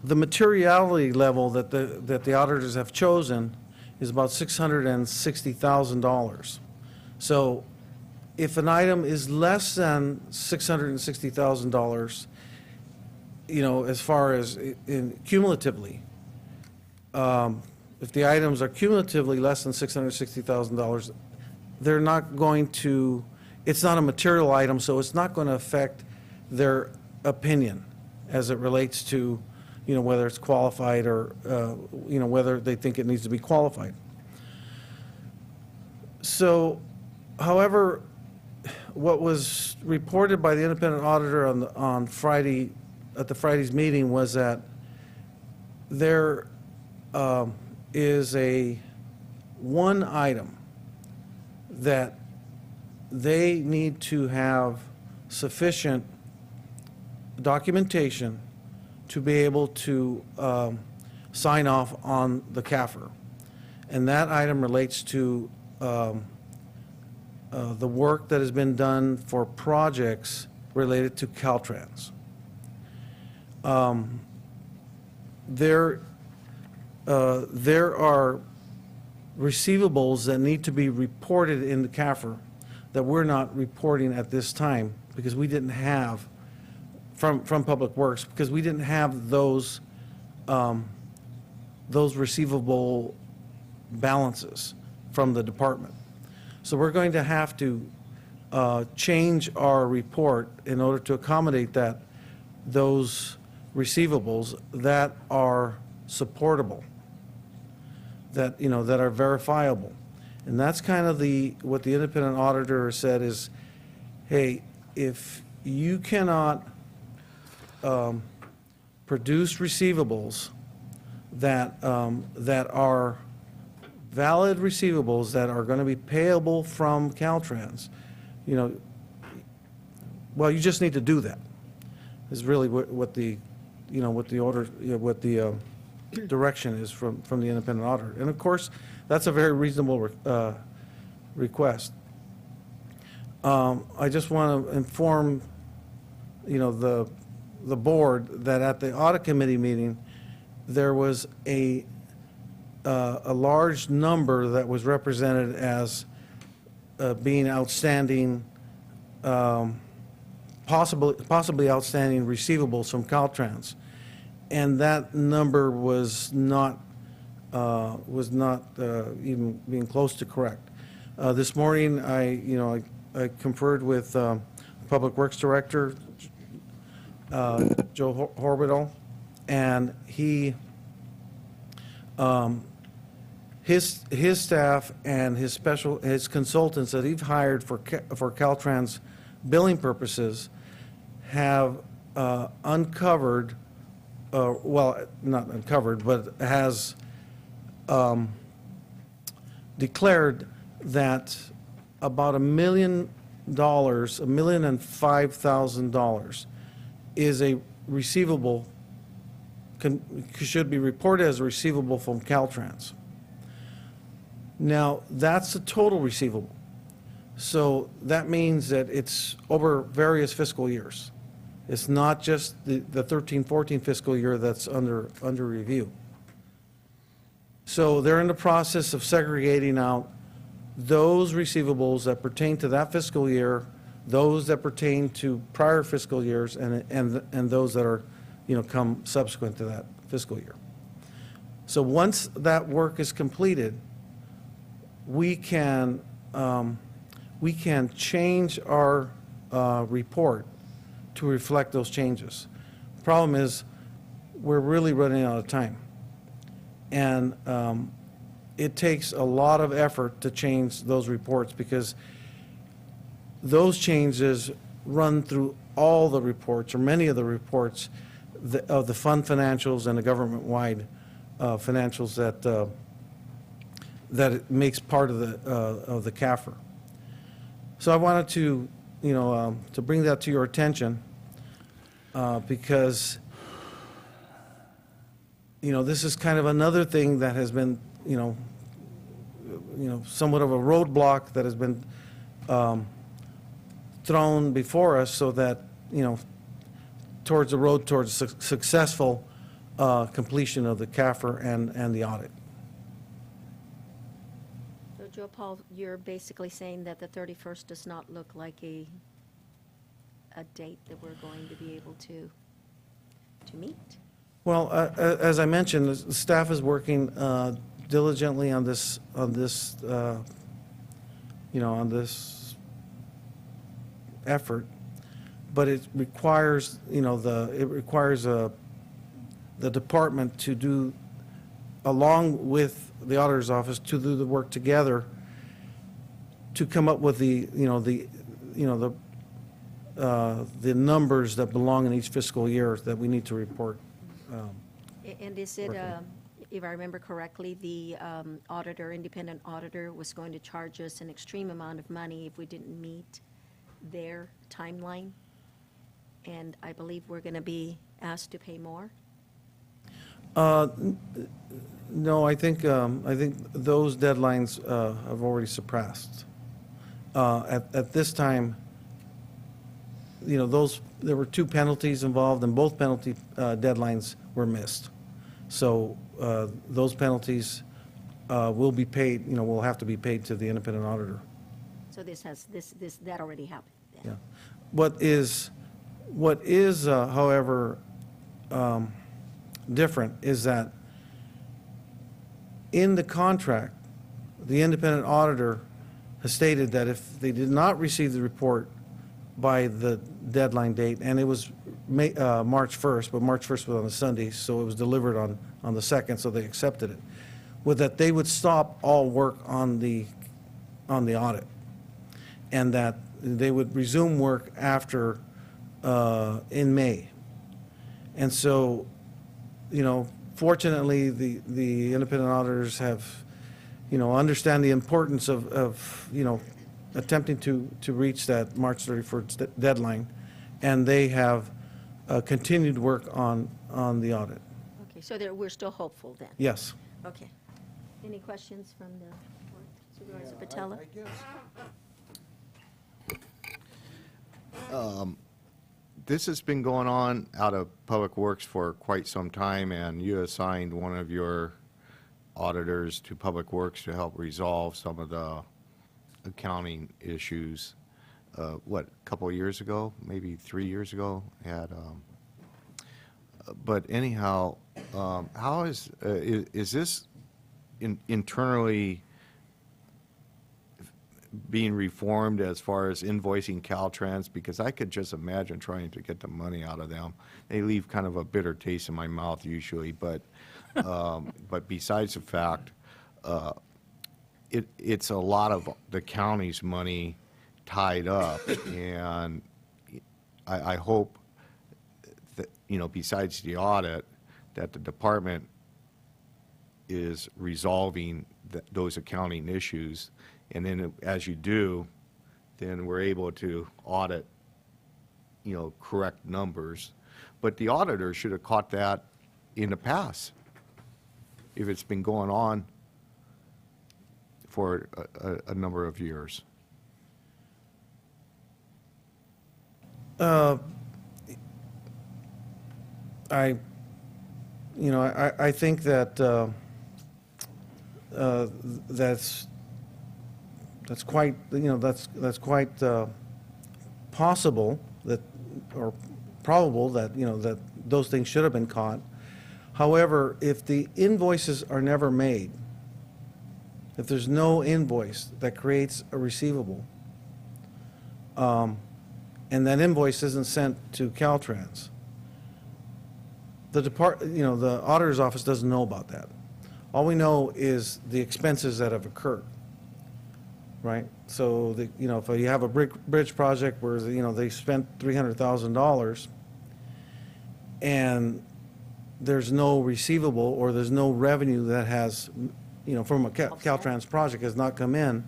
materiality level that the auditors have chosen is about $660,000. So if an item is less than $660,000, as far as cumulatively, if the items are cumulatively less than $660,000, they're not going to, it's not a material item, so it's not going to affect their opinion as it relates to, whether it's qualified or, whether they think it needs to be qualified. So, however, what was reported by the independent auditor on Friday, at the Friday's meeting, was that there is one item that they need to have sufficient documentation to be able to sign off on the CAFR. And that item relates to the work that has been done for projects related to Caltrans. There are receivables that need to be reported in the CAFR that we're not reporting at this time because we didn't have, from Public Works, because we didn't have those receivable balances from the department. So we're going to have to change our report in order to accommodate those receivables that are supportable, that are verifiable. And that's kind of what the independent auditor said is, hey, if you cannot produce receivables that are valid receivables that are going to be payable from Caltrans, well, you just need to do that. Is really what the direction is from the independent auditor. And of course, that's a very reasonable request. I just want to inform, the board that at the audit committee meeting, there was a large number that was represented as being outstanding, possibly outstanding receivables from Caltrans, and that number was not even being close to correct. This morning, I conferred with Public Works Director Joe Horbital, and his staff and his consultants that he's hired for Caltrans billing purposes have uncovered, well, not uncovered, but has declared that about $1 million, $1,005,000 is a receivable, should be reported as a receivable from Caltrans. Now, that's the total receivable. So that means that it's over various fiscal years. It's not just the 13-14 fiscal year that's under review. So they're in the process of segregating out those receivables that pertain to that fiscal year, those that pertain to prior fiscal years, and those that are, come subsequent to that fiscal year. So once that work is completed, we can change our report to reflect those changes. The problem is we're really running out of time. And it takes a lot of effort to change those reports because those changes run through all the reports, or many of the reports of the fund financials and the government-wide financials that it makes part of the CAFR. So I wanted to, to bring that to your attention because, this is kind of another thing that has been, somewhat of a roadblock that has been thrown before us so that, towards the road towards successful completion of the CAFR and the audit. So Joe Paul, you're basically saying that the 31st does not look like a date that we're going to be able to meet? Well, as I mentioned, the staff is working diligently on this effort, but it requires, the department to do, along with the auditor's office, to do the work together to come up with the numbers that belong in each fiscal year that we need to report. And is it, if I remember correctly, the independent auditor was going to charge us an extreme amount of money if we didn't meet their timeline? And I believe we're going to be asked to pay more? No, I think those deadlines have already surpassed. At this time, there were 2 penalties involved, and both penalty deadlines were missed. So those penalties will be paid. Will have to be paid to the independent auditor. So that already happened then? Yeah. What is, however, different is that in the contract, the independent auditor has stated that if they did not receive the report by the deadline date, and it was March 1st, but March 1st was on a Sunday, so it was delivered on the 2nd, so they accepted it, that they would stop all work on the audit, and that they would resume work after, in May. And so, fortunately, the independent auditors have, understand the importance of attempting to reach that March 31st deadline, and they have continued work on the audit. Okay, so we're still hopeful then? Yes. Okay. Any questions from the board? Supervisor Patella? This has been going on out of Public Works for quite some time, and you assigned one of your auditors to Public Works to help resolve some of the accounting issues. A couple of years ago, maybe 3 years ago? But anyhow, how is this internally being reformed as far as invoicing Caltrans? Because I could just imagine trying to get the money out of them. They leave kind of a bitter taste in my mouth usually, but besides the fact, it's a lot of the county's money tied up, and I hope that, besides the audit, that the department is resolving those accounting issues. And then as you do, then we're able to audit, correct numbers. But the auditor should have caught that in the past, if it's been going on for a number of years. I think that that's quite, that's quite possible that, or probable that, that those things should have been caught. However, if the invoices are never made, if there's no invoice that creates a receivable, and that invoice isn't sent to Caltrans, the auditor's office doesn't know about that. All we know is the expenses that have occurred, right? So, if you have a bridge project where, they spent $300,000 and there's no receivable or there's no revenue that has, from a Caltrans project has not come in,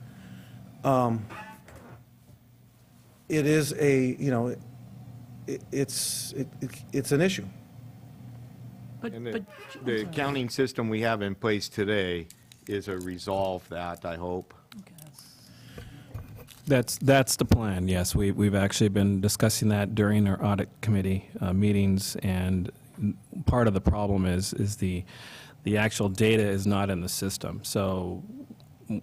it is it's an issue. And the accounting system we have in place today is a resolve that, I hope. That's the plan, yes. We've actually been discussing that during our audit committee meetings, and part of the problem is the actual data is not in the system. So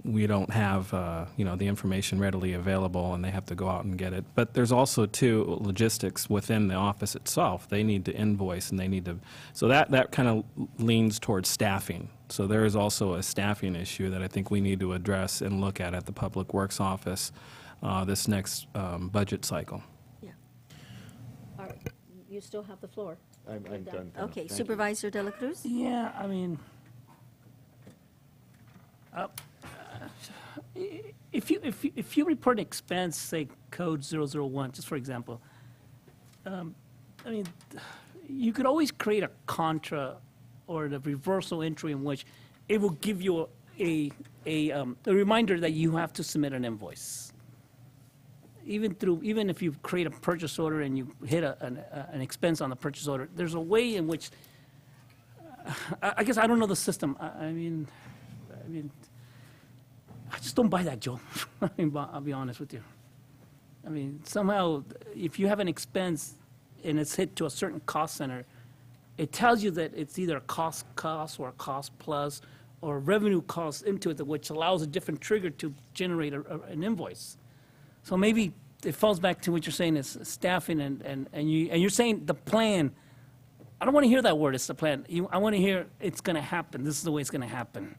we don't have, the information readily available, and they have to go out and get it. But there's also, too, logistics within the office itself. They need to invoice, and they need to, so that kind of leans towards staffing. So there is also a staffing issue that I think we need to address and look at the Public Works Office this next budget cycle. Yeah. All right, you still have the floor. I'm done. Okay, Thank you. Supervisor De La Cruz? Yeah, I mean, if you report an expense, say code 001, just for example, I mean, you could always create a contra or the reversal entry in which it will give you a reminder that you have to submit an invoice. Even if you create a purchase order and you hit an expense on the purchase order, there's a way in which, I guess I don't know the system. I mean, I just don't buy that, Joe. I'll be honest with you. I mean, somehow, if you have an expense and it's hit to a certain cost center, it tells you that it's either a cost or a cost plus or revenue cost into it, which allows a different trigger to generate an invoice. So maybe it falls back to what you're saying is staffing, and you're saying the plan. I don't want to hear that word, it's the plan. I want to hear it's going to happen. This is the way it's going to happen.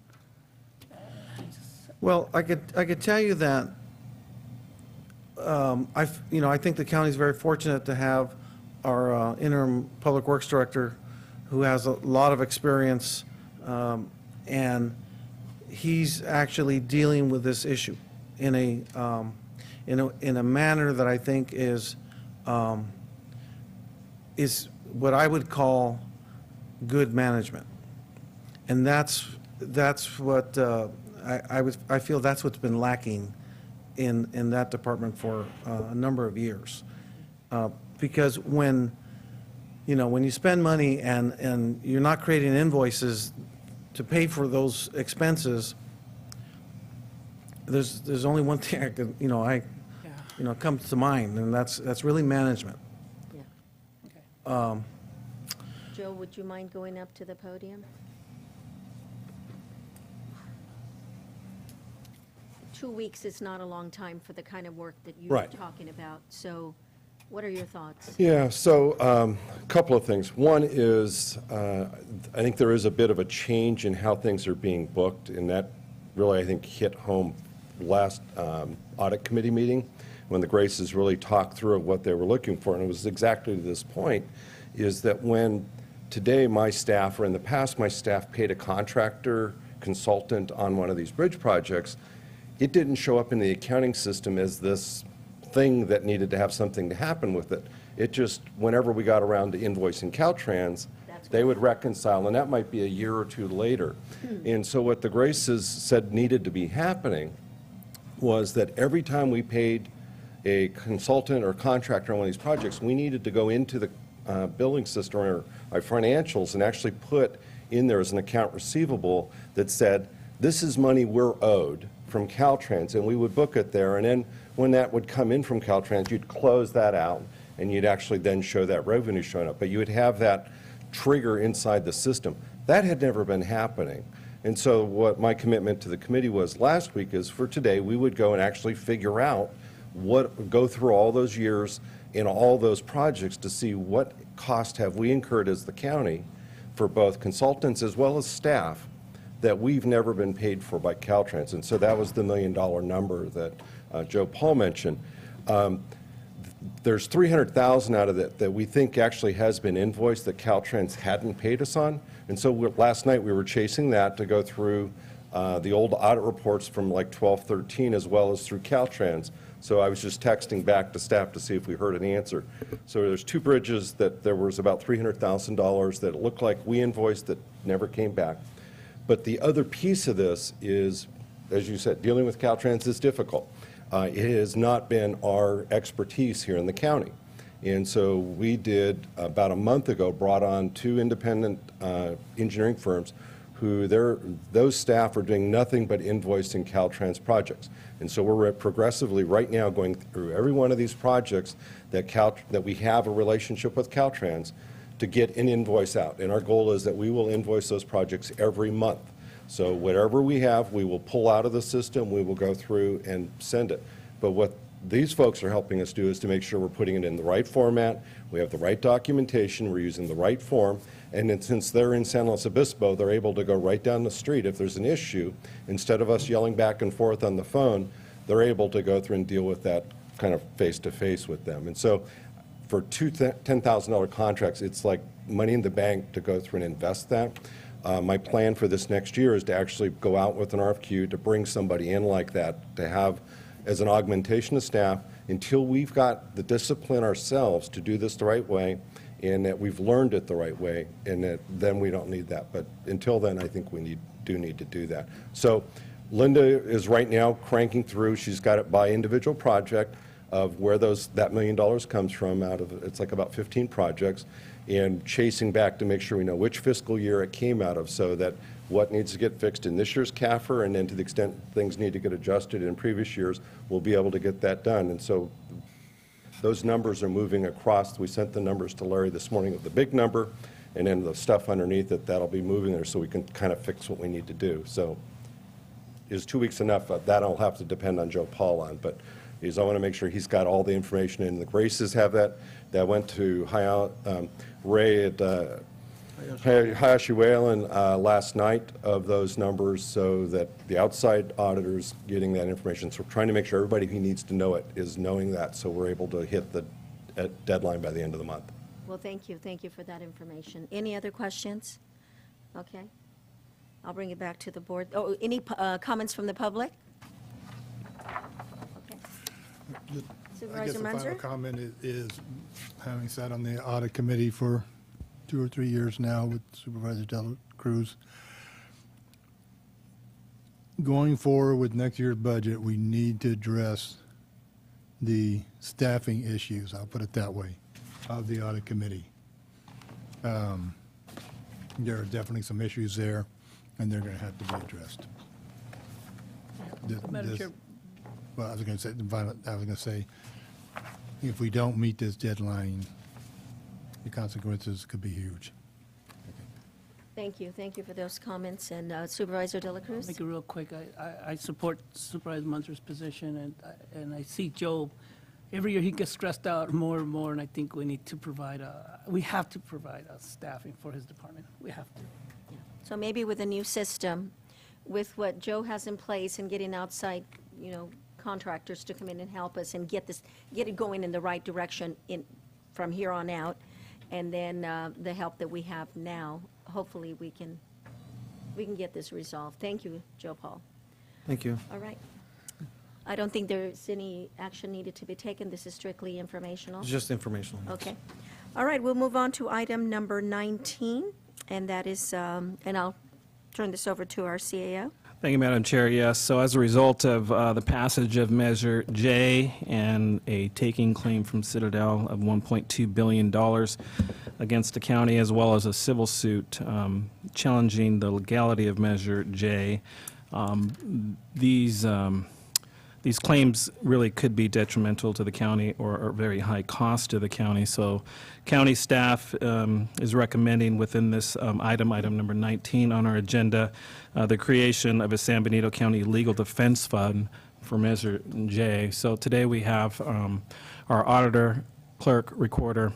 Well, I could tell you that I think the county is very fortunate to have our interim public works director, who has a lot of experience, and he's actually dealing with this issue in a manner that I think is what I would call good management, and that's what I feel that's what's been lacking in that department for a number of years, because when you spend money and you're not creating invoices to pay for those expenses, there's only one thing I could, comes to mind, and that's really management. Yeah. Joe, would you mind going up to the podium? 2 weeks is not a long time for the kind of work that you Right. were talking about. So what are your thoughts? Yeah, so a couple of things. One is, I think there is a bit of a change in how things are being booked, and that really, I think, hit home last audit committee meeting, when the Graces really talked through what they were looking for. And it was exactly to this point, is that when today my staff, or in the past my staff, paid a contractor consultant on one of these bridge projects, it didn't show up in the accounting system as this thing that needed to have something to happen with it. It just, whenever we got around to invoicing Caltrans, they would reconcile, and that might be a year or two later. And so what the Graces said needed to be happening was that every time we paid a consultant or contractor on one of these projects, we needed to go into the billing system or our financials and actually put in there as an account receivable that said, this is money we're owed from Caltrans, and we would book it there. And then when that would come in from Caltrans, you'd close that out, and you'd actually then show that revenue showing up. But you would have that trigger inside the system. That had never been happening. And so what my commitment to the committee was last week is, for today, we would go and actually figure out go through all those years in all those projects to see what cost have we incurred as the county for both consultants as well as staff that we've never been paid for by Caltrans. And so that was the $1 million number that Joe Paul mentioned. there's 300,000 out of it that we think actually has been invoiced that Caltrans hadn't paid us on. And so last night we were chasing that to go through the old audit reports from like 12/13 as well as through Caltrans. So I was just texting back to staff to see if we heard an answer. So there's 2 bridges that there was about $300,000 that it looked like we invoiced that never came back. But the other piece of this is, as you said, dealing with Caltrans is difficult. It has not been our expertise here in the county. And so we did, about a month ago, brought on 2 independent engineering firms who those staff are doing nothing but invoicing Caltrans projects. And so we're progressively right now going through every one of these projects that we have a relationship with Caltrans to get an invoice out. And our goal is that we will invoice those projects every month. So whatever we have, we will pull out of the system, we will go through and send it. But what these folks are helping us do is to make sure we're putting it in the right format, we have the right documentation, we're using the right form, and then since they're in San Luis Obispo, they're able to go right down the street if there's an issue. Instead of us yelling back and forth on the phone, they're able to go through and deal with that kind of face-to-face with them. And so for 2 $10,000 contracts, it's like money in the bank to go through and invest that. My plan for this next year is to actually go out with an RFQ to bring somebody in like that, to have as an augmentation of staff until we've got the discipline ourselves to do this the right way and that we've learned it the right way, and that then we don't need that. But until then, I think we do need to do that. So Linda is right now cranking through. She's got it by individual project of where that $1 million comes from out of, it's like about 15 projects, and chasing back to make sure we know which fiscal year it came out of, so that what needs to get fixed in this year's CAFR, and then to the extent things need to get adjusted in previous years, we'll be able to get that done. And so those numbers are moving across. We sent the numbers to Larry this morning of the big number, and then the stuff underneath it, that'll be moving there so we can kind of fix what we need to do. So is 2 weeks enough? That'll have to depend on Joe Paul on, but I want to make sure he's got all the information in. The Graces have that. That went to Ray at Hayashi Whalen last night of those numbers, so that the outside auditor's getting that information. So we're trying to make sure everybody who needs to know it is knowing that, so we're able to hit the deadline by the end of the month. Well, thank you. Thank you for that information. Any other questions? Okay. I'll bring it back to the board. Oh, any comments from the public? Okay. I guess Supervisor the final Munzer? comment is, having sat on the audit committee for 2 or 3 years now with Supervisor Dela Cruz, going forward with next year's budget, we need to address the staffing issues, I'll put it that way, of the audit committee. There are definitely some issues there, and they're going to have to be addressed. Madam Chair. Well, I was going to say, if we don't meet this deadline, the consequences could be huge. Thank you. Thank you for those comments. And Supervisor De La Cruz? Make it real quick. I support Supervisor Munzer's position, and I see Joe, every year he gets stressed out more and more, and I think we need to provide, we have to provide staffing for his department. We have to. So maybe with a new system, with what Joe has in place and getting outside, contractors to come in and help us and get it going in the right direction from here on out, and then the help that we have now, hopefully we can get this resolved. Thank you, Joe Paul. Thank you. All right. I don't think there's any action needed to be taken. This is strictly informational. It's just informational. Okay. All right, we'll move on to item number 19, and that is, and I'll turn this over to our CAO. Thank you, Madam Chair. Yes, so as a result of the passage of Measure J and a taking claim from Citadel of $1.2 billion against the county, as well as a civil suit challenging the legality of Measure J, these claims really could be detrimental to the county or very high cost to the county. So county staff is recommending within this item number 19 on our agenda, the creation of a San Benito County Legal Defense Fund for Measure J. So today we have our auditor, clerk, recorder,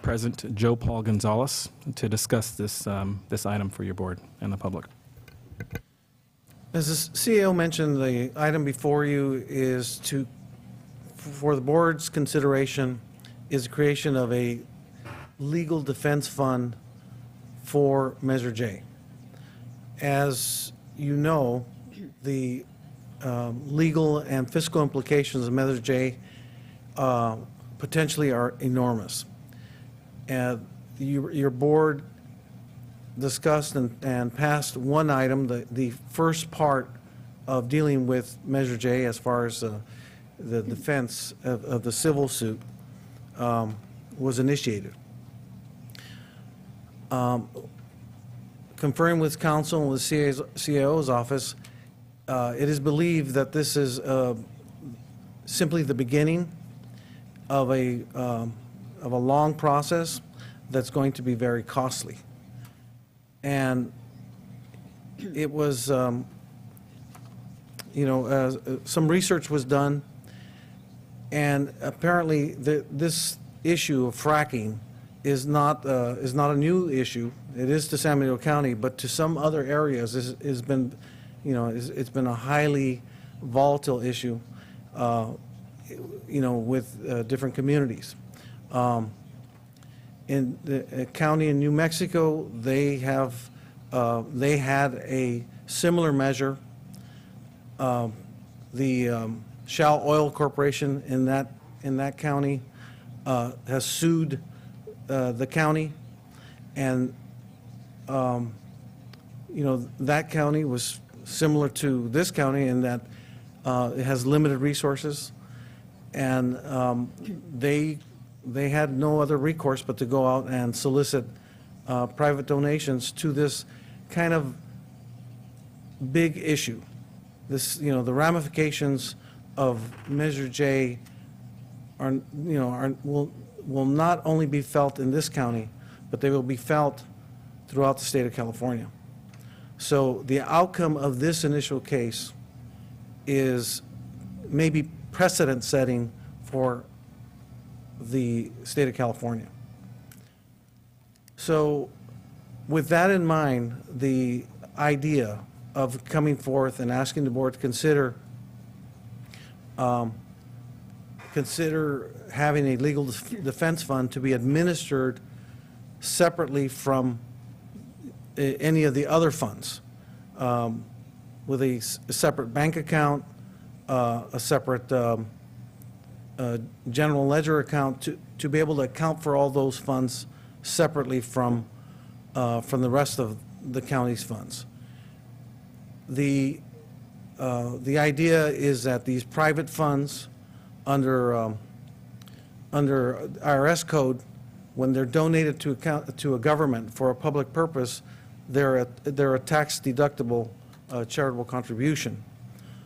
President Joe Paul Gonzalez, to discuss this item for your board and the public. As the CEO mentioned, the item before you is for the board's consideration is the creation of a legal defense fund for Measure J. As you know, the legal and fiscal implications of Measure J potentially are enormous. And your board discussed and passed one item, the first part of dealing with Measure J as far as the defense of the civil suit was initiated. Conferring with counsel and with CAO's office, it is believed that this is simply the beginning of a long process that's going to be very costly. And it was, some research was done, and apparently this issue of fracking is not a new issue. It is to San Benito County, but to some other areas it's been a highly volatile issue, with different communities. In the county in New Mexico, they had a similar measure. The Shell Oil Corporation in that county has sued the county, and that county was similar to this county in that it has limited resources, and they had no other recourse but to go out and solicit private donations to this kind of big issue. This, the ramifications of Measure J will not only be felt in this county, but they will be felt throughout the state of California. So the outcome of this initial case is maybe precedent-setting for the state of California. So with that in mind, the idea of coming forth and asking the board to consider having a legal defense fund to be administered separately from any of the other funds, with a separate bank account, a separate general ledger account, to be able to account for all those funds separately from the rest of the county's funds. The idea is that these private funds under IRS code, when they're donated to a government for a public purpose, they're a tax-deductible charitable contribution.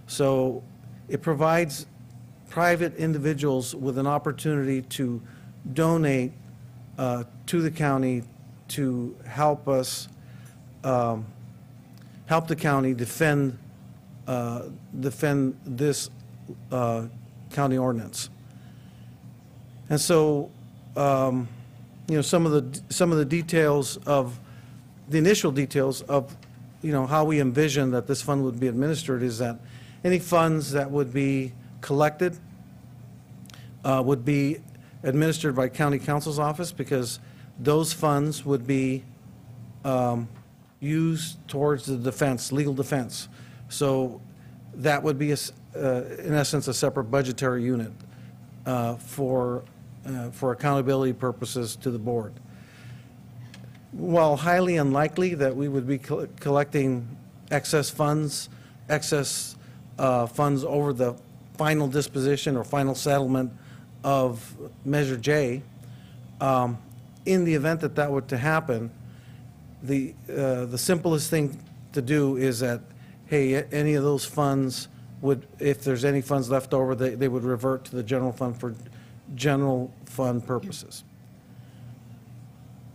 So it provides private individuals with an opportunity to donate to the county to help us, help the county defend this county ordinance. And so, some of the details of the initial details of, how we envision that this fund would be administered is that any funds that would be collected would be administered by county counsel's office, because those funds would be used towards the defense, legal defense. So that would be, in essence, a separate budgetary unit for accountability purposes to the board. While highly unlikely that we would be collecting excess funds over the final disposition or final settlement of Measure J, in the event that that were to happen, the simplest thing to do is that, hey, any of those funds would, if there's any funds left over, they would revert to the general fund for general fund purposes.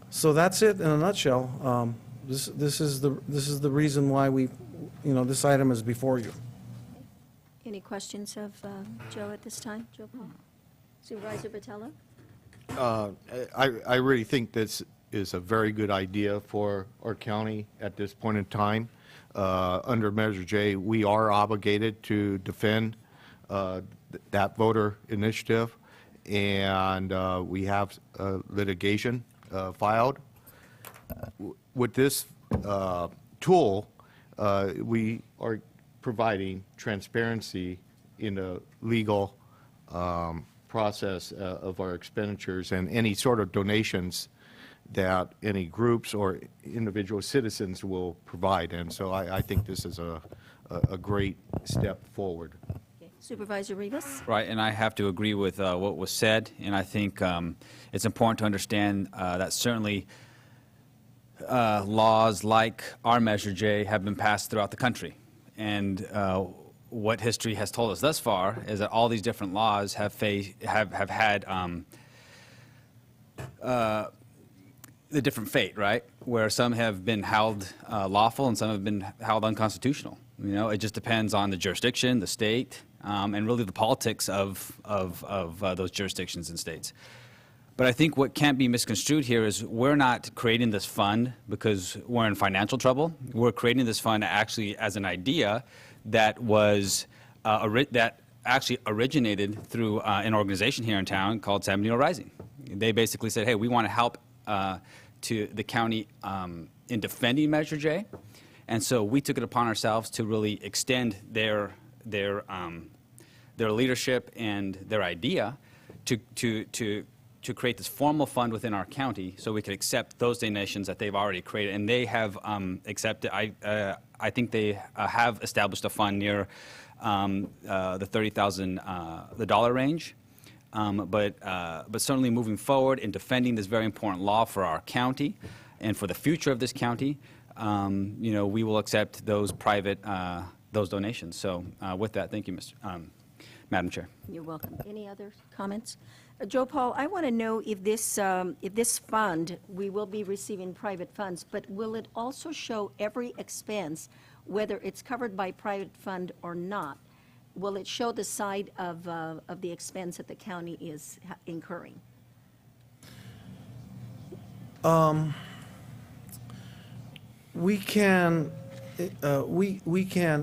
So that's it in a nutshell. This is the reason why this item is before you. Any questions of Joe at this time? Joe Paul? Supervisor Batella? I really think this is a very good idea for our county at this point in time. Under Measure J, we are obligated to defend that voter initiative, and we have litigation filed. With this tool, we are providing transparency in the legal process of our expenditures and any sort of donations that any groups or individual citizens will provide. And so I think this is a great step forward. Okay. Supervisor Rivas? Right, and I have to agree with what was said, and I think it's important to understand that certainly laws like our Measure J have been passed throughout the country. And what history has told us thus far is that all these different laws have had the different fate, right? Where some have been held lawful and some have been held unconstitutional. You know, it just depends on the jurisdiction, the state, and really the politics of those jurisdictions and states. But I think what can't be misconstrued here is we're not creating this fund because we're in financial trouble. We're creating this fund actually as an idea that was that actually originated through an organization here in town called San Benito Rising. They basically said, hey, we want to help to the county in defending Measure J. And so we took it upon ourselves to really extend their leadership and their idea to create this formal fund within our county so we could accept those donations that they've already created. And they have accepted, I think they have established a fund near the $30,000 range. But certainly moving forward in defending this very important law for our county and for the future of this county, you know, we will accept those private those donations. So with that, thank you, Madam Chair. You're welcome. Any other comments? Joe Paul, I want to know if this fund, we will be receiving private funds, but will it also show every expense, whether it's covered by private fund or not? Will it show the side of the expense that the county is incurring? We can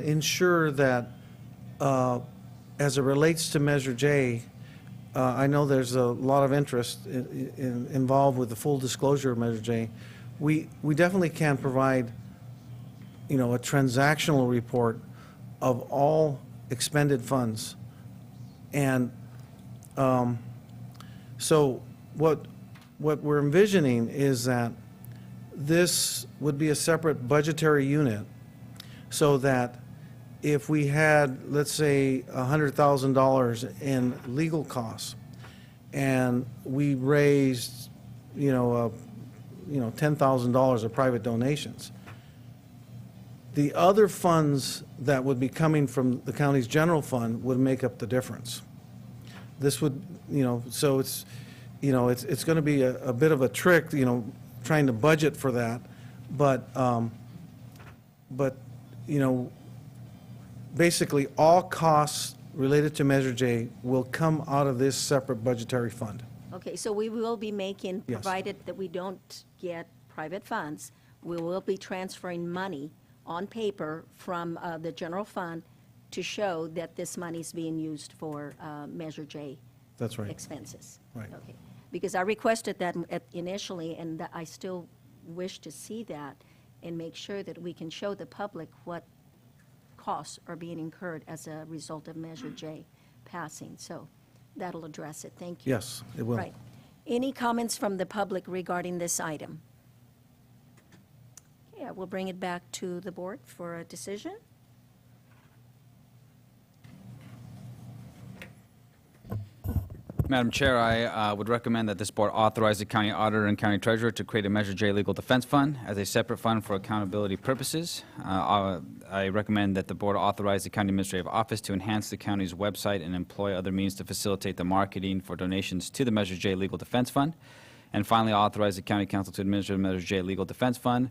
ensure that as it relates to Measure J, I know there's a lot of interest involved with the full disclosure of Measure J. We definitely can provide, you know, a transactional report of all expended funds. And so what we're envisioning is that this would be a separate budgetary unit so that if we had, let's say, $100,000 in legal costs and we raised, $10,000 of private donations, the other funds that would be coming from the county's general fund would make up the difference. This would, so it's going to be a bit of a trick, trying to budget for that, but basically all costs related to Measure J will come out of this separate budgetary fund. Okay, so we will be making, Yes. provided that we don't get private funds, we will be transferring money on paper from the general fund to show that this money is being used for Measure J That's right. expenses. Right. Okay, because I requested that initially, and that I still wish to see that and make sure that we can show the public what costs are being incurred as a result of Measure J passing. So that'll address it. Thank you. Yes, it will. Right. Any comments from the public regarding this item? Okay, I will bring it back to the board for a decision. Madam Chair, I would recommend that this board authorize the county auditor and county treasurer to create a Measure J legal defense fund as a separate fund for accountability purposes. I recommend that the board authorize the county administrative office to enhance the county's website and employ other means to facilitate the marketing for donations to the Measure J legal defense fund. And finally, authorize the county council to administer the Measure J legal defense fund,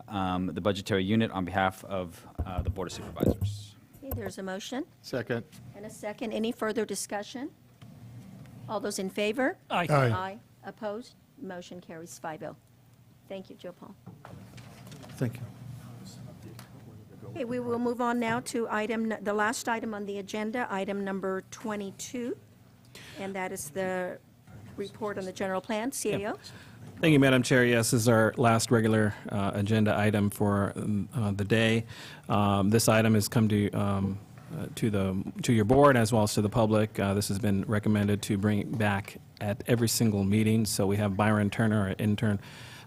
the budgetary unit, on behalf of the Board of Supervisors. Okay, there's a motion Second. and a second. Any further discussion? All those in favor? Aye. Aye. Aye. Opposed? Motion carries 5-0. Thank you, Joe Paul. Thank you. Okay, we will move on now to the last item on the agenda, item number 22, and that is the report on the general plan. CAO? Thank you, Madam Chair. Yes, this is our last regular agenda item for the day. This item has come to your board as well as to the public. This has been recommended to bring it back at every single meeting. So we have Byron Turner, our intern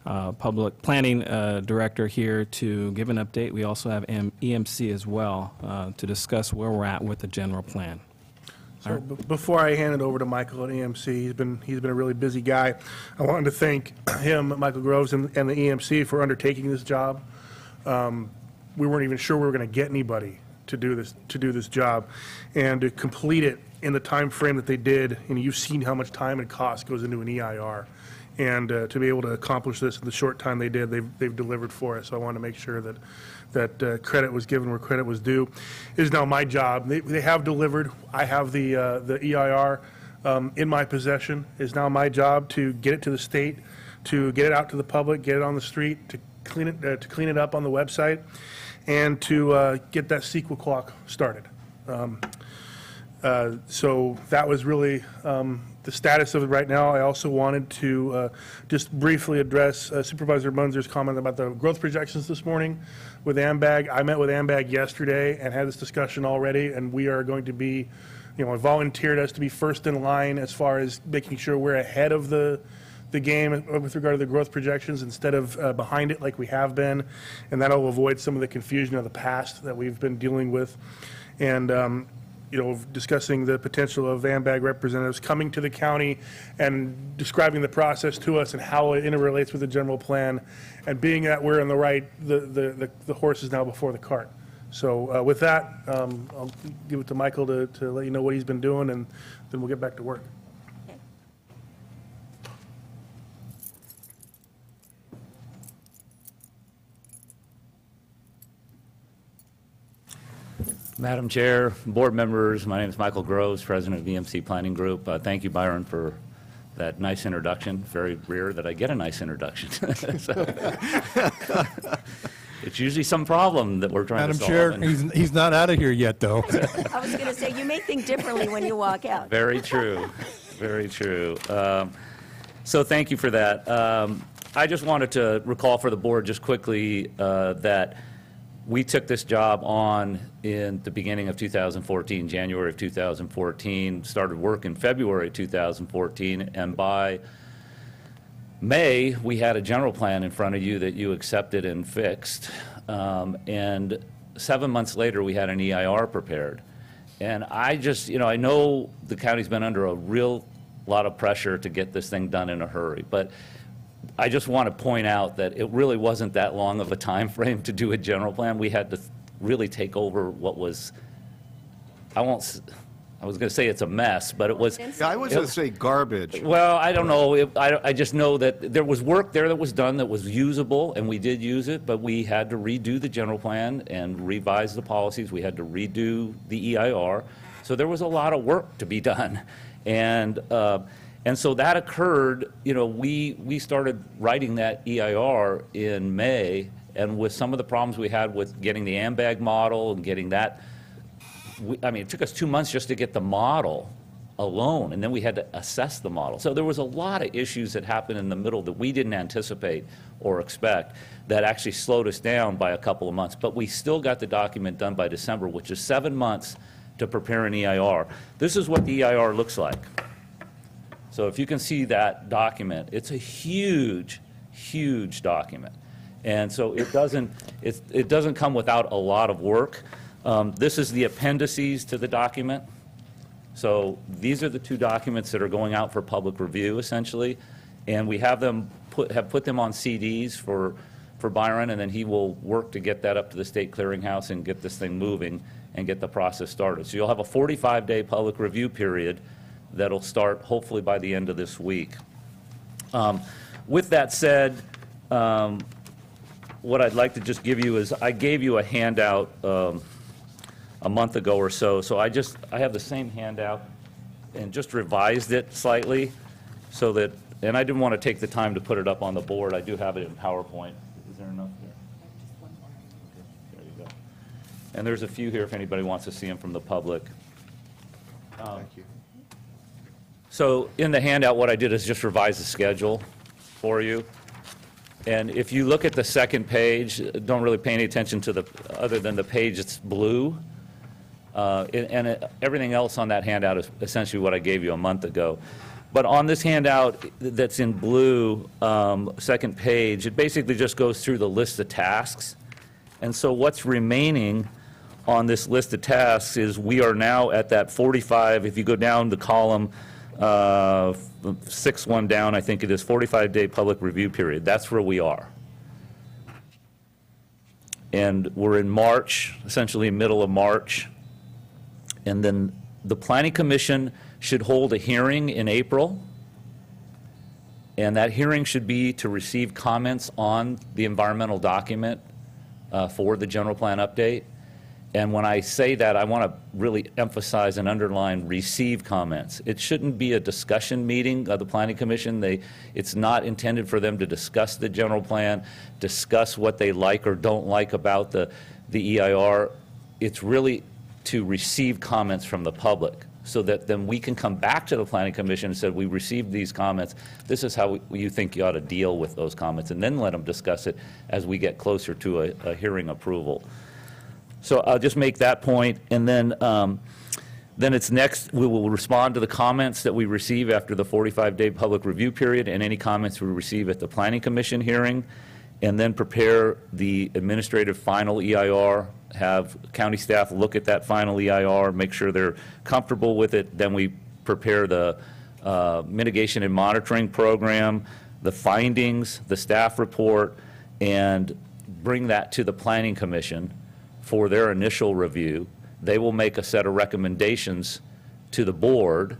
public planning director, here to give an update. We also have EMC as well to discuss where we're at with the general plan. So before I hand it over to Michael at EMC, he's been a really busy guy. I wanted to thank him, Michael Groves, and the EMC for undertaking this job. We weren't even sure we were going to get anybody to do this job, and to complete it in the time frame that they did. And you've seen how much time and cost goes into an EIR, and to be able to accomplish this in the short time they did, they've delivered for us. So I want to make sure that credit was given where credit was due. It is now my job. They have delivered. I have the EIR in my possession. It is now my job to get it to the state, to get it out to the public, get it on the street, to clean it up on the website, and to get that sequel clock started. So that was really the status of it right now. I also wanted to just briefly address Supervisor Munzer's comment about the growth projections this morning with AMBAG. I met with AMBAG yesterday and had this discussion already, and we are going to be, I volunteered us to be first in line as far as making sure we're ahead of the game with regard to the growth projections instead of behind it like we have been, and that'll avoid some of the confusion of the past that we've been dealing with. And discussing the potential of AMBAG representatives coming to the county and describing the process to us and how it interrelates with the general plan, and being that we're in the right, the horse is now before the cart. So with that, I'll give it to Michael to let you know what he's been doing, and then we'll get back to work. Madam Chair, board members, my name is Michael Groves, president of EMC Planning Group. Thank you, Byron, for that nice introduction. Very rare that I get a nice introduction. It's usually some problem that we're trying to solve. Madam Chair, he's not out of here yet, though. I was going to say, you may think differently when you walk out. Very true. Very true. So thank you for that. I just wanted to recall for the board just quickly that we took this job on in the beginning of 2014, January of 2014, started work in February 2014, and by May, we had a general plan in front of you that you accepted and fixed. And 7 months later, we had an EIR prepared. And I just, I know the county's been under a real lot of pressure to get this thing done in a hurry, but I just want to point out that it really wasn't that long of a time frame to do a general plan. We had to really take over what was, I was going to say it's a mess, but it was. Yeah, I was going to say garbage. Well, I don't know. I just know that there was work there that was done that was usable, and we did use it, but we had to redo the general plan and revise the policies. We had to redo the EIR. So there was a lot of work to be done. And so that occurred, we started writing that EIR in May, and with some of the problems we had with getting the AMBAG model and getting that, it took us 2 months just to get the model alone, and then we had to assess the model. So there was a lot of issues that happened in the middle that we didn't anticipate or expect that actually slowed us down by a couple of months. But we still got the document done by December, which is 7 months to prepare an EIR. This is what the EIR looks like. So if you can see that document, it's a huge, huge document. And so it doesn't come without a lot of work. This is the appendices to the document. So these are the two documents that are going out for public review, essentially. And we have put them on CDs for Byron, and then he will work to get that up to the state clearinghouse and get this thing moving and get the process started. So you'll have a 45-day public review period that'll start hopefully by the end of this week. With that said, what I'd like to just give you is, I gave you a handout a month ago or so. So I have the same handout and just revised it slightly so that, and I didn't want to take the time to put it up on the board. I do have it in PowerPoint. Is there enough there? There you go. And there's a few here if anybody wants to see them from the public. Thank you. So in the handout, what I did is just revise the schedule for you. And if you look at the second page, don't really pay any attention to the, other than the page that's blue. Everything else on that handout is essentially what I gave you a month ago. But on this handout that's in blue, second page, it basically just goes through the list of tasks. And so what's remaining on this list of tasks is we are now at that 45, if you go down the column, sixth one down, I think it is 45-day public review period. That's where we are. And we're in March, essentially middle of March. And then the Planning Commission should hold a hearing in April. And that hearing should be to receive comments on the environmental document for the general plan update. And when I say that, I want to really emphasize and underline receive comments. It shouldn't be a discussion meeting of the Planning Commission. It's not intended for them to discuss the general plan, discuss what they like or don't like about the EIR. It's really to receive comments from the public so that then we can come back to the Planning Commission and say, we received these comments. This is how you think you ought to deal with those comments, and then let them discuss it as we get closer to a hearing approval. So I'll just make that point, and then it's next, we will respond to the comments that we receive after the 45-day public review period and any comments we receive at the Planning Commission hearing, and then prepare the administrative final EIR, have county staff look at that final EIR, make sure they're comfortable with it. Then we prepare the mitigation and monitoring program, the findings, the staff report, and bring that to the Planning Commission for their initial review. They will make a set of recommendations to the board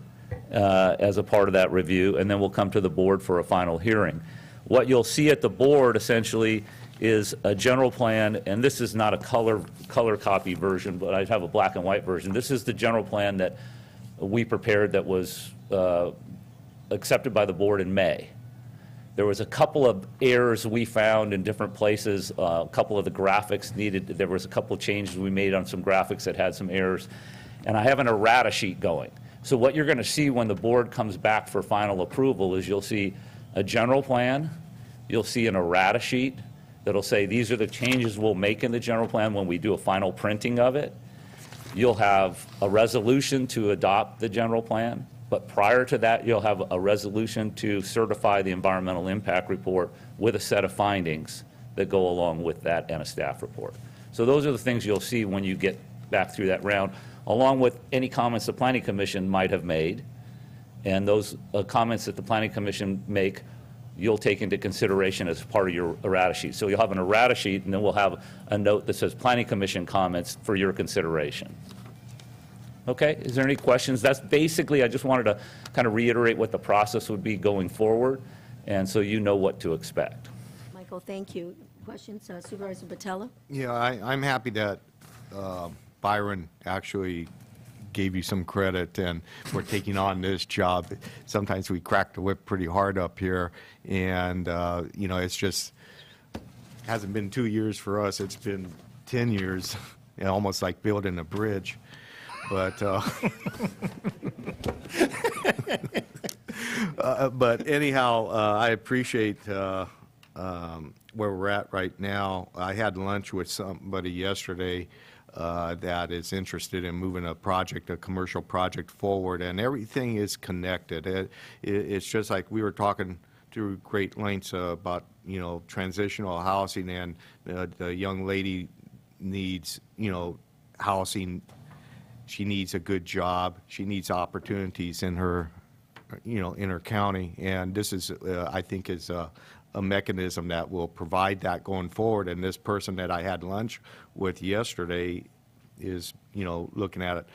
as a part of that review, and then we'll come to the board for a final hearing. What you'll see at the board essentially is a general plan, and this is not a color copy version, but I have a black and white version. This is the general plan that we prepared that was accepted by the board in May. There was a couple of errors we found in different places. A couple of the graphics needed, there was a couple of changes we made on some graphics that had some errors. And I have an errata sheet going. So what you're going to see when the board comes back for final approval is you'll see a general plan, you'll see an errata sheet that'll say these are the changes we'll make in the general plan when we do a final printing of it. You'll have a resolution to adopt the general plan. But prior to that, you'll have a resolution to certify the environmental impact report with a set of findings that go along with that and a staff report. So those are the things you'll see when you get back through that round, along with any comments the Planning Commission might have made. And those comments that the Planning Commission make, you'll take into consideration as part of your errata sheet. So you'll have an errata sheet, and then we'll have a note that says Planning Commission comments for your consideration. Okay, is there any questions? That's basically, I just wanted to kind of reiterate what the process would be going forward, and so you know what to expect. Michael, thank you. Questions, Supervisor Batella? Yeah, I'm happy that Byron actually gave you some credit and for taking on this job. Sometimes we crack the whip pretty hard up here, and you know, it's just hasn't been 2 years for us. It's been 10 years, almost like building a bridge. But but anyhow, I appreciate where we're at right now. I had lunch with somebody yesterday that is interested in moving a commercial project forward, and everything is connected. It's just like we were talking through great lengths about, you know, transitional housing, and the young lady needs, you know, housing. She needs a good job. She needs opportunities in her, you know, in her county. And this is, I think, is a mechanism that will provide that going forward. And this person that I had lunch with yesterday is, you know, looking at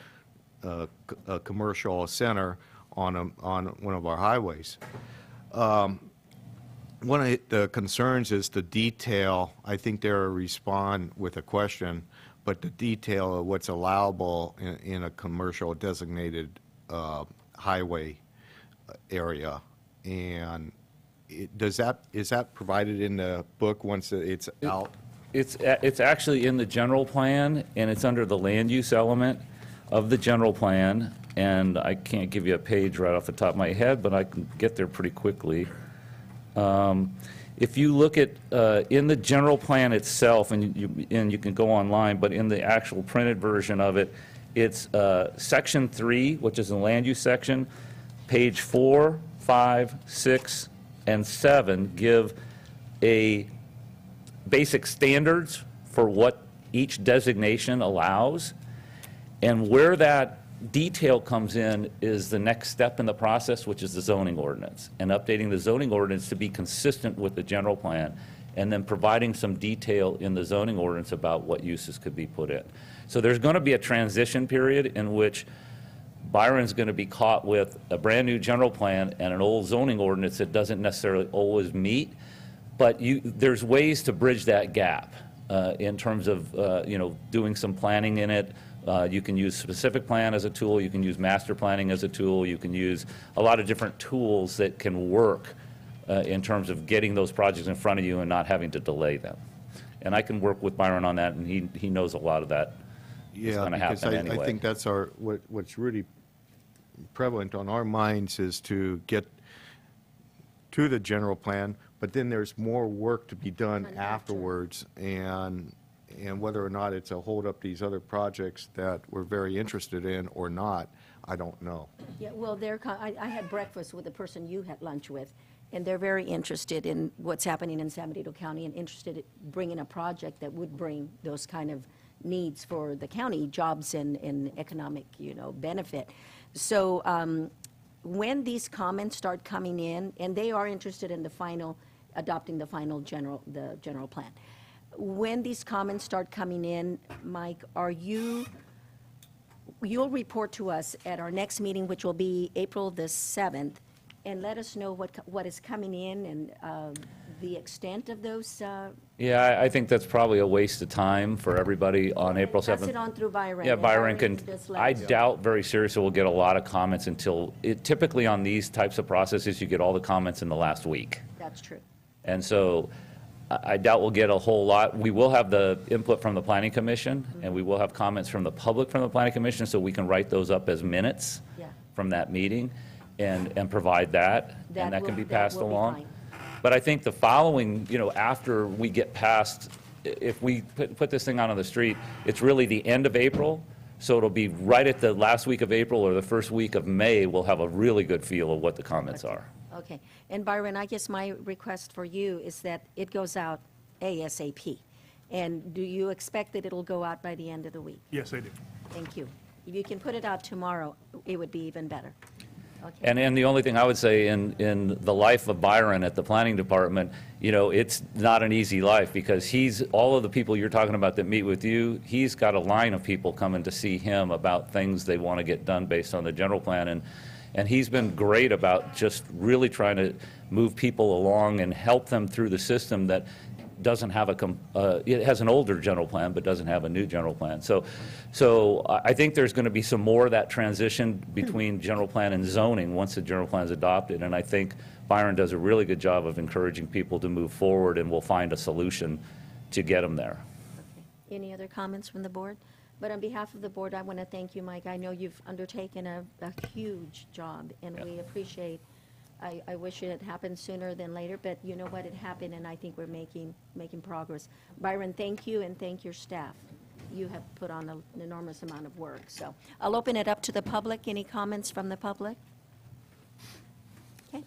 a commercial center on one of our highways. One of the concerns is the detail. I think they'll respond with a question, but the detail of what's allowable in a commercial designated highway area. And is that provided in the book once it's out? It's actually in the general plan, and it's under the land use element of the general plan, and I can't give you a page right off the top of my head, but I can get there pretty quickly. If you look at, in the general plan itself, and you can go online, but in the actual printed version of it, it's Section 3, which is the land use section, page 4, 5, 6, and 7 give a basic standards for what each designation allows. And where that detail comes in is the next step in the process, which is the zoning ordinance, and updating the zoning ordinance to be consistent with the general plan, and then providing some detail in the zoning ordinance about what uses could be put in. So there's going to be a transition period in which Byron's going to be caught with a brand new general plan and an old zoning ordinance that doesn't necessarily always meet, but there's ways to bridge that gap in terms of doing some planning in it. You can use specific plan as a tool, you can use master planning as a tool, you can use a lot of different tools that can work in terms of getting those projects in front of you and not having to delay them. And I can work with Byron on that, and he knows a lot of that is going to happen anyway. I think that's what's really prevalent on our minds is to get to the general plan, but then there's more work to be done afterwards, and whether or not it's a hold up these other projects that we're very interested in or not, I don't know. Yeah, well, I had breakfast with the person you had lunch with, and they're very interested in what's happening in San Benito County and interested in bringing a project that would bring those kind of needs for the county, jobs and economic, benefit. So when these comments start coming in, and they are interested in adopting the final general plan. When these comments start coming in, Mike, you'll report to us at our next meeting, which will be April the 7th, and let us know what is coming in and the extent of those. Yeah, I think that's probably a waste of time for everybody on April 7th. Pass it on through Byron. Yeah, and Byron can, just let I us know. doubt very seriously we'll get a lot of comments until, typically on these types of processes, you get all the comments in the last week. That's true. And so I doubt we'll get a whole lot. We will have the input from the Planning Commission, and we will have comments from the public from the Planning Commission, so we can write those up as minutes from that meeting and provide that, and that can be passed along. But I think the following, after we get past, if we put this thing out on the street, it's really the end of April, so it'll be right at the last week of April or the first week of May, we'll have a really good feel of what the comments are. Okay. And Byron, I guess my request for you is that it goes out ASAP. And do you expect that it'll go out by the end of the week? Yes, I do. Thank you. If you can put it out tomorrow, it would be even better. Okay. And the only thing I would say in the life of Byron at the planning department, it's not an easy life, because all of the people you're talking about that meet with you, he's got a line of people coming to see him about things they want to get done based on the general plan. And he's been great about just really trying to move people along and help them through the system that doesn't have it has an older general plan but doesn't have a new general plan. So I think there's going to be some more of that transition between general plan and zoning once the general plan is adopted, and I think Byron does a really good job of encouraging people to move forward, and we'll find a solution to get them there. Okay. Any other comments from the board? But on behalf of the board, I want to thank you, Mike. I know you've undertaken a huge job, and we appreciate. I wish it had happened sooner than later, but you know what? It happened, and I think we're making progress. Byron, thank you, and thank your staff. You have put on an enormous amount of work. So I'll open it up to the public. Any comments from the public? Okay.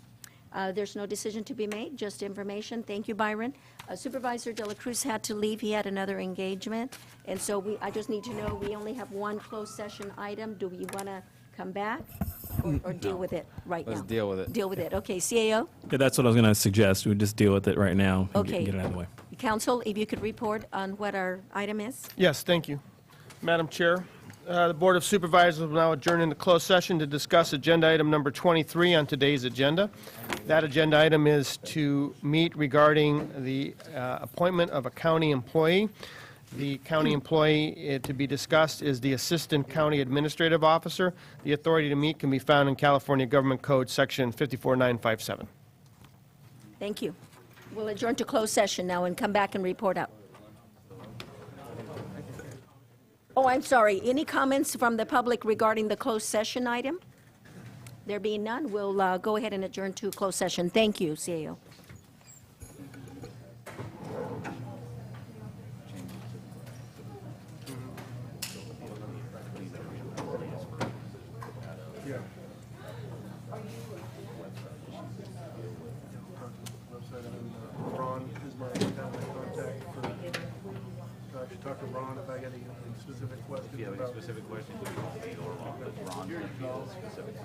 There's no decision to be made, just information. Thank you, Byron. Supervisor De La Cruz had to leave. He had another engagement. And so I just need to know, we only have one closed session item. Do we want to come back or deal with it right now? Let's deal with it. Deal with it. Okay, CAO? Yeah, that's what I was going to suggest. We just deal with it right now and Okay. get it out of the way. Council, if you could report on what our item is? Yes, thank you. Madam Chair, the Board of Supervisors will now adjourn into closed session to discuss agenda item number 23 on today's agenda. That agenda item is to meet regarding the appointment of a county employee. The county employee to be discussed is the Assistant County Administrative Officer. The authority to meet can be found in California Government Code Section 54957. Thank you. We'll adjourn to closed session now and come back and report out. Oh, I'm sorry. Any comments from the public regarding the closed session item? There being none, we'll go ahead and adjourn to closed session. Thank you, CAO. Yeah. Ron is my contact for, I should talk to Ron if I got any specific questions. If you have any specific questions, you can call me or Ron. Ron, specific.